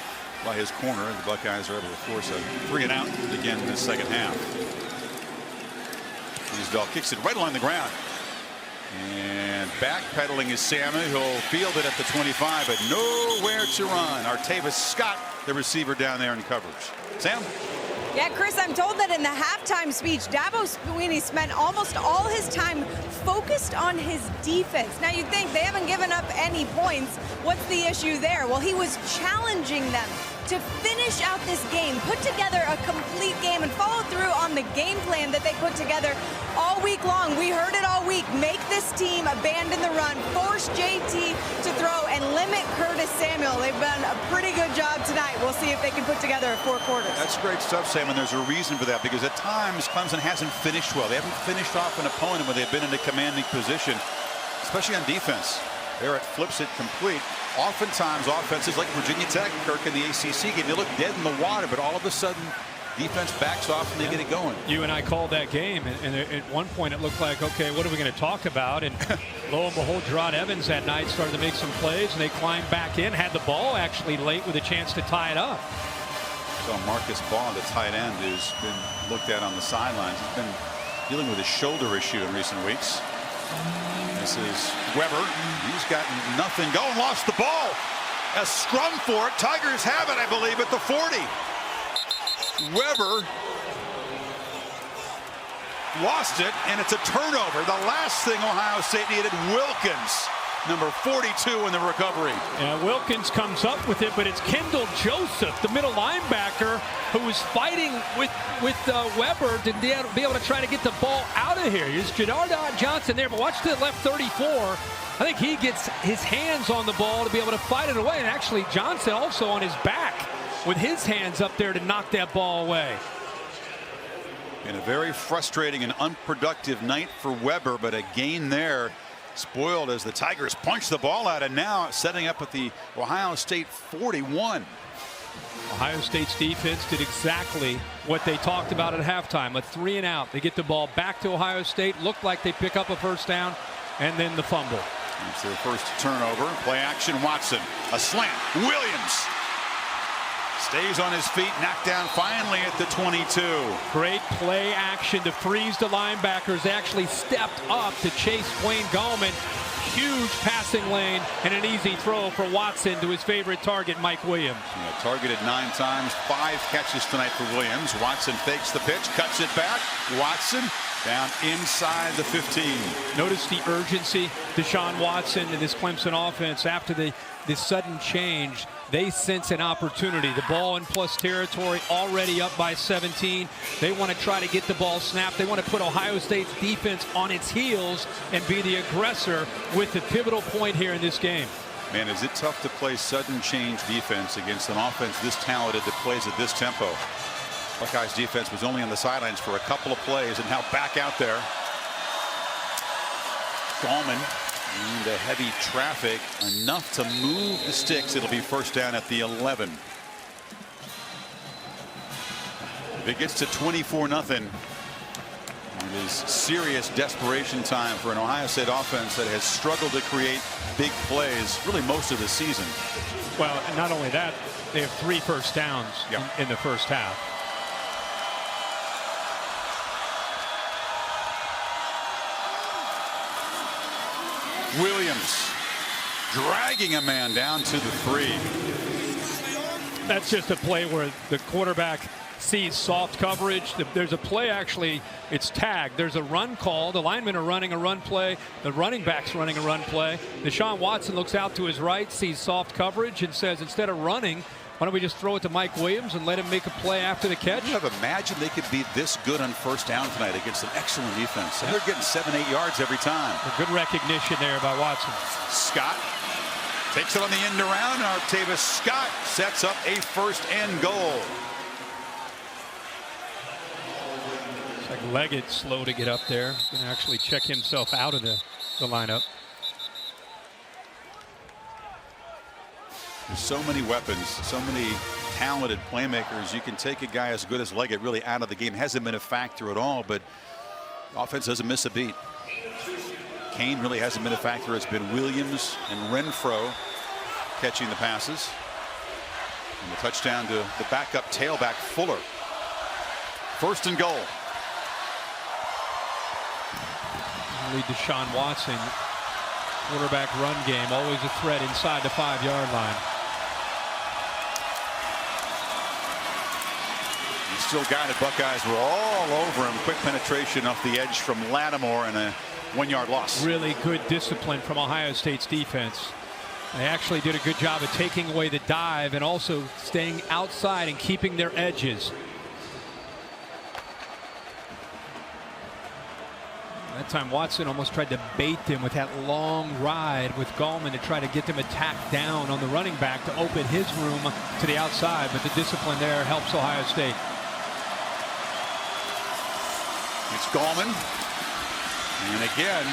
by his corner. And the Buckeyes are able to force a 3-and-out again in the second half. Easdall kicks it right along the ground. And backpedaling is Sammy, who'll field it at the 25, but nowhere to run. Artavis Scott, the receiver down there in coverage. Sam? Yeah, Chris, I'm told that in the halftime speech, Dabo Swinney spent almost all his time focused on his defense. Now, you'd think they haven't given up any points. What's the issue there? Well, he was challenging them to finish out this game, put together a complete game, and follow through on the game plan that they put together all week long. We heard it all week. Make this team abandon the run, force JT to throw, and limit Curtis Samuel. They've done a pretty good job tonight. We'll see if they can put together 4 quarters. That's great stuff, Sam, and there's a reason for that, because at times Clemson hasn't finished well. They haven't finished off an opponent when they've been in a commanding position, especially on defense. Barrett flips it complete. Oftentimes offenses like Virginia Tech, Kirk, in the ACC game, they look dead in the water, but all of a sudden defense backs off and they get it going. You and I called that game, and at one point it looked like, okay, what are we going to talk about? And lo and behold, Gerard Evans that night started to make some plays, and they climbed back in, had the ball actually late with a chance to tie it up. So Marcus Baugh, the tight end, who's been looked at on the sidelines, he's been dealing with a shoulder issue in recent weeks. This is Weber. He's got nothing going. Lost the ball. A scrum for it. Tigers have it, I believe, at the 40. Weber lost it, and it's a turnover. The last thing Ohio State needed, Wilkins, number 42 in the recovery. Yeah, Wilkins comes up with it, but it's Kendall Joseph, the middle linebacker, who was fighting with Weber to be able to try to get the ball out of here. Here's Jadard Johnson there, but watch the left 34. I think he gets his hands on the ball to be able to fight it away, and actually Johnson also on his back with his hands up there to knock that ball away. And a very frustrating and unproductive night for Weber, but a gain there. Spoiled as the Tigers punch the ball out, and now setting up at the Ohio State 41. Ohio State's defense did exactly what they talked about at halftime, a 3-and-out. They get the ball back to Ohio State, looked like they pick up a first down, and then the fumble. It's their first turnover. Play action, Watson. A slant. Williams stays on his feet, knocked down finally at the 22. Great play action to freeze the linebackers. Actually stepped up to chase Wayne Gallman. Huge passing lane and an easy throw for Watson to his favorite target, Mike Williams. Yeah, targeted 9 times, 5 catches tonight for Williams. Watson fakes the pitch, cuts it back. Watson down inside the 15. Notice the urgency. Deshaun Watson and this Clemson offense after this sudden change. They sense an opportunity. The ball in plus territory, already up by 17. They want to try to get the ball snapped. They want to put Ohio State's defense on its heels and be the aggressor with the pivotal point here in this game. Man, is it tough to play sudden change defense against an offense this talented that plays at this tempo. Buckeyes defense was only on the sidelines for a couple of plays and now back out there. Gallman into heavy traffic, enough to move the sticks. It'll be first down at the 11. If it gets to 24-0, it is serious desperation time for an Ohio State offense that has struggled to create big plays really most of the season. Well, and not only that, they have 3 first downs in the first half. Williams dragging a man down to the 3. That's just a play where the quarterback sees soft coverage. There's a play, actually, it's tagged. There's a run call. The linemen are running a run play. The running back's running a run play. Deshaun Watson looks out to his right, sees soft coverage, and says, instead of running, why don't we just throw it to Mike Williams and let him make a play after the catch? Could you have imagined they could be this good on first down tonight against an excellent defense? They're getting 7-8 yards every time. A good recognition there by Watson. Scott takes it on the end around. Artavis Scott sets up a first and goal. It's like Leggett slow to get up there. Going to actually check himself out of the lineup. There's so many weapons, so many talented playmakers. You can take a guy as good as Leggett really out of the game. Hasn't been a factor at all, but offense doesn't miss a beat. Kane really hasn't been a factor. It's been Williams and Renfro catching the passes. And the touchdown to the backup tailback Fuller. First and goal. Lead Deshaun Watson. Quarterback run game, always a threat inside the 5-yard line. He still got it. Buckeyes were all over him. Quick penetration off the edge from Lattimore and a 1-yard loss. Really good discipline from Ohio State's defense. They actually did a good job of taking away the dive and also staying outside and keeping their edges. That time Watson almost tried to bait them with that long ride with Gallman to try to get them attacked down on the running back to open his room to the outside, but the discipline there helps Ohio State. It's Gallman. And again,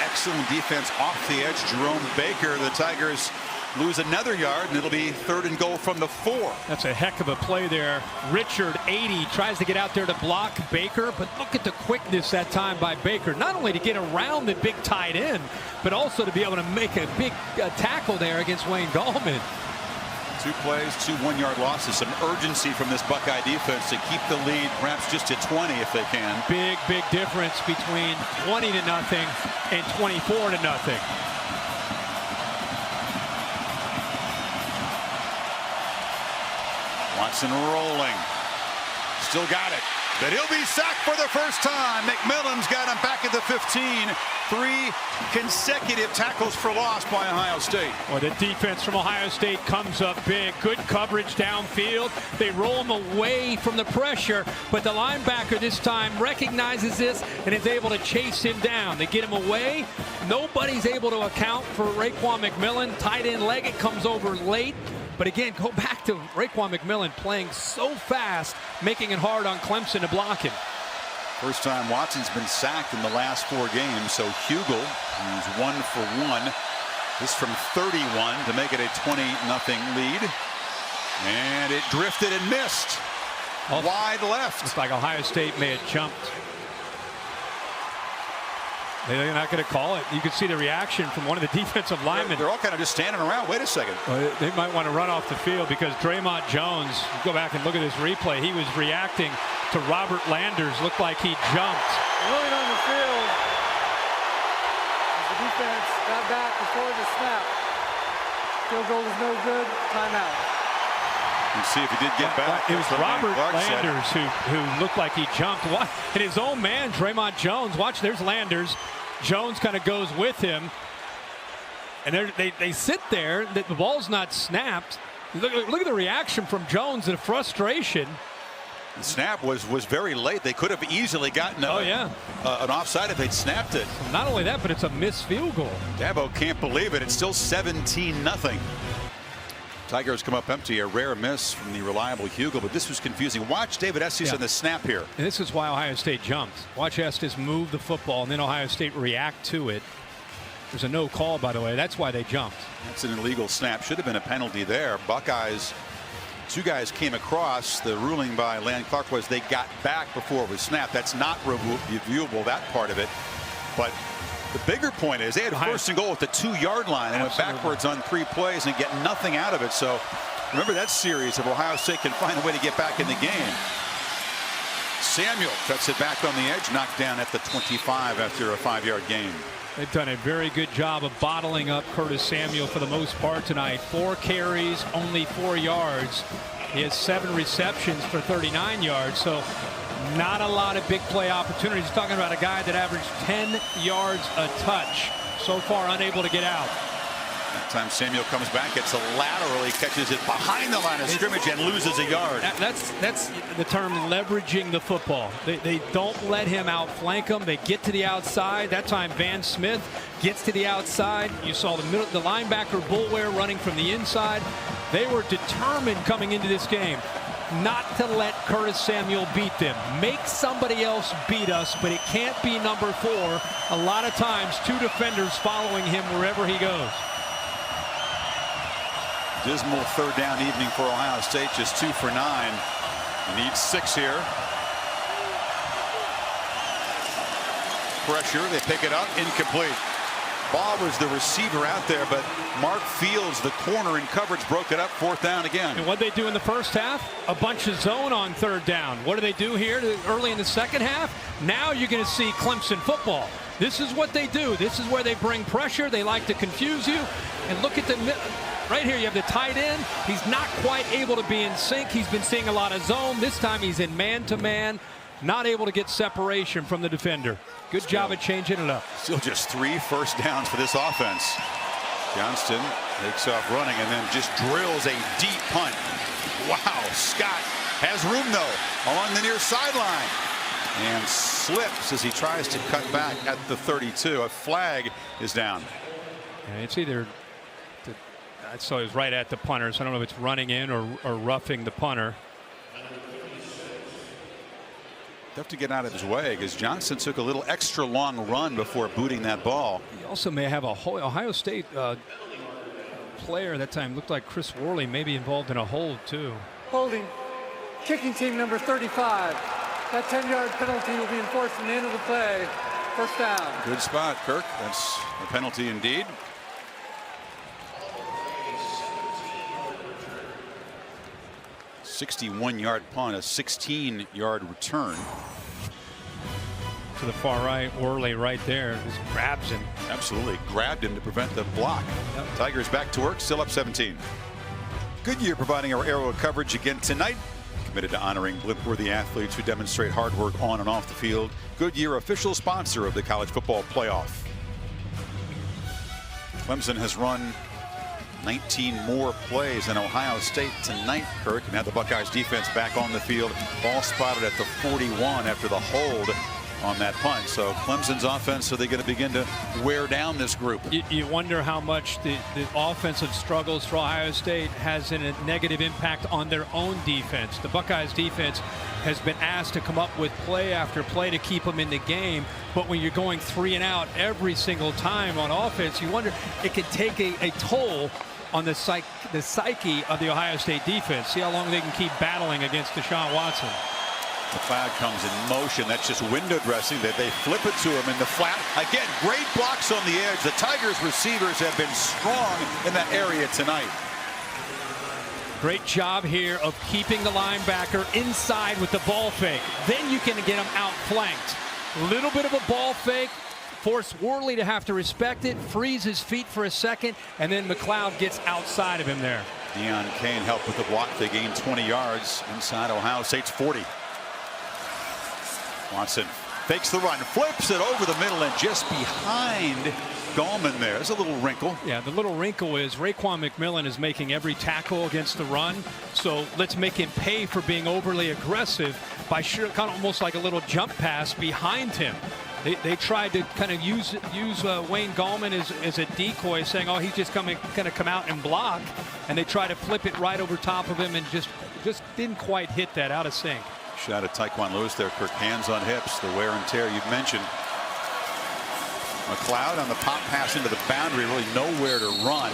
excellent defense off the edge. Jerome Baker. The Tigers lose another yard, and it'll be third and goal from the 4. That's a heck of a play there. Richard 80 tries to get out there to block Baker, but look at the quickness that time by Baker. Not only to get around the big tight end, but also to be able to make a big tackle there against Wayne Gallman. 2 plays, 2 1-yard losses. Some urgency from this Buckeye defense to keep the lead, perhaps just to 20 if they can. Big difference between 20-0 and 24-0. Watson rolling. Still got it. But he'll be sacked for the first time. McMillan's got him back at the 15. 3 consecutive tackles for loss by Ohio State. Well, the defense from Ohio State comes up big. Good coverage downfield. They roll him away from the pressure, but the linebacker this time recognizes this and is able to chase him down. They get him away. Nobody's able to account for Raekwon McMillan. Tight end Leggett comes over late. But again, go back to Raekwon McMillan playing so fast, making it hard on Clemson to block him. First time Watson's been sacked in the last 4 games. So Hugel, who's 1 for 1, is from 31 to make it a 20-0 lead. And it drifted and missed. Wide left. Looks like Ohio State may have jumped. They're not going to call it. You could see the reaction from one of the defensive linemen. They're all kind of just standing around. Wait a second. They might want to run off the field because Draymond Jones, go back and look at this replay, he was reacting to Robert Landers. Looked like he jumped. Ruling on the field. The defense got back before the snap. Field goal is no good. Timeout. You see if he did get back. It was Robert Landers who looked like he jumped. And his own man, Draymond Jones, watch, there's Landers. Jones kind of goes with him. And they sit there. The ball's not snapped. Look at the reaction from Jones, the frustration. The snap was very late. They could have easily gotten an offside if they'd snapped it. Not only that, but it's a missed field goal. Dabo can't believe it. It's still 17-0. Tigers come up empty, a rare miss from the reliable Hugel, but this was confusing. Watch David Estes on the snap here. And this is why Ohio State jumped. Watch Estes move the football, and then Ohio State react to it. There's a no call, by the way. That's why they jumped. That's an illegal snap. Should have been a penalty there. Buckeyes, two guys came across. The ruling by Land Clark was they got back before it was snapped. That's not reviewable, that part of it. But the bigger point is they had first and goal at the 2-yard line and went backwards on 3 plays and get nothing out of it. So remember that series if Ohio State can find a way to get back in the game. Samuel cuts it back on the edge, knocked down at the 25 after a 5-yard gain. They've done a very good job of bottling up Curtis Samuel for the most part tonight. 4 carries, only 4 yards. He has 7 receptions for 39 yards. So not a lot of big play opportunities. He's talking about a guy that averaged 10 yards a touch. So far unable to get out. That time Samuel comes back, gets a lateral, he catches it behind the line of scrimmage and loses a yard. That's the term leveraging the football. They don't let him outflank them. They get to the outside. That time Van Smith gets to the outside. You saw the linebacker Bulware running from the inside. They were determined coming into this game not to let Curtis Samuel beat them. Make somebody else beat us, but it can't be number 4. A lot of times 2 defenders following him wherever he goes. Dismal 3rd down evening for Ohio State, just 2 for 9. He needs 6 here. Pressure, they pick it up, incomplete. Ball was the receiver out there, but Mark Fields, the corner in coverage, broke it up. 4th down again. And what they do in the first half? A bunch of zone on 3rd down. What do they do here early in the second half? Now you're going to see Clemson football. This is what they do. This is where they bring pressure. They like to confuse you. And look at the right here. You have the tight end. He's not quite able to be in sync. He's been seeing a lot of zone. This time he's in man-to-man, not able to get separation from the defender. Good job at changing it up. Still just 3 first downs for this offense. Johnston takes off running and then just drills a deep punt. Wow, Scott has room though along the near sideline and slips as he tries to cut back at the 32. A flag is down. And it's either I saw it was right at the punter, so I don't know if it's running in or roughing the punter. Tough to get out of his way because Johnson took a little extra long run before booting that ball. He also may have a Ohio State player that time. Looked like Chris Worley may be involved in a hold too. Holding. Kicking team number 35. That 10-yard penalty will be enforced from the end of the play. 1st down. Good spot, Kirk. That's a penalty indeed. '61-yard punt, a 16-yard return. To the far right, Worley right there just grabs him. Absolutely grabbed him to prevent the block. Yep. Tigers back to work, still up 17. Goodyear providing our Arrow coverage again tonight. Committed to honoring blimp-worthy athletes who demonstrate hard work on and off the field. Goodyear, official sponsor of the college football playoff. Clemson has run 19 more plays than Ohio State tonight, Kirk, and had the Buckeyes defense back on the field. Ball spotted at the 41 after the hold on that punt. So Clemson's offense, are they going to begin to wear down this group? You wonder how much the offensive struggles for Ohio State has a negative impact on their own defense. The Buckeyes defense has been asked to come up with play after play to keep them in the game. But when you're going 3 and out every single time on offense, you wonder it could take a toll on the psyche of the Ohio State defense. See how long they can keep battling against Deshaun Watson. McLeod comes in motion. That's just window dressing. That they flip it to him in the flat. Again, great blocks on the edge. The Tigers receivers have been strong in that area tonight. Great job here of keeping the linebacker inside with the ball fake. Then you can get him outflanked. A little bit of a ball fake. Force Worley to have to respect it, freeze his feet for a second, and then McLeod gets outside of him there. Deon Cain helped with the block. They gained 20 yards inside Ohio State's 40. Watson fakes the run, flips it over the middle and just behind Gallman there. There's a little wrinkle. Yeah, the little wrinkle is Raekwon McMillan is making every tackle against the run. So let's make him pay for being overly aggressive by kind of almost like a little jump pass behind him. They tried to kind of use Wayne Gallman as a decoy, saying, oh, he's just going to come out and block. And they try to flip it right over top of him and just didn't quite hit that, out of sync. Shot at Tyquan Lewis there, Kirk. Hands on hips, the wear and tear you've mentioned. McLeod on the pop pass into the boundary, really nowhere to run.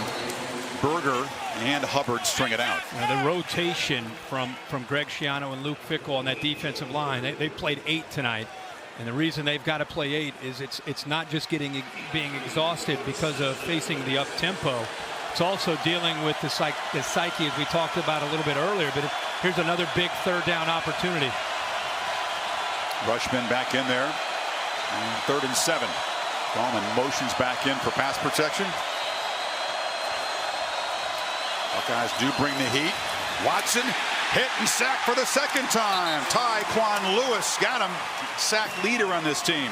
Berger and Hubbard string it out. Now the rotation from Greg Schiano and Luke Fickell on that defensive line, they played 8 tonight. And the reason they've got to play 8 is it's not just being exhausted because of facing the up tempo. It's also dealing with the psyche, as we talked about a little bit earlier. But here's another big third down opportunity. Rushman back in there. And 3rd and 7. Gallman motions back in for pass protection. Buckeyes do bring the heat. Watson hit and sacked for the 2nd time. Tyquan Lewis got him. Sack leader on this team.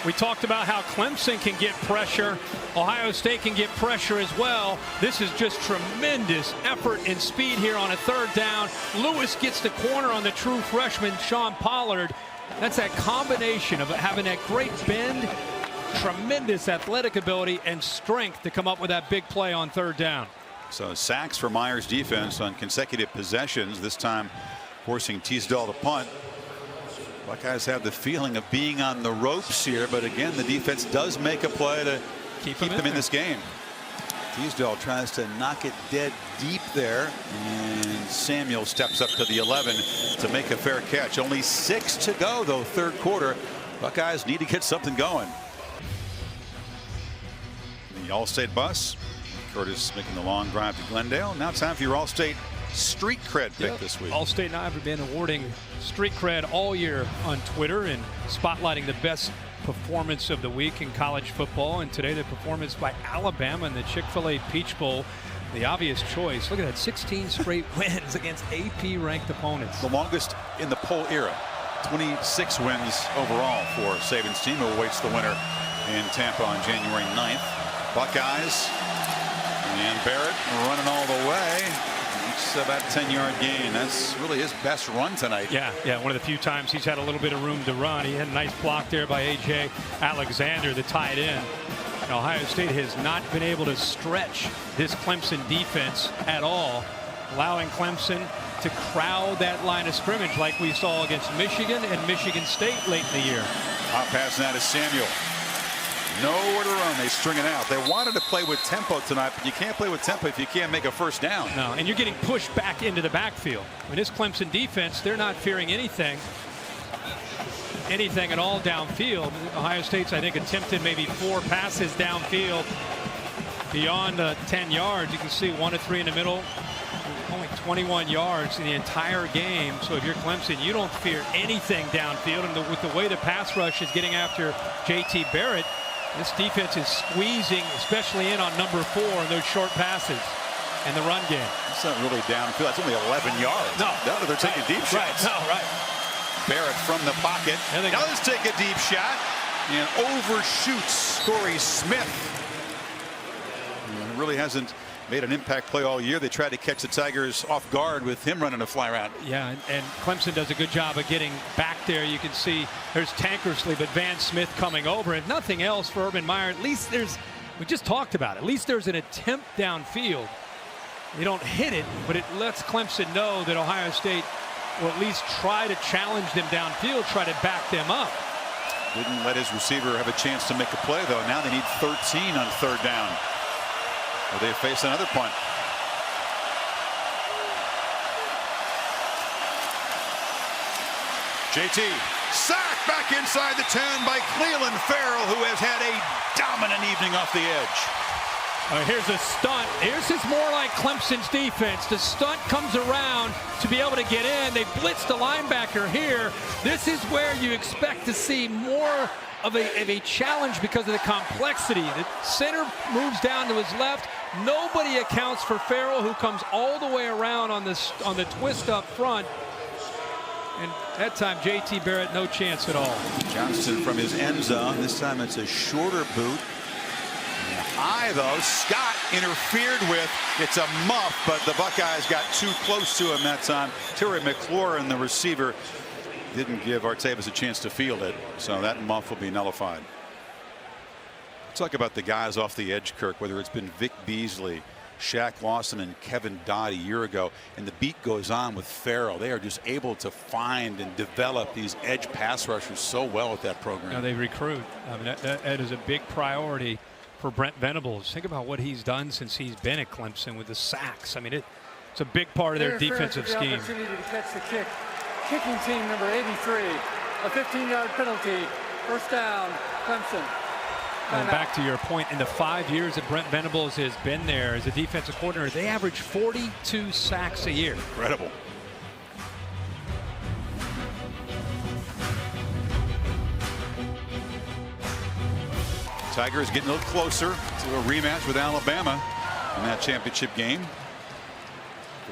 We talked about how Clemson can get pressure. Ohio State can get pressure as well. This is just tremendous effort and speed here on a 3rd down. Lewis gets the corner on the true freshman, Sean Pollard. That's that combination of having that great bend, tremendous athletic ability, and strength to come up with that big play on 3rd down. So sacks for Myers defense on consecutive possessions, this time forcing Teasdale to punt. Buckeyes have the feeling of being on the ropes here, but again, the defense does make a play to keep them in this game. Teasdale tries to knock it dead deep there, and Samuel steps up to the 11 to make a fair catch. Only 6 to go, though, 3rd quarter. Buckeyes need to get something going. The All-State bus. Curtis making the long drive to Glendale. Now time for your All-State street cred pick this week. All-State and I have been awarding street cred all year on Twitter and spotlighting the best performance of the week in college football. And today the performance by Alabama in the Chick-fil-A Peach Bowl. The obvious choice. Look at that, 16 straight wins against AP-ranked opponents. The longest in the poll era. 26 wins overall for Saban's team, who awaits the winner in Tampa on January 9th. Buckeyes and Barrett running all the way. It's about a 10-yard gain. That's really his best run tonight. Yeah, one of the few times he's had a little bit of room to run. He had a nice block there by A.J. Alexander, the tight end. And Ohio State has not been able to stretch this Clemson defense at all, allowing Clemson to crowd that line of scrimmage like we saw against Michigan and Michigan State late in the year. Hot pass now to Samuel. Nowhere to run. They string it out. They wanted to play with tempo tonight, but you can't play with tempo if you can't make a 1st down. No, and you're getting pushed back into the backfield. I mean, this Clemson defense, they're not fearing anything at all downfield. Ohio State's, I think, attempted maybe 4 passes downfield beyond 10 yards. You can see 1 of 3 in the middle. Only 21 yards in the entire game. So if you're Clemson, you don't fear anything downfield. And with the way the pass rush is getting after J.T. Barrett, this defense is squeezing, especially in on number 4 in those short passes and the run game. It's not really downfield. That's only 11 yards. No, they're taking deep shots. Right. Barrett from the pocket does take a deep shot and overshoots Corey Smith. He really hasn't made an impact play all year. They tried to catch the Tigers off guard with him running a fly route. Yeah, and Clemson does a good job of getting back there. You can see there's Tankersley, but Van Smith coming over. If nothing else for Urban Meyer, at least we just talked about it, at least there's an attempt downfield. They don't hit it, but it lets Clemson know that Ohio State will at least try to challenge them downfield, try to back them up. Didn't let his receiver have a chance to make a play, though. Now they need 13 on 3rd down. Well, they face another punt. JT, sacked back inside the 10 by Clelin Ferrell, who has had a dominant evening off the edge. Here's a stunt. Here's just more like Clemson's defense. The stunt comes around to be able to get in. They blitz the linebacker here. This is where you expect to see more of a challenge because of the complexity. The center moves down to his left. Nobody accounts for Ferrell, who comes all the way around on the twist up front. And that time, JT Barrett, no chance at all. Johnston from his end zone. This time it's a shorter boot. High though, Scott interfered with. It's a muff, but the Buckeyes got too close to him that time. Terry McLaurin, the receiver, didn't give Artavis a chance to field it, so that muff will be nullified. Talk about the guys off the edge, Kirk, whether it's been Vic Beasley, Shaq Lawson, and Kevin Dodd a year ago, and the beat goes on with Ferrell. They are just able to find and develop these edge pass rushers so well with that program. Now they recruit. I mean, that is a big priority for Brent Venables. Think about what he's done since he's been at Clemson with the sacks. I mean, it's a big part of their defensive scheme. Opportunity to catch the kick. Kicking team number 83. A 15-yard penalty. First down, Clemson. And back to your point, in the 5 years that Brent Venables has been there as a defensive coordinator, they average 42 sacks a year. Incredible. Tigers getting a little closer to a rematch with Alabama in that championship game.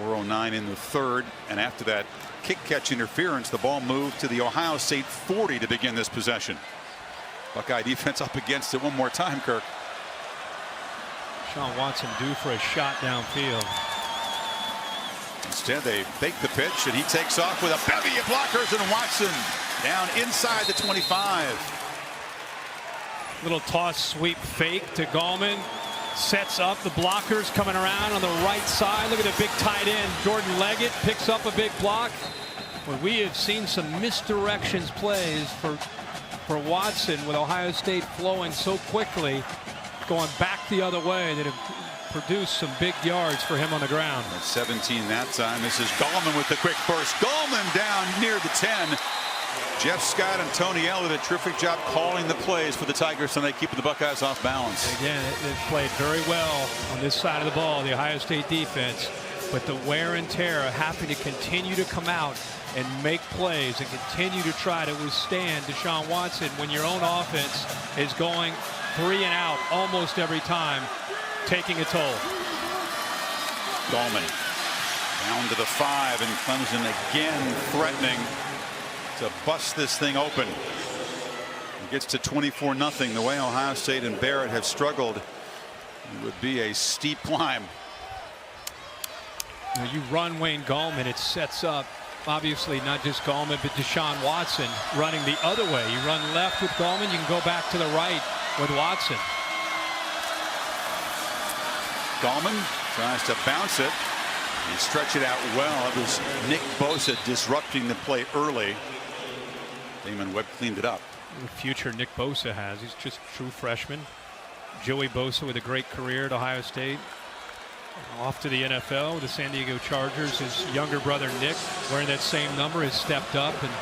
4:09 in the third, and after that kick catch interference, the ball moved to the Ohio State 40 to begin this possession. Buckeye defense up against it one more time, Kirk. Sean Watson due for a shot downfield. Instead, they fake the pitch, and he takes off with a bevy of blockers, and Watson down inside the 25. Little toss sweep fake to Gallman. Sets up the blockers coming around on the right side. Look at the big tight end. Jordan Leggett picks up a big block. Well, we have seen some misdirections plays for Watson with Ohio State flowing so quickly, going back the other way, that have produced some big yards for him on the ground. At 17 that time. This is Gallman with the quick burst. Gallman down near the 10. Jeff Scott and Tony Elliott, a terrific job calling the plays for the Tigers tonight, keeping the Buckeyes off balance. Again, they've played very well on this side of the ball, the Ohio State defense, but the wear and tear are having to continue to come out and make plays and continue to try to withstand Deshaun Watson when your own offense is going 3 and out almost every time, taking a toll. Gallman down to the 5, and Clemson again threatening to bust this thing open. It gets to 24-0. The way Ohio State and Barrett have struggled, it would be a steep climb. You run Wayne Gallman, it sets up obviously not just Gallman but Deshaun Watson running the other way. You run left with Gallman, you can go back to the right with Watson. Gallman tries to bounce it and stretch it out well. It was Nick Bosa disrupting the play early. Damon Webb cleaned it up. The future Nick Bosa has. He's just a true freshman. Joey Bosa with a great career at Ohio State. Off to the NFL with the San Diego Chargers. His younger brother Nick, wearing that same number, has stepped up and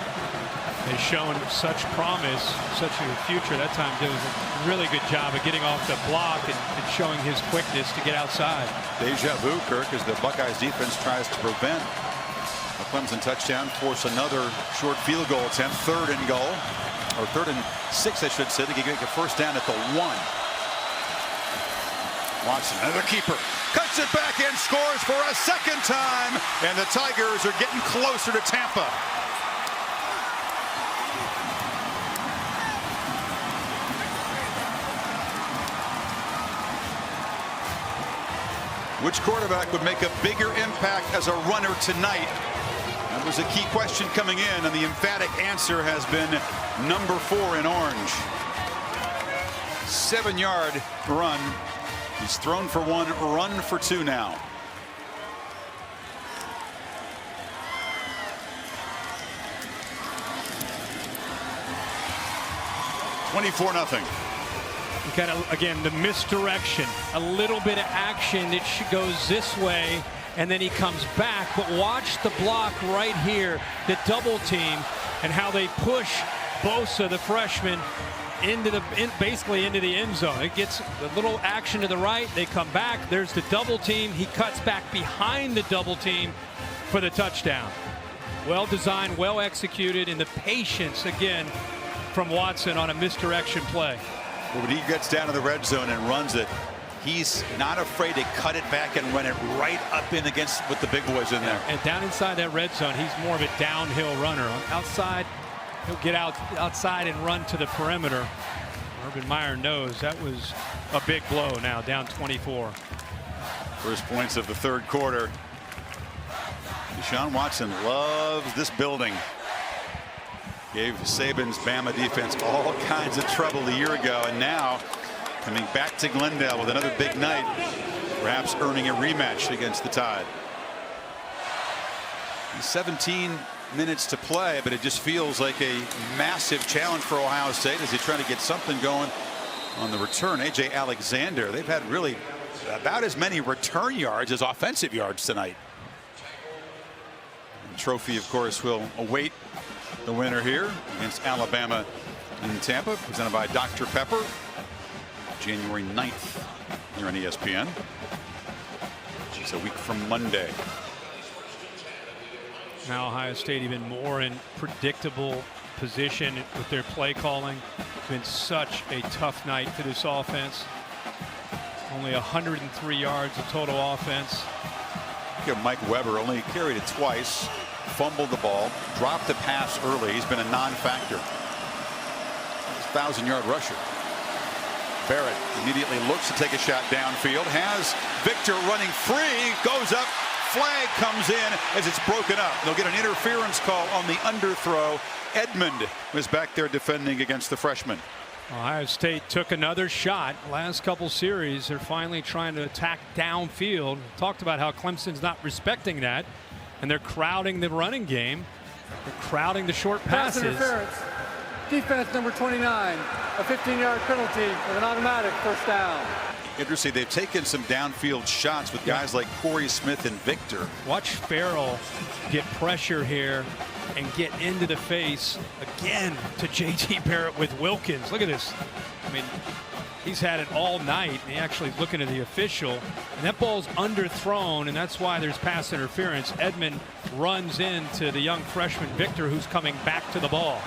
has shown such promise, such a future. That time did a really good job of getting off the block and showing his quickness to get outside. Deja vu, Kirk, as the Buckeyes defense tries to prevent a Clemson touchdown, force another short field goal attempt, 3rd and goal, or 3rd and 6, I should say. They can get a first down at the 1. Watson, another keeper, cuts it back and scores for a 2nd time, and the Tigers are getting closer to Tampa. Which quarterback would make a bigger impact as a runner tonight? That was a key question coming in, and the emphatic answer has been number 4 in orange. 7-yard run. He's thrown for 1, run for 2 now. (24-0). Kind of, again, the misdirection, a little bit of action that goes this way, and then he comes back. But watch the block right here, the double team, and how they push Bosa, the freshman, basically into the end zone. It gets a little action to the right. They come back. There's the double team. He cuts back behind the double team for the touchdown. Well designed, well executed, and the patience again from Watson on a misdirection play. Well, when he gets down to the red zone and runs it, he's not afraid to cut it back and run it right up in against with the big boys in there. And down inside that red zone, he's more of a downhill runner. On outside, he'll get outside and run to the perimeter. Urban Meyer knows that was a big blow now, down 24. First points of the third quarter. Deshaun Watson loves this building. Gave Saban's Bama defense all kinds of trouble a year ago, and now coming back to Glendale with another big night, perhaps earning a rematch against the Tide. 17 minutes to play, but it just feels like a massive challenge for Ohio State as they try to get something going on the return. A.J. Alexander, they've had really about as many return yards as offensive yards tonight. The trophy, of course, will await the winner here against Alabama in Tampa, presented by Dr. Pepper. January 9th here on ESPN. It's a week from Monday. Now Ohio State even more in predictable position with their play calling. It's been such a tough night for this offense. Only 103 yards of total offense. Look at Mike Weber, only carried it twice, fumbled the ball, dropped the pass early. He's been a non-factor. 1,000-yard rusher. Barrett immediately looks to take a shot downfield, has Victor running free, goes up, flag comes in as it's broken up. They'll get an interference call on the underthrow. Edmond was back there defending against the freshman. Ohio State took another shot. Last couple series, they're finally trying to attack downfield. Talked about how Clemson's not respecting that, and they're crowding the running game. They're crowding the short passes. Pass interference. Defense number 29, a 15-yard penalty with an automatic first down. Interesting, they've taken some downfield shots with guys like Corey Smith and Victor. Watch Farrell get pressure here and get into the face again to J.T. Barrett with Wilkins. Look at this. I mean, he's had it all night. He actually is looking at the official, and that ball's underthrown, and that's why there's pass interference. Edmond runs into the young freshman Victor, who's coming back to the ball.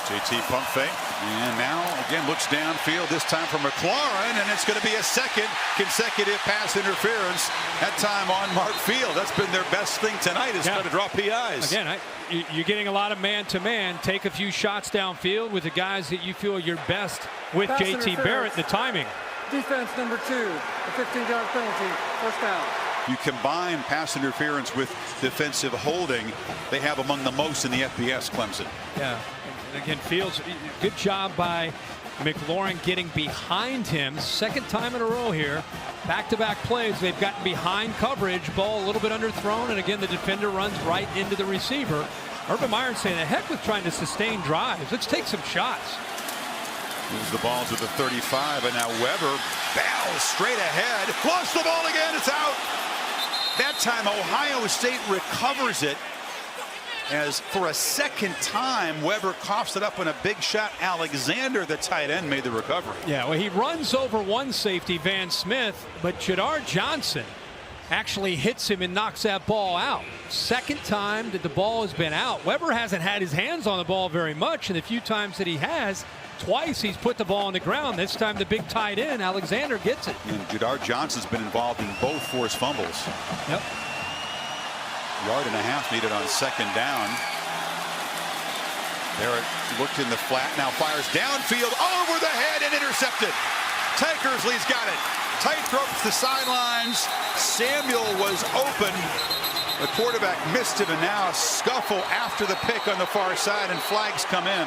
JT pump fake, and now again looks downfield, this time for McLaurin, and it's going to be a second consecutive pass interference, that time on Mark Field. That's been their best thing tonight, is trying to draw PIs. Again, you're getting a lot of man-to-man. Take a few shots downfield with the guys that you feel are your best with Pass JT Barrett, the timing. Defense number 2, a 15-yard penalty, first down. You combine pass interference with defensive holding, they have among the most in the FBS, Clemson. Yeah. And again, Fields, good job by McLaurin getting behind him. Second time in a row here. Back-to-back plays. They've gotten behind coverage. Ball a little bit underthrown. And again, the defender runs right into the receiver. Urban Meyer saying, the heck with trying to sustain drives. Let's take some shots. Moves the ball to the 35. And now Weber barrels straight ahead. Lost the ball again. It's out. That time, Ohio State recovers it. As for a second time, Weber coughs it up on a big shot. Alexander, the tight end, made the recovery. Yeah, well, he runs over one safety, Van Smith, but Jadar Johnson actually hits him and knocks that ball out. Second time that the ball has been out. Weber hasn't had his hands on the ball very much, and the few times that he has, twice he's put the ball on the ground. This time the big tight end, Alexander, gets it. And Jadar Johnson's been involved in both forced fumbles. Yep. Yard and a half needed on second down. Barrett looked in the flat, now fires downfield, over the head and intercepted. Tankersley's got it. Tight ropes the sidelines. Samuel was open. The quarterback missed it, and now a scuffle after the pick on the far side, and flags come in.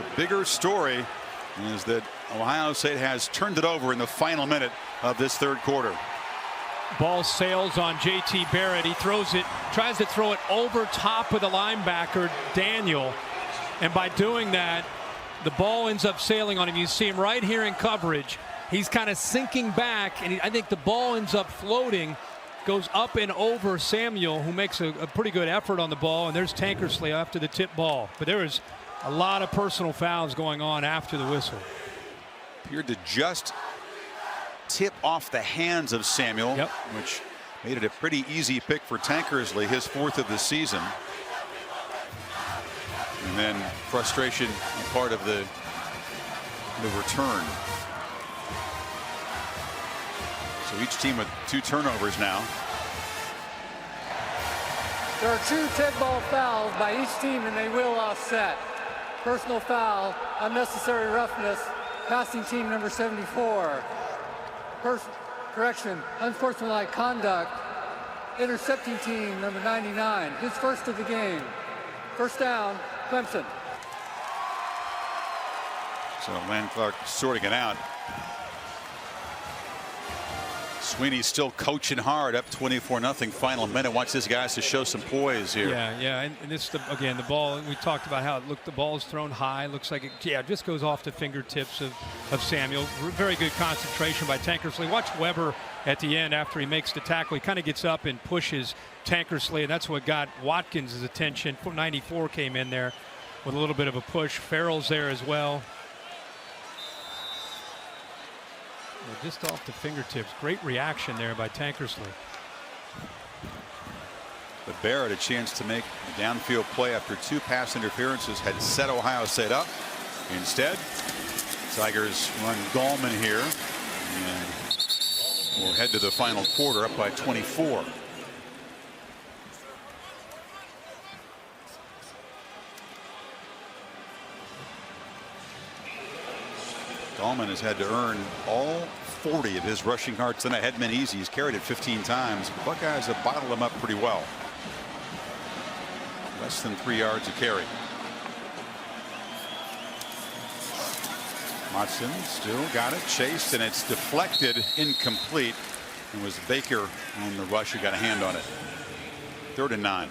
The bigger story is that Ohio State has turned it over in the final minute of this third quarter. Ball sails on J.T. Barrett. He throws it, tries to throw it over top of the linebacker, Daniel. And by doing that, the ball ends up sailing on him. You see him right here in coverage. He's kind of sinking back, and I think the ball ends up floating, goes up and over Samuel, who makes a pretty good effort on the ball, and there's Tankersley after the tip ball. But there was a lot of personal fouls going on after the whistle. Appeared to just tip off the hands of Samuel, which made it a pretty easy pick for Tankersley, his 4th of the season. And then frustration part of the return. So each team with 2 turnovers now. There are 2 tip ball fouls by each team, and they will offset. Personal foul, unnecessary roughness, passing team number 74. Correction, unsportsmanlike conduct, intercepting team number 99. His first of the game. First down, Clemson. So Lan Clark sorting it out. Sweeney's still coaching hard, up 24-0 final minute. Wants his guys to show some poise here. Yeah, and this again, the ball, we talked about how it looked, the ball's thrown high, looks like it just goes off the fingertips of Samuel. Very good concentration by Tankersley. Watch Weber at the end after he makes the tackle. He kind of gets up and pushes Tankersley, and that's what got Watkins' attention. 94 came in there with a little bit of a push. Farrell's there as well. Just off the fingertips. Great reaction there by Tankersley. But Barrett a chance to make a downfield play after 2 pass interferences had set Ohio State up. Instead, Tigers run Gallman here, and we'll head to the final quarter up by 24. Gallman has had to earn all 40 of his rushing yards tonight. Hadn't been easy. He's carried it 15 times. Buckeyes have bottled him up pretty well. Less than 3 yards a carry. Watson still got it, chased, and it's deflected, incomplete. It was Baker on the rush who got a hand on it. 3rd and 9.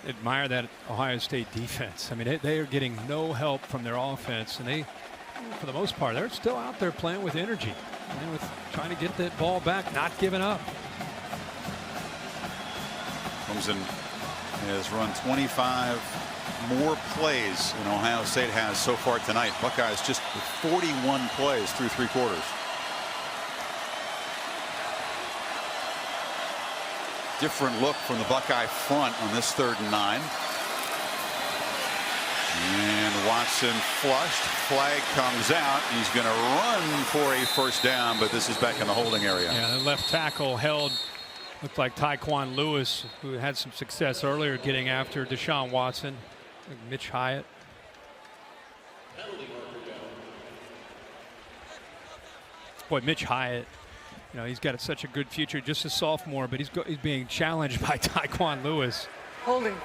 Admire that Ohio State defense. I mean, they are getting no help from their offense, and they, for the most part, they're still out there playing with energy, with trying to get that ball back, not giving up. Clemson has run 25 more plays than Ohio State has so far tonight. Buckeyes just 41 plays through 3 quarters. Different look from the Buckeye front on this 3rd and 9. And Watson flushed. Flag comes out. He's going to run for a first down, but this is back in the holding area. Yeah, the left tackle held, looked like Tyquan Lewis, who had some success earlier getting after Deshaun Watson. Mitch Hyatt. Boy, Mitch Hyatt. You know, he's got such a good future, just a sophomore, but he's being challenged by Tyquan Lewis. Holding.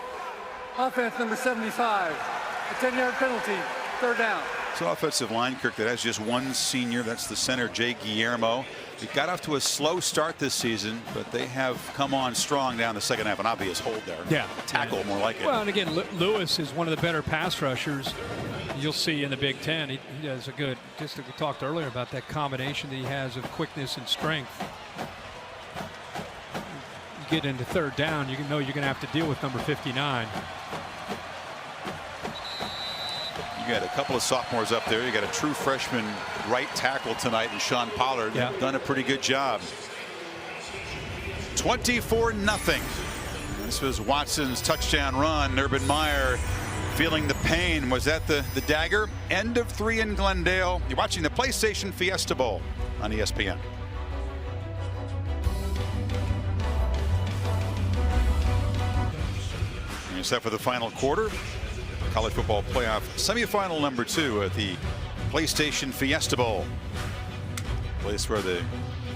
Offense number 75. A 10-yard penalty. 3rd down. It's an offensive line, Kirk, that has just 1 senior. That's the center, Jay Guillermo. They got off to a slow start this season, but they have come on strong down the second half. An obvious hold there. Yeah. Tackle, more like it. Well, and again, Lewis is one of the better pass rushers you'll see in the Big Ten. He does a good, just like we talked earlier about that combination that he has of quickness and strength. You get into 3rd down, you know you're going to have to deal with number 59. You got a couple of sophomores up there. You got a true freshman right tackle tonight, and Sean Pollard. Yeah. Done a pretty good job. 24-0. This was Watson's touchdown run. Urban Meyer feeling the pain. Was that the dagger? End of 3 in Glendale. You're watching the PlayStation Fiesta Bowl on ESPN. You're set for the final quarter. College football playoff semifinal number 2 at the PlayStation Fiesta Bowl. Place where the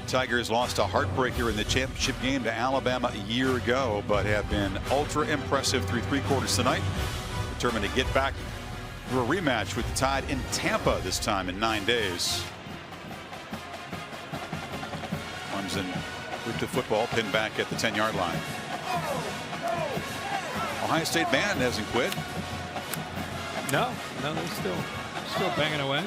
Tigers lost a heartbreaker in the championship game to Alabama a year ago, but have been ultra impressive through 3 quarters tonight. Determined to get back for a rematch with the Tide in Tampa this time in 9 days. Clemson with the football pinned back at the 10-yard line. Ohio State band hasn't quit. No, they're still banging away.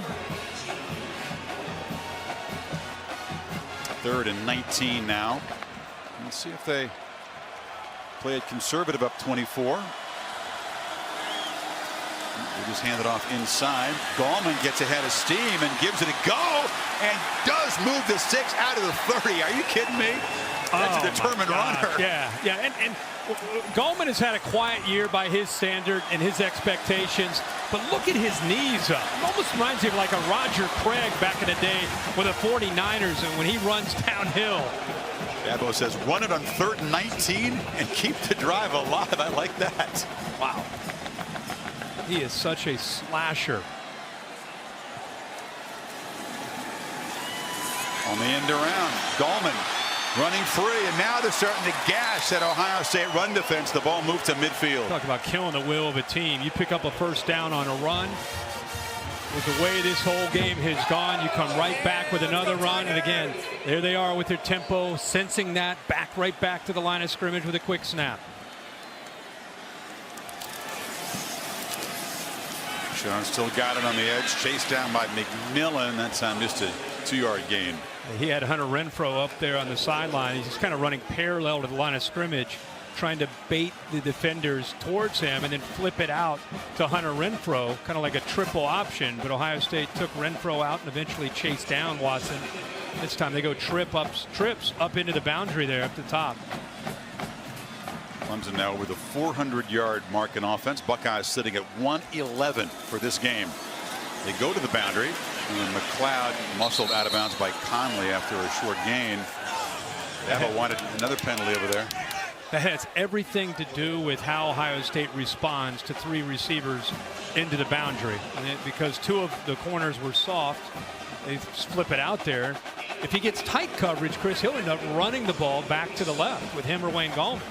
3rd and 19 now. Let's see if they play it conservative up 24. They just hand it off inside. Gallman gets ahead of steam and gives it a go and does move the 6 out of the 30. Are you kidding me? That's a determined runner. Yeah. And Gallman has had a quiet year by his standard and his expectations, but look at his knees up. It almost reminds me of like a Roger Craig back in the day with the 49ers and when he runs downhill. Dabo says run it on 3rd and 19 and keep the drive alive. I like that. Wow. He is such a slasher. On the end around, Gallman running free, and now they're starting to gash that Ohio State run defense. The ball moved to midfield. Talk about killing the will of a team. You pick up a first down on a run. With the way this whole game has gone, you come right back with another run, and again, there they are with their tempo, sensing that, right back to the line of scrimmage with a quick snap. Sean still got it on the edge, chased down by McMillan. That time just a 2-yard gain. He had Hunter Renfrow up there on the sideline. He's just kind of running parallel to the line of scrimmage, trying to bait the defenders towards him and then flip it out to Hunter Renfrow, kind of like a triple option. But Ohio State took Renfrow out and eventually chased down Watson. This time they go trips up into the boundary there up the top. Clemson now with a 400-yard mark in offense. Buckeyes sitting at 111 for this game. They go to the boundary, and McLeod muscled out of bounds by Conley after a short gain. Dabo wanted another penalty over there. That has everything to do with how Ohio State responds to 3 receivers into the boundary. And because 2 of the corners were soft, they flip it out there. If he gets tight coverage, Chris, he'll end up running the ball back to the left with him or Wayne Gallman.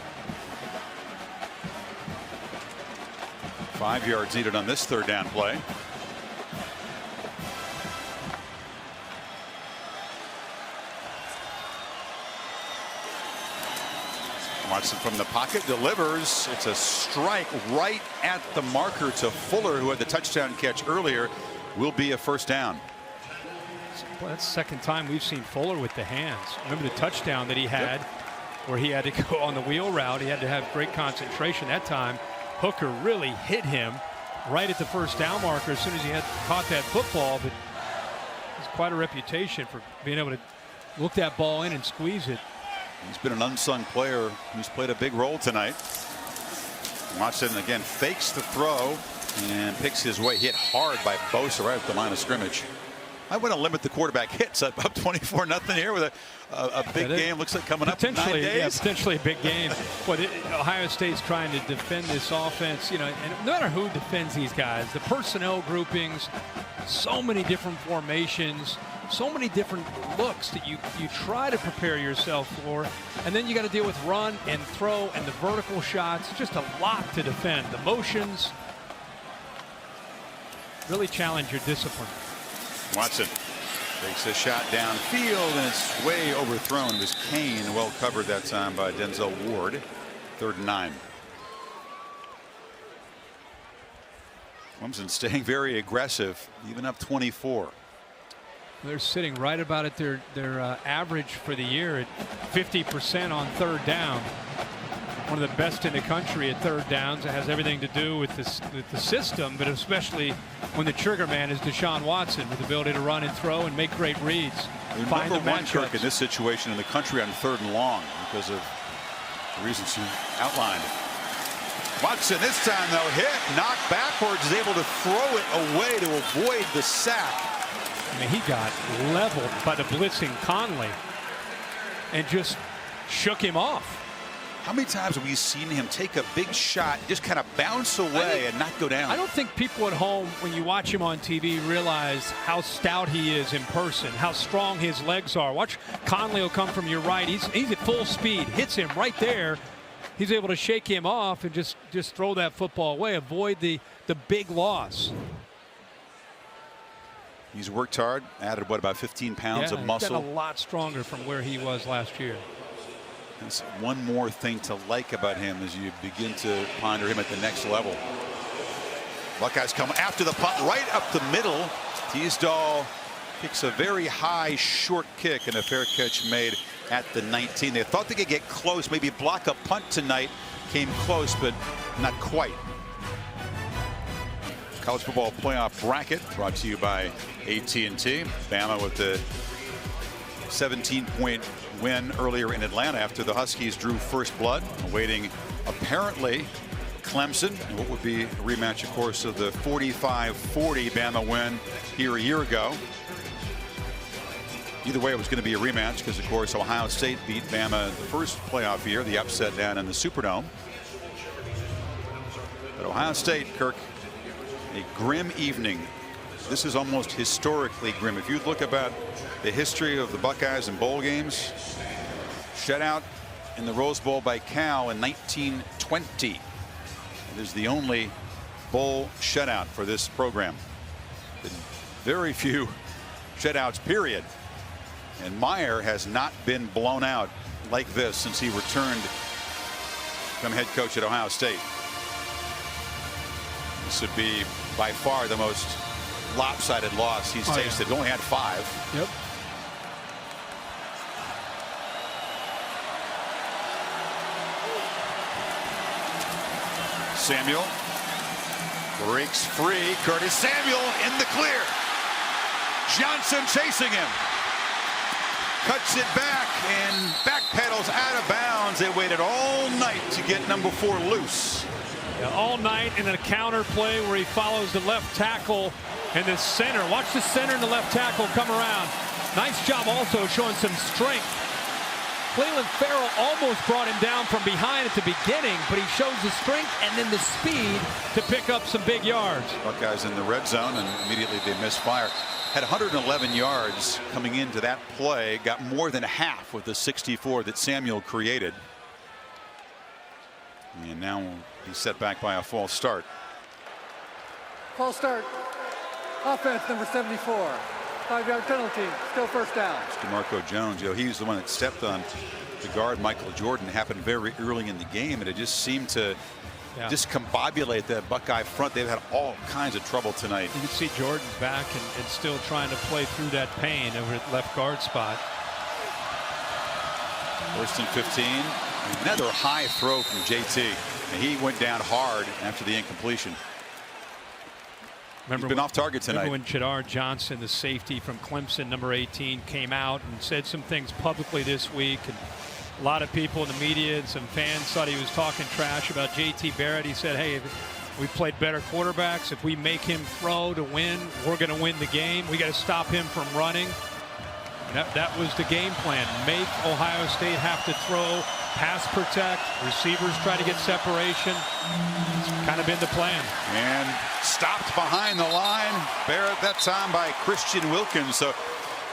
5 yards needed on this 3rd down play. Watson from the pocket delivers. It's a strike right at the marker to Fuller, who had the touchdown catch earlier. Will be a first down. Well, that's the 2nd time we've seen Fuller with the hands. Remember the touchdown that he had where he had to go on the wheel route. He had to have great concentration that time. Hooker really hit him right at the first down marker as soon as he had caught that football. But it's quite a reputation for being able to look that ball in and squeeze it. He's been an unsung player who's played a big role tonight. Watson again fakes the throw and picks his way, hit hard by Bosa right at the line of scrimmage. I want to limit the quarterback hits up 24-0 here with a big game. Looks like coming up in 9 days. Yeah, potentially a big game. But Ohio State's trying to defend this offense, and no matter who defends these guys, the personnel groupings, so many different formations, so many different looks that you try to prepare yourself for, and then you got to deal with run and throw and the vertical shots. Just a lot to defend. The motions really challenge your discipline. Watson takes a shot downfield, and it's way overthrown. It was Kane, well covered that time by Denzel Ward. 3rd and 9. Clemson staying very aggressive, even up 24. They're sitting right about at their average for the year at 50% on 3rd down. One of the best in the country at 3rd downs. It has everything to do with the system, but especially when the trigger man is Deshaun Watson with the ability to run and throw and make great reads. Find the #1 Kirk matchups. in this situation in the country on 3rd and long because of the reasons you outlined. Watson this time though hit, knocked backwards, is able to throw it away to avoid the sack. I mean, he got leveled by the blitzing Conley and just shook him off. How many times have we seen him take a big shot, just kind of bounce away and not go down? I don't think people at home, when you watch him on TV, realize how stout he is in person, how strong his legs are. Watch Conley will come from your right. He's at full speed, hits him right there. He's able to shake him off and just throw that football away, avoid the big loss. He's worked hard, added what, about 15 pounds of muscle. He's gotten a lot stronger from where he was last year. That's one more thing to like about him as you begin to ponder him at the next level. Buckeyes come after the punt right up the middle. Teasdall kicks a very high short kick, and a fair catch made at the 19. They thought they could get close, maybe block a punt tonight. Came close, but not quite. College football playoff bracket brought to you by AT&T. Bama with the 17-point win earlier in Atlanta after the Huskies drew first blood, awaiting apparently Clemson, what would be a rematch, of course, of the 45-40 Bama win here a year ago. Either way, it was going to be a rematch because, of course, Ohio State beat Bama the first playoff year, the upset down in the Superdome. But Ohio State, Kirk, a grim evening. This is almost historically grim. If you look about the history of the Buckeyes and bowl games, shutout in the Rose Bowl by Cal in 1920. It is the only bowl shutout for this program. Been very few shutouts, period. And Meyer has not been blown out like this since he returned from head coach at Ohio State. This would be by far the most lopsided loss he's tasted. He only had 5. Yep. Samuel breaks free. Curtis Samuel in the clear. Johnson chasing him. Cuts it back and backpedals out of bounds. They waited all night to get number 4 loose. Yeah, all night in a counter play where he follows the left tackle and the center. Watch the center and the left tackle come around. Nice job also showing some strength. Cleveland Farrell almost brought him down from behind at the beginning, but he shows the strength and then the speed to pick up some big yards. Buckeyes in the red zone, and immediately they misfire. Had 111 yards coming into that play. Got more than half with the 64 that Samuel created. And now he's set back by a false start. False start. Offense number 74. 5-yard penalty. Still first down. DeMarco Jones, you know, he's the one that stepped on the guard Michael Jordan. Happened very early in the game, and it just seemed to discombobulate that Buckeye front. They've had all kinds of trouble tonight. You can see Jordan's back and still trying to play through that pain over at left guard spot. 1st and 15. Another high throw from JT, and he went down hard after the incompletion. He's been off target tonight. Remember when Chadar Johnson, the safety from Clemson, number 18, came out and said some things publicly this week, and a lot of people in the media and some fans thought he was talking trash about JT Barrett. He said, hey, we played better quarterbacks. If we make him throw to win, we're going to win the game. We got to stop him from running. And that was the game plan. Make Ohio State have to throw, pass protect, receivers try to get separation. It's kind of been the plan. And stopped behind the line. Barrett that time by Christian Wilkins. So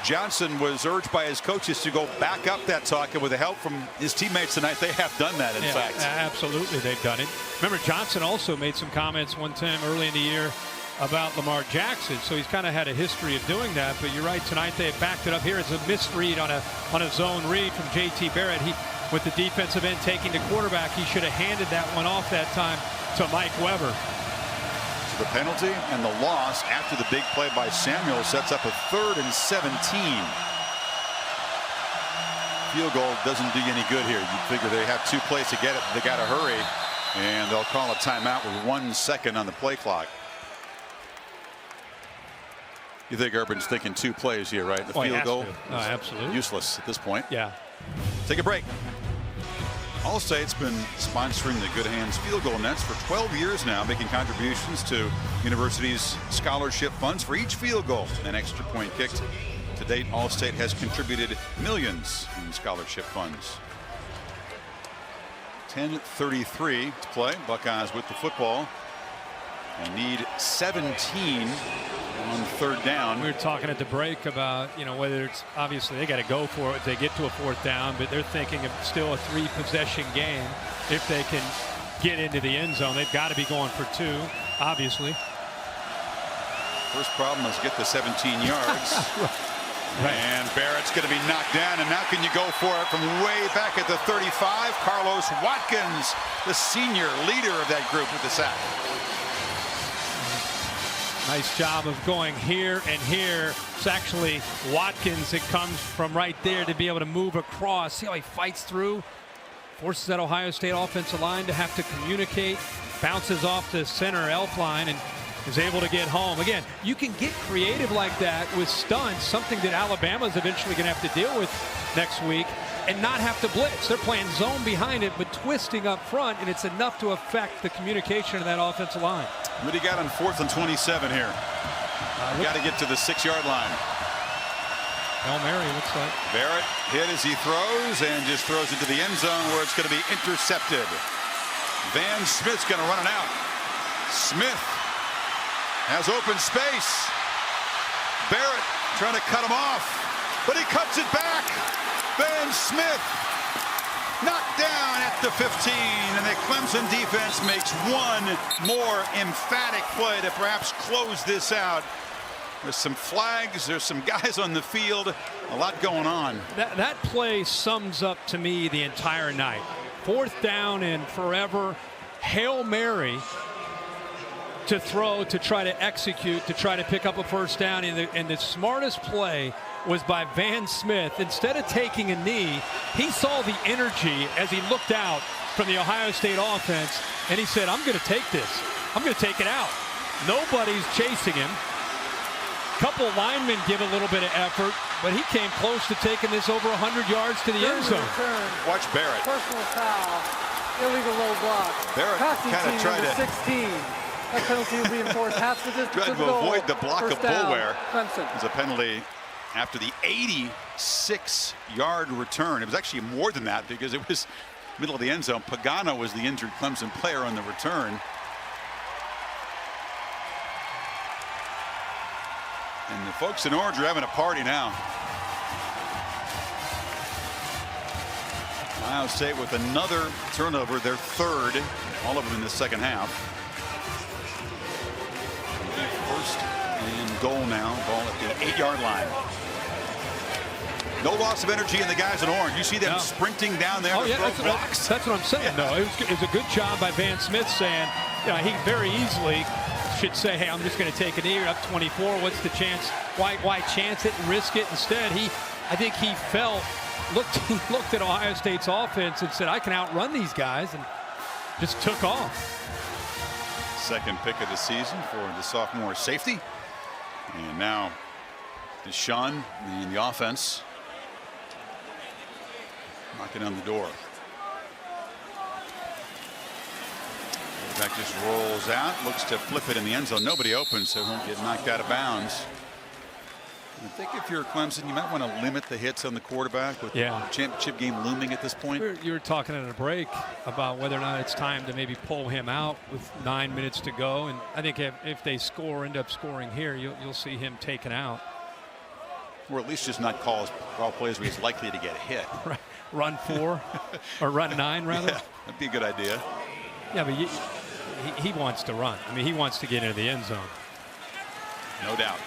Johnson was urged by his coaches to go back up that talk, and with the help from his teammates tonight, they have done that, in fact. Absolutely, they've done it. Remember, Johnson also made some comments one time early in the year about Lamar Jackson, so he's kind of had a history of doing that. But you're right, tonight they have backed it up. Here is a misread on a zone read from JT Barrett. With the defensive end taking the quarterback, he should have handed that one off that time to Mike Weber. So the penalty and the loss after the big play by Samuel sets up a 3rd and 17. Field goal doesn't do you any good here. You figure they have 2 plays to get it. They got to hurry, and they'll call a timeout with 1 second on the play clock. You think Urban's thinking 2 plays here, right? The field goal, absolutely useless at this point. Yeah. Take a break. Allstate's been sponsoring the Good Hands Field Goal Nets for 12 years now, making contributions to universities' scholarship funds for each field goal and extra point kicked. To date, Allstate has contributed millions in scholarship funds. 10:33 to play. Buckeyes with the football and need 17 on 3rd down. We were talking at the break about, whether it's obviously they got to go for it if they get to a 4th down, but they're thinking of still a 3-possession game. If they can get into the end zone, they've got to be going for 2, obviously. First problem is get the 17 yards. Right. And Barrett's going to be knocked down, and now can you go for it from way back at the 35? Carlos Watkins, the senior leader of that group, with the sack. Nice job of going here and here. It's actually Watkins that comes from right there to be able to move across. See how he fights through? Forces that Ohio State offensive line to have to communicate. Bounces off the center elf line and is able to get home. Again, you can get creative like that with stunts, something that Alabama's eventually going to have to deal with next week, and not have to blitz. They're playing zone behind it, but twisting up front, and it's enough to affect the communication of that offensive line. What do you got on 4th and 27 here? Got to get to the 6-yard line. Hail Mary, looks like. Barrett hit as he throws and just throws into the end zone where it's going to be intercepted. Van Smith's going to run it out. Smith has open space. Barrett trying to cut him off, but he cuts it back. Van Smith knocked down at the 15, and the Clemson defense makes one more emphatic play to perhaps close this out. There's some flags, there's some guys on the field, a lot going on. That play sums up to me the entire night. 4th down and forever. Hail Mary to throw, to try to execute, to try to pick up a 1st down. And the smartest play was by Van Smith. Instead of taking a knee, he saw the energy as he looked out from the Ohio State offense, and he said, I'm going to take this. I'm going to take it out. Nobody's chasing him. Couple linemen give a little bit of effort, but he came close to taking this over 100 yards to the end zone. Watch Barrett. Personal foul, illegal low block. Barrett kind of tried to 16. That penalty will be enforced half the distance. tried to avoid the block of Bullware. Clemson. It was a penalty after the 86-yard return. It was actually more than that because it was middle of the end zone. Pagano was the injured Clemson player on the return. And the folks in orange are having a party now. Ohio State with another turnover, their 3rd, all of them in the second half. 1st and goal now, ball at the 8-yard line. No loss of energy in the guys in orange. You see them sprinting down there to throw rocks. That's what I'm saying, though. It was a good job by Van Smith saying, he very easily should say, hey, I'm just going to take a knee. You're up 24. What's the chance? Why chance it and risk it? Instead, I think he looked at Ohio State's offense and said, I can outrun these guys, and just took off. 2nd pick of the season for the sophomore safety. And now Deshaun in the offense knocking on the door. Back just rolls out, looks to flip it in the end zone. Nobody open, so he'll get knocked out of bounds. I think if you're Clemson, you might want to limit the hits on the quarterback with the championship game looming at this point. You were talking at a break about whether or not it's time to maybe pull him out with 9 minutes to go. And I think if they end up scoring here, you'll see him taken out. Or at least just not call plays where he's likely to get hit. Right. Run 4 or run 9, rather. Yeah, that'd be a good idea. Yeah, but he wants to run. I mean, he wants to get into the end zone. No doubt.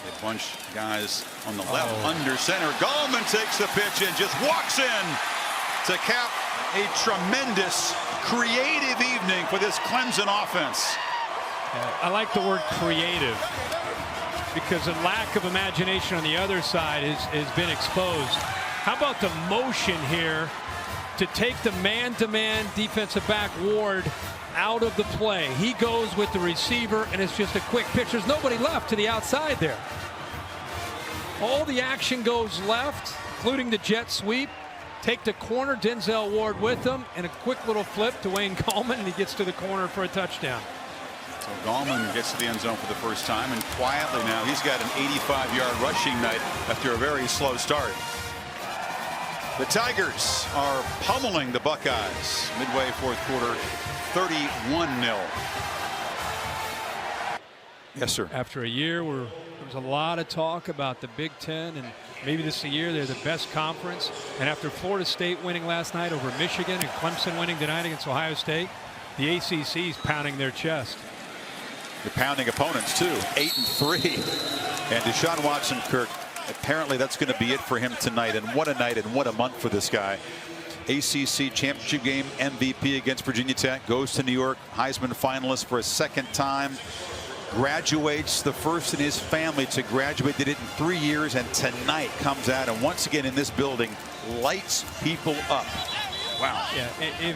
A bunch of guys on the left under center. Gallman takes the pitch and just walks in to cap a tremendous creative evening for this Clemson offense. I like the word creative because the lack of imagination on the other side has been exposed. How about the motion here to take the man-to-man defensive back Ward out of the play? He goes with the receiver, and it's just a quick pitch. There's nobody left to the outside there. All the action goes left, including the jet sweep. Take the corner, Denzel Ward with him, and a quick little flip to Wayne Gallman, and he gets to the corner for a touchdown. So Gallman gets to the end zone for the first time, and quietly now he's got an 85-yard rushing night after a very slow start. The Tigers are pummeling the Buckeyes midway 4th quarter, 31-0. Yes, sir. After a year where there was a lot of talk about the Big Ten, and maybe this is the year they're the best conference, and after Florida State winning last night over Michigan and Clemson winning tonight against Ohio State, the ACC is pounding their chest. They're pounding opponents too, 8-3. And Deshaun Watson, Kirk, apparently that's going to be it for him tonight. And what a night and what a month for this guy. ACC championship game MVP against Virginia Tech, goes to New York, Heisman finalist for a second time, graduates, the first in his family to graduate, did it in 3 years, and tonight comes out and once again in this building lights people up. Wow. Yeah,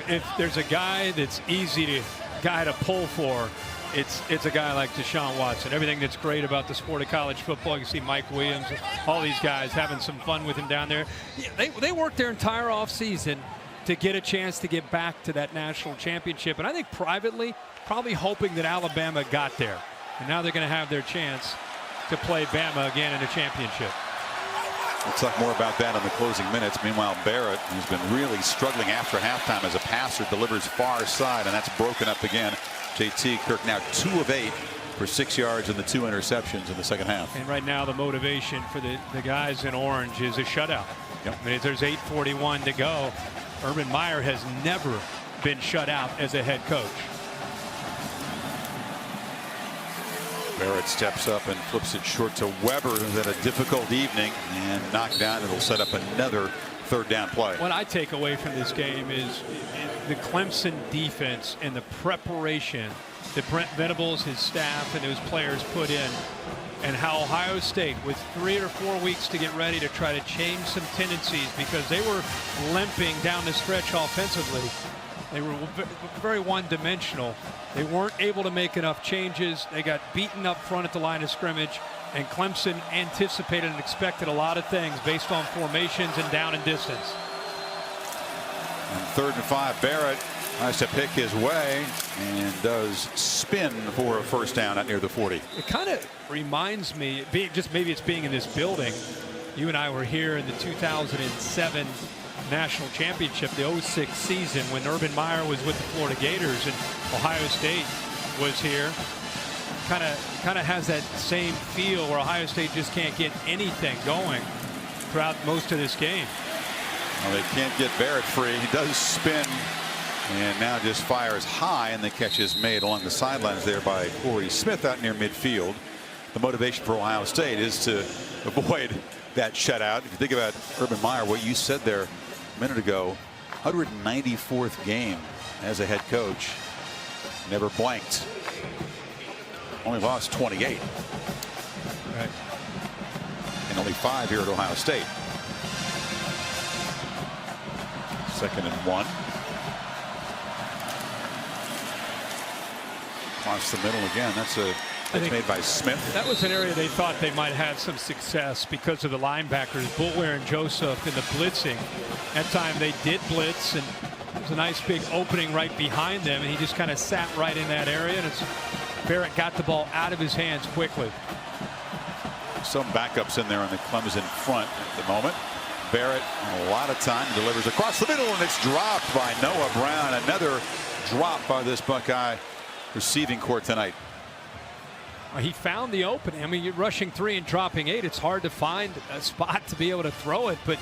if there's a guy that's easy to pull for, it's a guy like Deshaun Watson. Everything that's great about the sport of college football. You see Mike Williams, all these guys having some fun with him down there. Yeah, they worked their entire offseason to get a chance to get back to that national championship. And I think privately, probably hoping that Alabama got there. And now they're going to have their chance to play Bama again in a championship. We'll talk more about that in the closing minutes. Meanwhile, Barrett, who's been really struggling after halftime as a passer, delivers far side, and that's broken up again. JT Kirk now 2 of 8 for 6 yards and the 2 interceptions in the second half. And right now the motivation for the guys in orange is a shutout. Yep. I mean, there's 8:41 to go. Urban Meyer has never been shut out as a head coach. Barrett steps up and flips it short to Weber, who's had a difficult evening, and knocked down. It'll set up another third down play. What I take away from this game is the Clemson defense and the preparation that Brent Venables, his staff, and those players put in, and how Ohio State, with 3 or 4 weeks to get ready to try to change some tendencies, because they were limping down the stretch offensively. They were very one-dimensional. They weren't able to make enough changes. They got beaten up front at the line of scrimmage, and Clemson anticipated and expected a lot of things based on formations and down and distance. And 3rd and 5, Barrett tries to pick his way and does spin for a first down at near the 40. It kind of reminds me, just maybe it's being in this building. You and I were here in the 2007 national championship, the 06 season, when Urban Meyer was with the Florida Gators and Ohio State was here. Kind of has that same feel where Ohio State just can't get anything going throughout most of this game. Well, they can't get Barrett free. He does spin and now just fires high, and the catch is made along the sidelines there by Corey Smith out near midfield. The motivation for Ohio State is to avoid that shutout. If you think about Urban Meyer, what you said there a minute ago, 194th game as a head coach, never blanked, only lost 28. Right. And only 5 here at Ohio State. 2nd and 1. Across the middle again. That's made by Smith. That was an area they thought they might have some success because of the linebackers, Boulware and Joseph, in the blitzing. That time they did blitz, and there's a nice big opening right behind them, and he just kind of sat right in that area, and Barrett got the ball out of his hands quickly. Some backups in there on the Clemson front at the moment. Barrett, a lot of time, delivers across the middle, and it's dropped by Noah Brown. Another drop by this Buckeye receiving corps tonight. He found the opening. I mean, you're rushing 3 and dropping 8. It's hard to find a spot to be able to throw it, but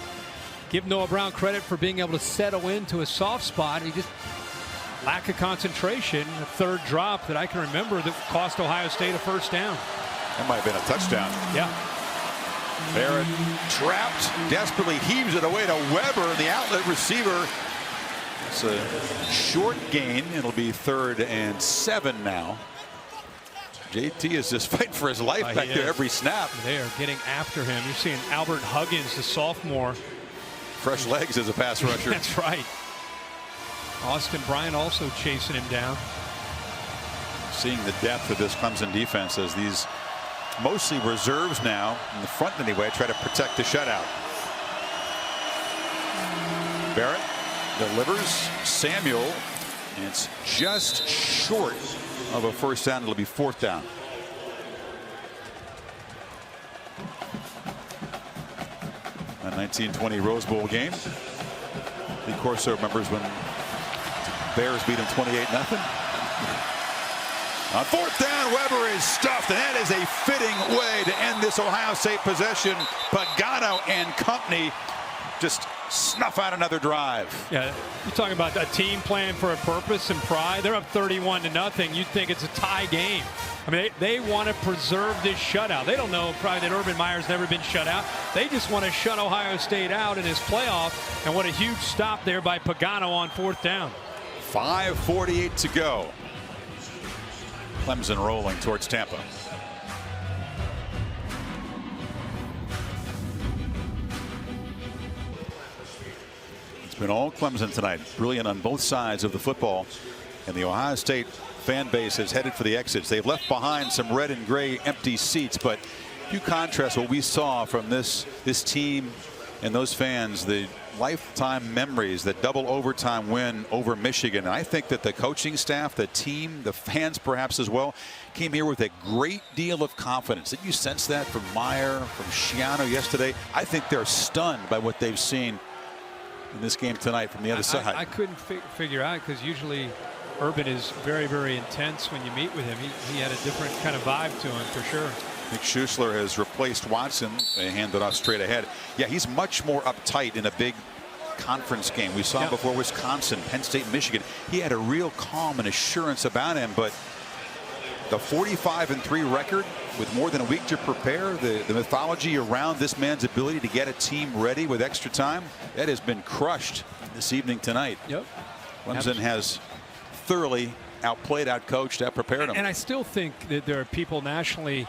give Noah Brown credit for being able to settle into a soft spot. He just lack of concentration. The 3rd drop that I can remember that cost Ohio State a first down. That might have been a touchdown. Yeah. Barrett trapped, desperately heaves it away to Weber, the outlet receiver. It's a short gain. It'll be 3rd and 7 now. JT is just fighting for his life back there every snap. They are getting after him. You're seeing Albert Huggins, the sophomore. Fresh legs as a pass rusher. That's right. Austin Bryant also chasing him down. Seeing the depth of this Clemson defense as these mostly reserves now, in the front anyway, try to protect the shutout. Barrett delivers. Samuel, and it's just short of a first down. It'll be 4th down. A 1920 Rose Bowl game. Lee Corso remembers when Bears beat him 28-0. On 4th down, Weber is stuffed, and that is a fitting way to end this Ohio State possession. Pagano and company just snuff out another drive. Yeah, you're talking about a team playing for a purpose and pride. They're up 31-0. You'd think it's a tie game. I mean, they want to preserve this shutout. They don't know probably that Urban Meyer's never been shut out. They just want to shut Ohio State out in this playoff. And what a huge stop there by Pagano on 4th down. 5:48 to go. Clemson rolling towards Tampa. It's been all Clemson tonight. Brilliant on both sides of the football. And the Ohio State fan base is headed for the exits. They've left behind some red and gray empty seats, but you contrast what we saw from this team and those fans, the lifetime memories, that double overtime win over Michigan. And I think that the coaching staff, the team, the fans perhaps as well, came here with a great deal of confidence. Did you sense that from Meyer, from Schiano yesterday? I think they're stunned by what they've seen in this game tonight from the other side. I couldn't figure out, because usually Urban is very, very intense when you meet with him. He had a different kind of vibe to him for sure. Nick Schuessler has replaced Watson. They hand it off straight ahead. Yeah, he's much more uptight in a big conference game. We saw him before Wisconsin, Penn State, Michigan. He had a real calm and assurance about him, but the 45-3 record with more than a week to prepare, the mythology around this man's ability to get a team ready with extra time, that has been crushed this evening tonight. Yep. Clemson has thoroughly outplayed, outcoached, outprepared him. And I still think that there are people nationally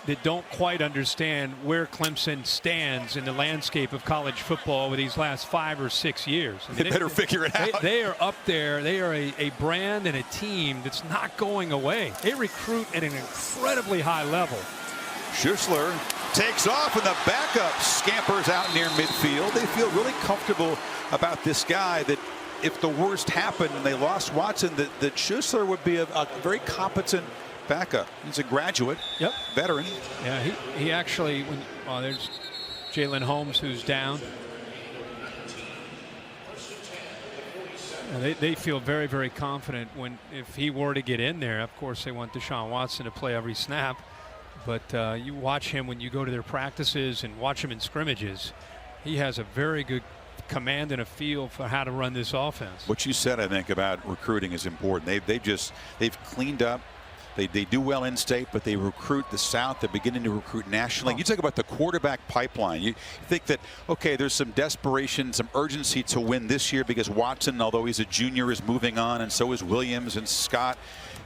that don't quite understand where Clemson stands in the landscape of college football over these last 5 or 6 years. I mean, they better figure it out. They are up there. They are a brand and a team that's not going away. They recruit at an incredibly high level. Schuessler takes off, and the backup scampers out near midfield. They feel really comfortable about this guy, that if the worst happened and they lost Watson, that Schuessler would be a very competent backup. He's a graduate, veteran. Yeah, he actually, there's Jalen Holmes, who's down. They feel very, very confident if he were to get in there. Of course, they want Deshaun Watson to play every snap, but you watch him when you go to their practices and watch him in scrimmages. He has a very good command and a feel for how to run this offense. What you said, I think, about recruiting is important. They've cleaned up. They do well in state, but they recruit the South. They're beginning to recruit nationally. You talk about the quarterback pipeline. You think that, okay, there's some desperation, some urgency to win this year because Watson, although he's a junior, is moving on, and so is Williams and Scott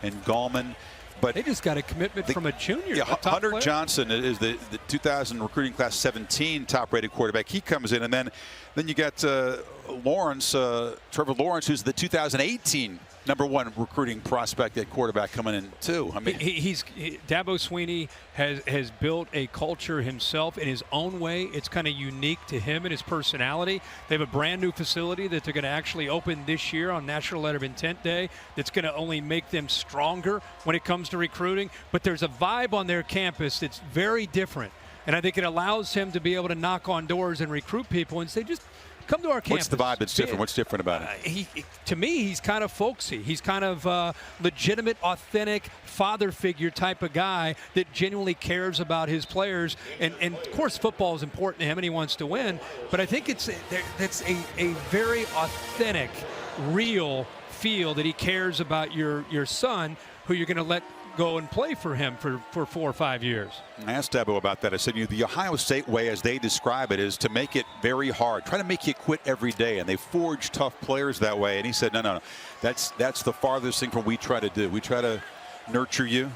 and Gallman. But they just got a commitment from a junior. Yeah, Hunter Johnson is the 2000 recruiting class 17 top-rated quarterback. He comes in, and then you got Trevor Lawrence, who's the 2018 #1 recruiting prospect at quarterback coming in too. I mean, Dabo Swinney has built a culture himself in his own way. It's kind of unique to him and his personality. They have a brand new facility that they're going to actually open this year on National Letter of Intent Day. That's going to only make them stronger when it comes to recruiting. But there's a vibe on their campus that's very different, and I think it allows him to be able to knock on doors and recruit people and say, just come to our campus. What's the vibe that's different? What's different about it? To me, he's kind of folksy. He's kind of legitimate, authentic father figure type of guy that genuinely cares about his players. And of course, football is important to him, and he wants to win. But I think it's a very authentic, real feel that he cares about your son, who you're going to let go and play for him for 4 or 5 years. I asked Dabo about that. I said, the Ohio State way, as they describe it, is to make it very hard. Try to make you quit every day, and they forge tough players that way. And he said, no. That's the farthest thing from what we try to do. We try to nurture you.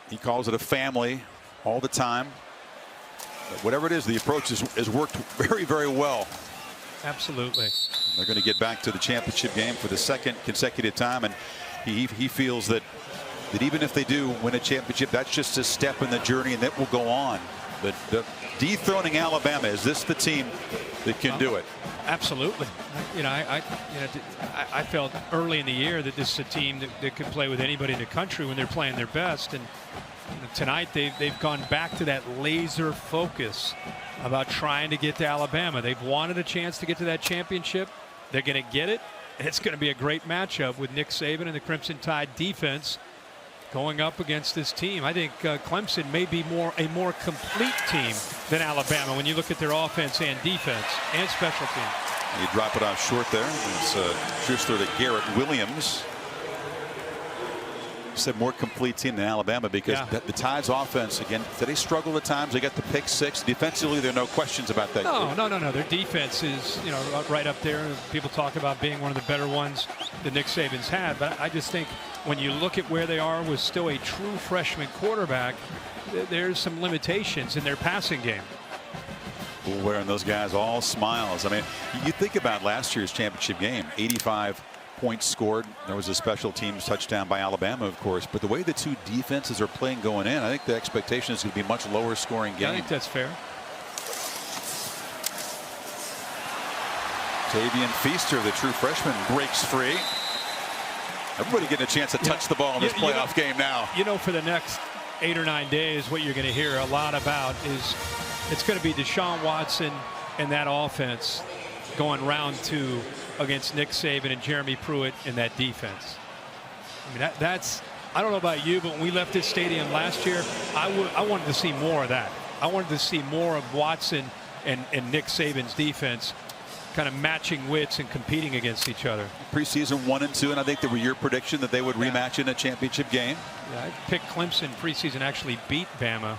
He calls it a family all the time. But whatever it is, the approach has worked very, very well. Absolutely. They're going to get back to the championship game for the second consecutive time, and he feels that even if they do win a championship, that's just a step in the journey, and that will go on. But dethroning Alabama, is this the team that can do it? Absolutely. I felt early in the year that this is a team that could play with anybody in the country when they're playing their best. And tonight they've gone back to that laser focus about trying to get to Alabama. They've wanted a chance to get to that championship. They're going to get it. And it's going to be a great matchup with Nick Saban and the Crimson Tide defense going up against this team. I think Clemson may be a more complete team than Alabama when you look at their offense and defense and special teams. You drop it off short there. It's Schuster to Garrett Williams. Said more complete team than Alabama because the Tide's offense, again, they struggle at times. They got the pick six. Defensively, there are no questions about that. No. Their defense is, right up there. People talk about being one of the better ones that Nick Saban's had. But I just think when you look at where they are with still a true freshman quarterback, there's some limitations in their passing game. Wearing those guys all smiles. I mean, you think about last year's championship game, 85 points scored. There was a special teams touchdown by Alabama, of course, but the way the two defenses are playing going in, I think the expectation is going to be a much lower scoring game. I think that's fair. Tavian Feaster, the true freshman, breaks free. Everybody getting a chance to touch the ball in this playoff game now. For the next 8 or 9 days, what you're going to hear a lot about is it's going to be Deshaun Watson and that offense going round 2 against Nick Saban and Jeremy Pruitt in that defense. I mean, that's, I don't know about you, but when we left this stadium last year, I wanted to see more of that. I wanted to see more of Watson and Nick Saban's defense kind of matching wits and competing against each other. Preseason 1 and 2, and I think that were your prediction that they would rematch in a championship game. Yeah, I picked Clemson preseason, actually beat Bama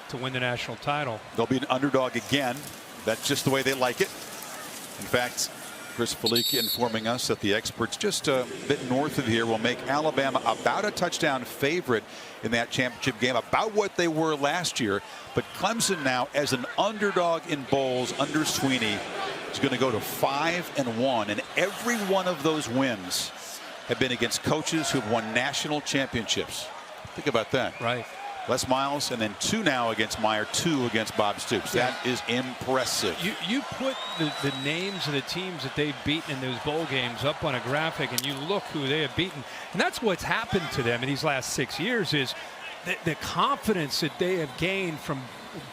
to win the national title. They'll be an underdog again. That's just the way they like it. In fact, Chris Fallica informing us that the experts just a bit north of here will make Alabama about a touchdown favorite in that championship game, about what they were last year. But Clemson now, as an underdog in bowls under Sweeney, is going to go to 5-1, and every one of those wins have been against coaches who have won national championships. Think about that. Right. Les Miles, and then 2 now against Meyer, 2 against Bob Stoops. That is impressive. You put the names of the teams that they've beaten in those bowl games up on a graphic, and you look who they have beaten. And that's what's happened to them in these last 6 years is the confidence that they have gained from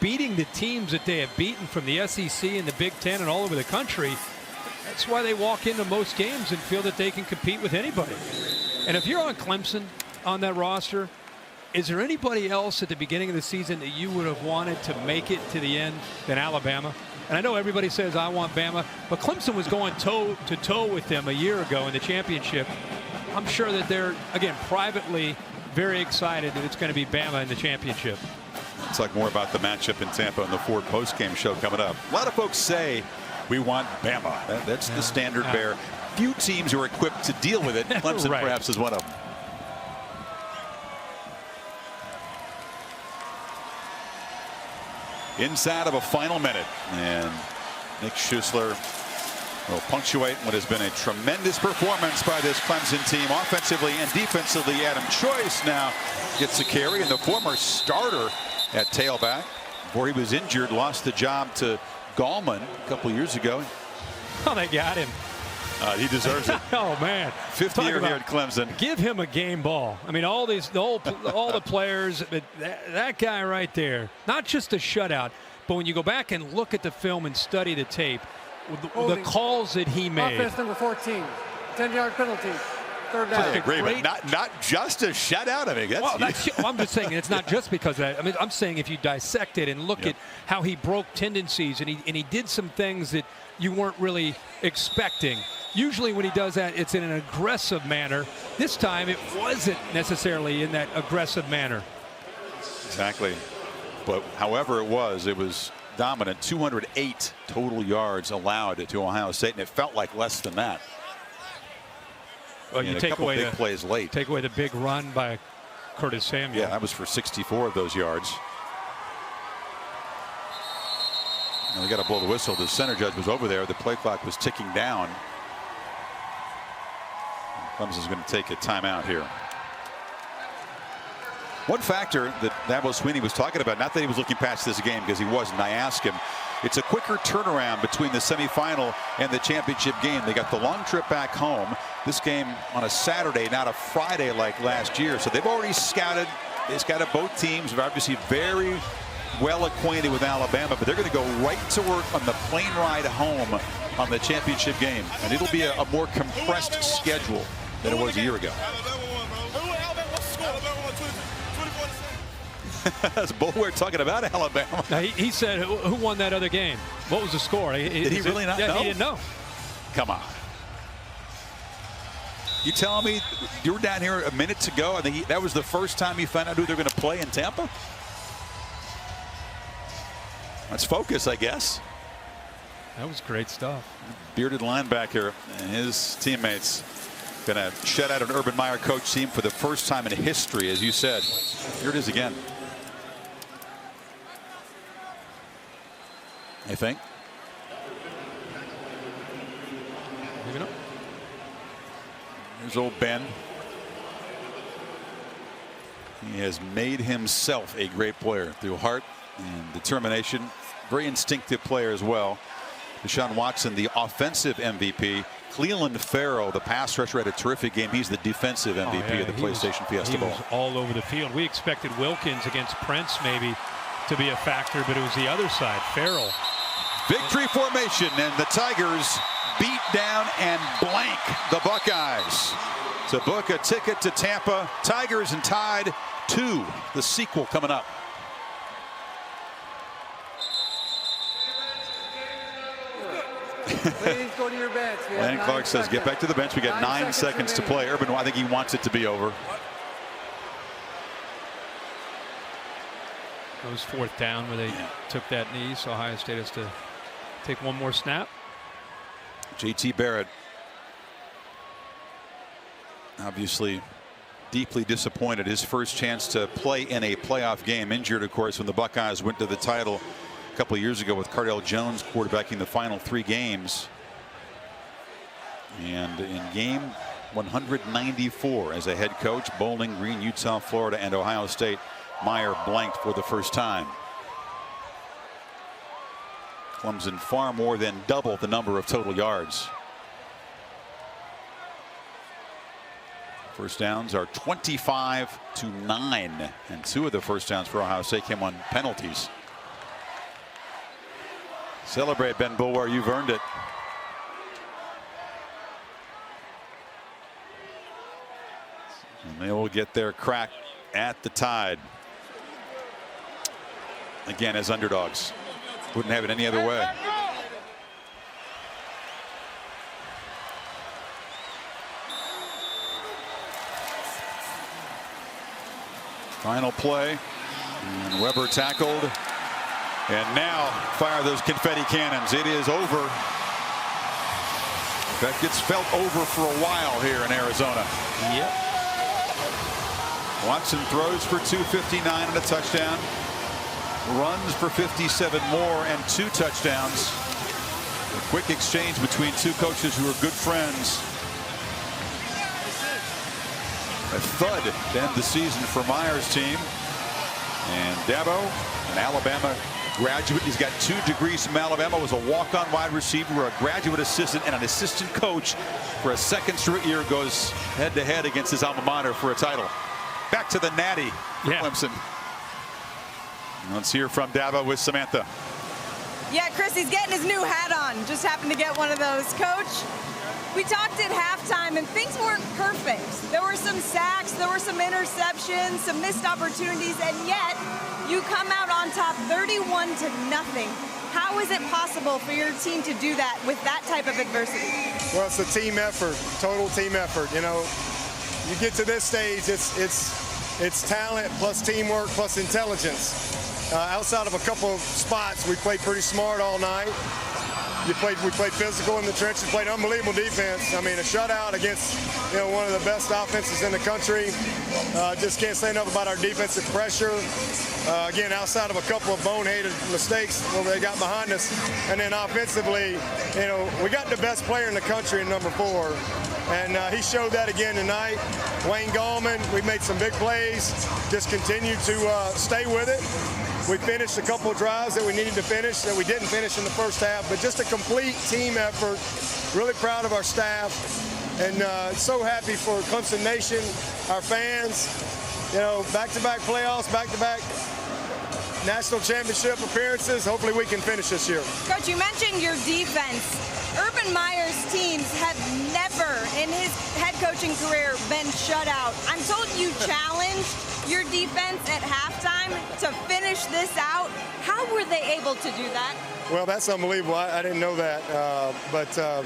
beating the teams that they have beaten from the SEC and the Big Ten and all over the country. That's why they walk into most games and feel that they can compete with anybody. And if you're on Clemson on that roster, is there anybody else at the beginning of the season that you would have wanted to make it to the end than Alabama? And I know everybody says I want Bama, but Clemson was going toe to toe with them a year ago in the championship. I'm sure that they're, again, privately very excited that it's going to be Bama in the championship. Let's talk more about the matchup in Tampa on the Ford post-game show coming up. A lot of folks say we want Bama. That's the standard bearer. Few teams are equipped to deal with it. Clemson right. perhaps is one of them. Inside of a final minute, and Nick Schuster will punctuate what has been a tremendous performance by this Clemson team offensively and defensively. Adam Choice now gets the carry, and the former starter at tailback, before he was injured, lost the job to Gallman a couple years ago. Oh, they got him. He deserves it. Oh man, 5th year here at Clemson. Give him a game ball. I mean, all the players, but that guy right there, not just a shutout, but when you go back and look at the film and study the tape, the calls that he made. Offense number 14, 10-yard penalty. 3rd down. I agree, but not just a shutout. I mean, I'm just saying it's not just because of that. I mean, I'm saying if you dissect it and look at how he broke tendencies and he did some things that you weren't really expecting. Usually when he does that, it's in an aggressive manner. This time it wasn't necessarily in that aggressive manner. Exactly. But however it was dominant. 208 total yards allowed to Ohio State, and it felt like less than that. Well, you take away big plays late. Take away the big run by Curtis Samuel. Yeah, that was for 64 of those yards. And they got to blow the whistle. The center judge was over there. The play clock was ticking down. Clemson's going to take a timeout here. One factor that Dabo Swinney was talking about, not that he was looking past this game because he wasn't, I asked him, it's a quicker turnaround between the semifinal and the championship game. They got the long trip back home. This game on a Saturday, not a Friday like last year. So they've already scouted. They scouted both teams. They're obviously very well acquainted with Alabama, but they're going to go right to work on the plane ride home on the championship game. And it'll be a more compressed schedule than it was a year ago. That's Boulware talking about Alabama. Now, he said, who won that other game? What was the score? Did he really not know? He didn't know. Come on. You telling me you were down here a minute ago? I think that was the first time you found out who they're going to play in Tampa? Let's focus, I guess. That was great stuff. Bearded linebacker and his teammates going to shut out an Urban Meyer coach team for the first time in history, as you said. Here it is again. I think. Moving up. Here's old Ben. He has made himself a great player through heart and determination. Very instinctive player as well. Deshaun Watson, the offensive MVP. Cleveland Farrell, the pass rusher, had a terrific game. He's the defensive MVP of the PlayStation Fiesta Bowl. He was all over the field. We expected Wilkins against Prince maybe to be a factor, but it was the other side, Farrell. Victory formation, and the Tigers beat down and blank the Buckeyes to book a ticket to Tampa. Tigers and Tide 2, the sequel coming up. Please go to your bench. Landon Clark says, get back to the bench. We got 9 seconds to play. Urban, I think he wants it to be over. It was 4th down where they took that knee, so Ohio State has to take one more snap. JT Barrett, obviously deeply disappointed. His first chance to play in a playoff game. Injured, of course, when the Buckeyes went to the title a couple of years ago with Cardell Jones quarterbacking the final 3 games. And in game 194 as a head coach, Bowling Green, Utah, Florida, and Ohio State, Meyer blanked for the first time. Clemson far more than double the number of total yards. First downs are 25-9, and 2 of the first downs for Ohio State came on penalties. Celebrate, Ben Boulware, you've earned it. And they will get their crack at the Tide. Again, as underdogs. Wouldn't have it any other way. Final play. And Weber tackled. And now fire those confetti cannons. It is over. That gets felt over for a while here in Arizona. Yep. Watson throws for 259 and a touchdown. Runs for 57 more and 2 touchdowns. A quick exchange between 2 coaches who are good friends. A thud to end the season for Meyer's team. And Dabo, an Alabama graduate. He's got 2 degrees from Alabama, was a walk-on wide receiver, a graduate assistant, and an assistant coach for a 2nd straight year. Goes head-to-head against his alma mater for a title. Back to the Natty for Clemson. Let's hear from Dabo with Samantha. Yeah, Chris, he's getting his new hat on. Just happened to get one of those. Coach, we talked at halftime, and things weren't perfect. There were some sacks, there were some interceptions, some missed opportunities, and yet you come out on top 31-0. How is it possible for your team to do that with that type of adversity? Well, it's a team effort, total team effort. You know, you get to this stage, it's talent plus teamwork plus intelligence. Outside of a couple of spots, we played pretty smart all night. We played physical in the trenches, played unbelievable defense. I mean, a shutout against, you know, one of the best offenses in the country. Just can't say enough about our defensive pressure. Again, outside of a couple of boneheaded mistakes where they got behind us. And then offensively, you know, we got the best player in the country in number 4. And he showed that again tonight. Wayne Gallman, we made some big plays. Just continue to stay with it. We finished a couple of drives that we needed to finish that we didn't finish in the first half, but just a complete team effort. Really proud of our staff, and so happy for Clemson Nation, our fans. You know, back-to-back playoffs, back-to-back national championship appearances. Hopefully we can finish this year. Coach, you mentioned your defense. Urban Meyer's teams have never, in his head head coaching career been shut out. I'm told you challenged your defense at halftime to finish this out. How were they able to do that? Well, that's unbelievable. I didn't know that.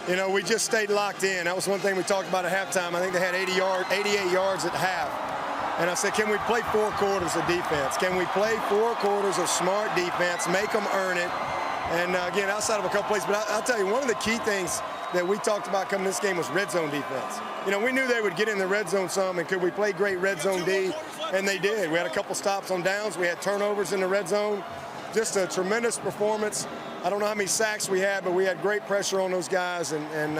You know, we just stayed locked in. That was one thing we talked about at halftime. I think they had 88 yards at half. And I said, can we play 4 quarters of defense? Can we play 4 quarters of smart defense, make them earn it? And again, outside of a couple plays, but I'll tell you, one of the key things that we talked about coming this game was red zone defense. You know, we knew they would get in the red zone some, and could we play great red zone D? And they did. We had a couple stops on downs. We had turnovers in the red zone. Just a tremendous performance. I don't know how many sacks we had, but we had great pressure on those guys. And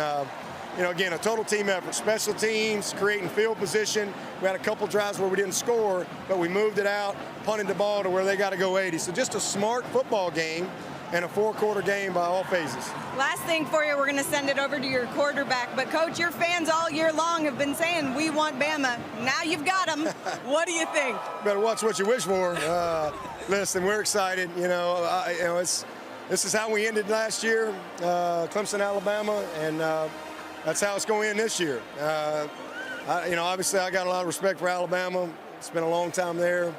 you know, again, a total team effort. Special teams, creating field position. We had a couple drives where we didn't score, but we moved it out, punted the ball to where they got to go 80. So just a smart football game and a 4-quarter game by all phases. Last thing for you, we're going to send it over to your quarterback. But, Coach, your fans all year long have been saying, we want Bama. Now you've got them. What do you think? Better watch what you wish for. Listen, we're excited. You know, this is how we ended last year, Clemson, Alabama, and that's how it's going to end this year. You know, obviously I got a lot of respect for Alabama. It's been a long time there.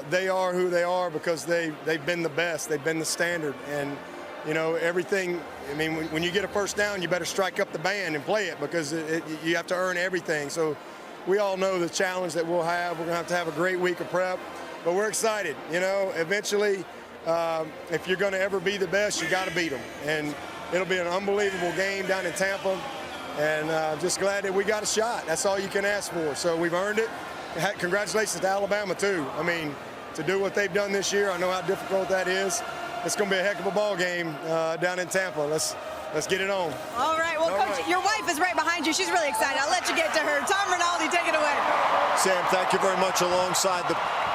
They are who they are because they've been the best. They've been the standard. And, you know, everything, I mean, when you get a first down, you better strike up the band and play it because you have to earn everything. So we all know the challenge that we'll have. We're going to have a great week of prep. But we're excited. You know, eventually, if you're going to ever be the best, you got to beat them. And it'll be an unbelievable game down in Tampa. And just glad that we got a shot. That's all you can ask for. So we've earned it. Congratulations to Alabama, too. I mean, to do what they've done this year, I know how difficult that is. It's going to be a heck of a ball game down in Tampa. Let's get it on. All right. Well, Coach, your wife is right behind you. She's really excited. I'll let you get to her. Tom Rinaldi, take it away. Sam, thank you very much. Alongside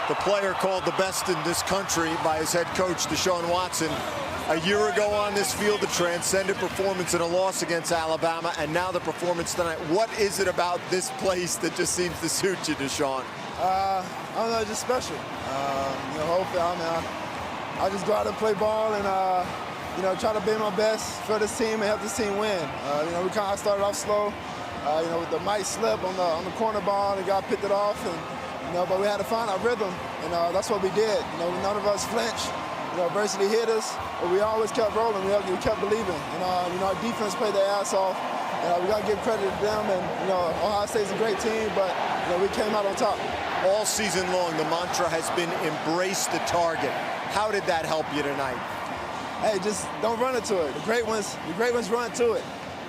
the player called the best in this country by his head coach, Deshaun Watson. A year ago on this field, a transcendent performance in a loss against Alabama, and now the performance tonight. What is it about this place that just seems to suit you, Deshaun? I don't know, it's just special. You know, hopefully, I just go out and play ball and, you know, try to be my best for this team and help this team win. You know, we kind of started off slow. You know, with the might slip on the corner ball, and got picked it off, and you know, but we had to find our rhythm, and that's what we did. You know, none of us flinched. You know, adversity hit us, but we always kept rolling. We kept believing. And, you know, our defense played their ass off. We got to give credit to them. And, you know, Ohio State's a great team, but, you know, we came out on top. All season long, the mantra has been embrace the target. How did that help you tonight? Hey, just don't run into it. The great ones run to it.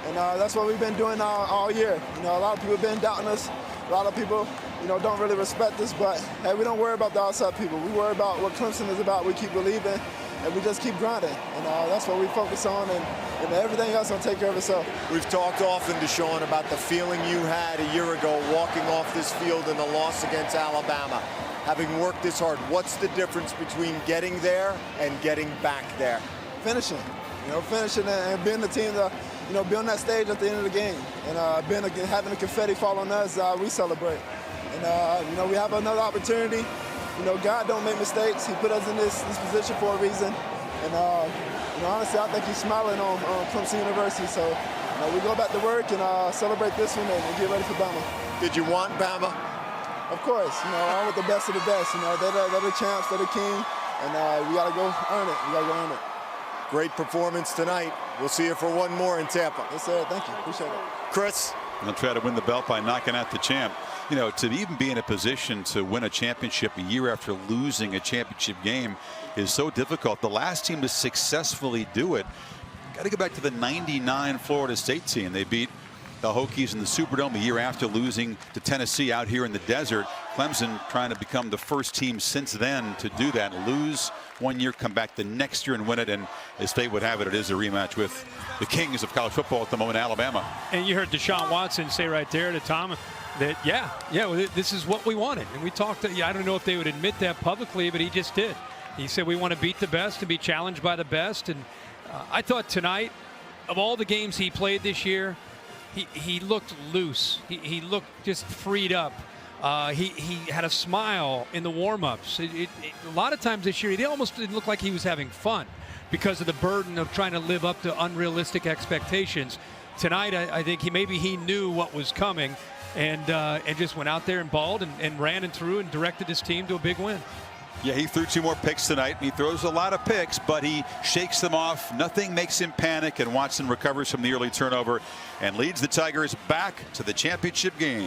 And that's what we've been doing all year. You know, a lot of people have been doubting us. A lot of people, you know, don't really respect us, but hey, we don't worry about the outside people. We worry about what Clemson is about. We keep believing, and we just keep grinding. And that's what we focus on, and everything else will take care of itself. We've talked often, Deshaun, about the feeling you had a year ago walking off this field in the loss against Alabama. Having worked this hard, what's the difference between getting there and getting back there? Finishing. You know, finishing and being the team that, you know, be on that stage at the end of the game. And having the confetti fall on us, we celebrate. And, you know, we have another opportunity. You know, God don't make mistakes. He put us in this position for a reason. And, you know, honestly, I think he's smiling on Clemson University. So, you know, we go back to work and celebrate this one and get ready for Bama. Did you want Bama? Of course. You know, I'm with the best of the best. You know, they're the champs, they're the king. And we got to go earn it. We got to go earn it. Great performance tonight. We'll see you for one more in Tampa. Yes, sir. Thank you. Appreciate it. Chris? They'll try to win the belt by knocking out the champ. You know, to even be in a position to win a championship a year after losing a championship game is so difficult. The last team to successfully do it, got to go back to the '99 Florida State team. They beat the Hokies in the Superdome a year after losing to Tennessee out here in the desert. Clemson trying to become the first team since then to do that. Lose one year, come back the next year and win it. And as fate would have it, it is a rematch with the kings of college football at the moment, Alabama. And you heard Deshaun Watson say right there to Tom that, well, this is what we wanted. And we talked, I don't know if they would admit that publicly, but he just did. He said we want to beat the best and be challenged by the best. And I thought tonight, of all the games he played this year, he looked loose. He looked just freed up. He had a smile in the warm-ups. A lot of times this year, he almost didn't look like he was having fun because of the burden of trying to live up to unrealistic expectations. tonight, I think maybe he knew what was coming, and just went out there and balled and ran and threw and directed his team to a big win. Yeah, he threw 2 more picks tonight. He throws a lot of picks, but he shakes them off. Nothing makes him panic, and Watson recovers from the early turnover and leads the Tigers back to the championship game.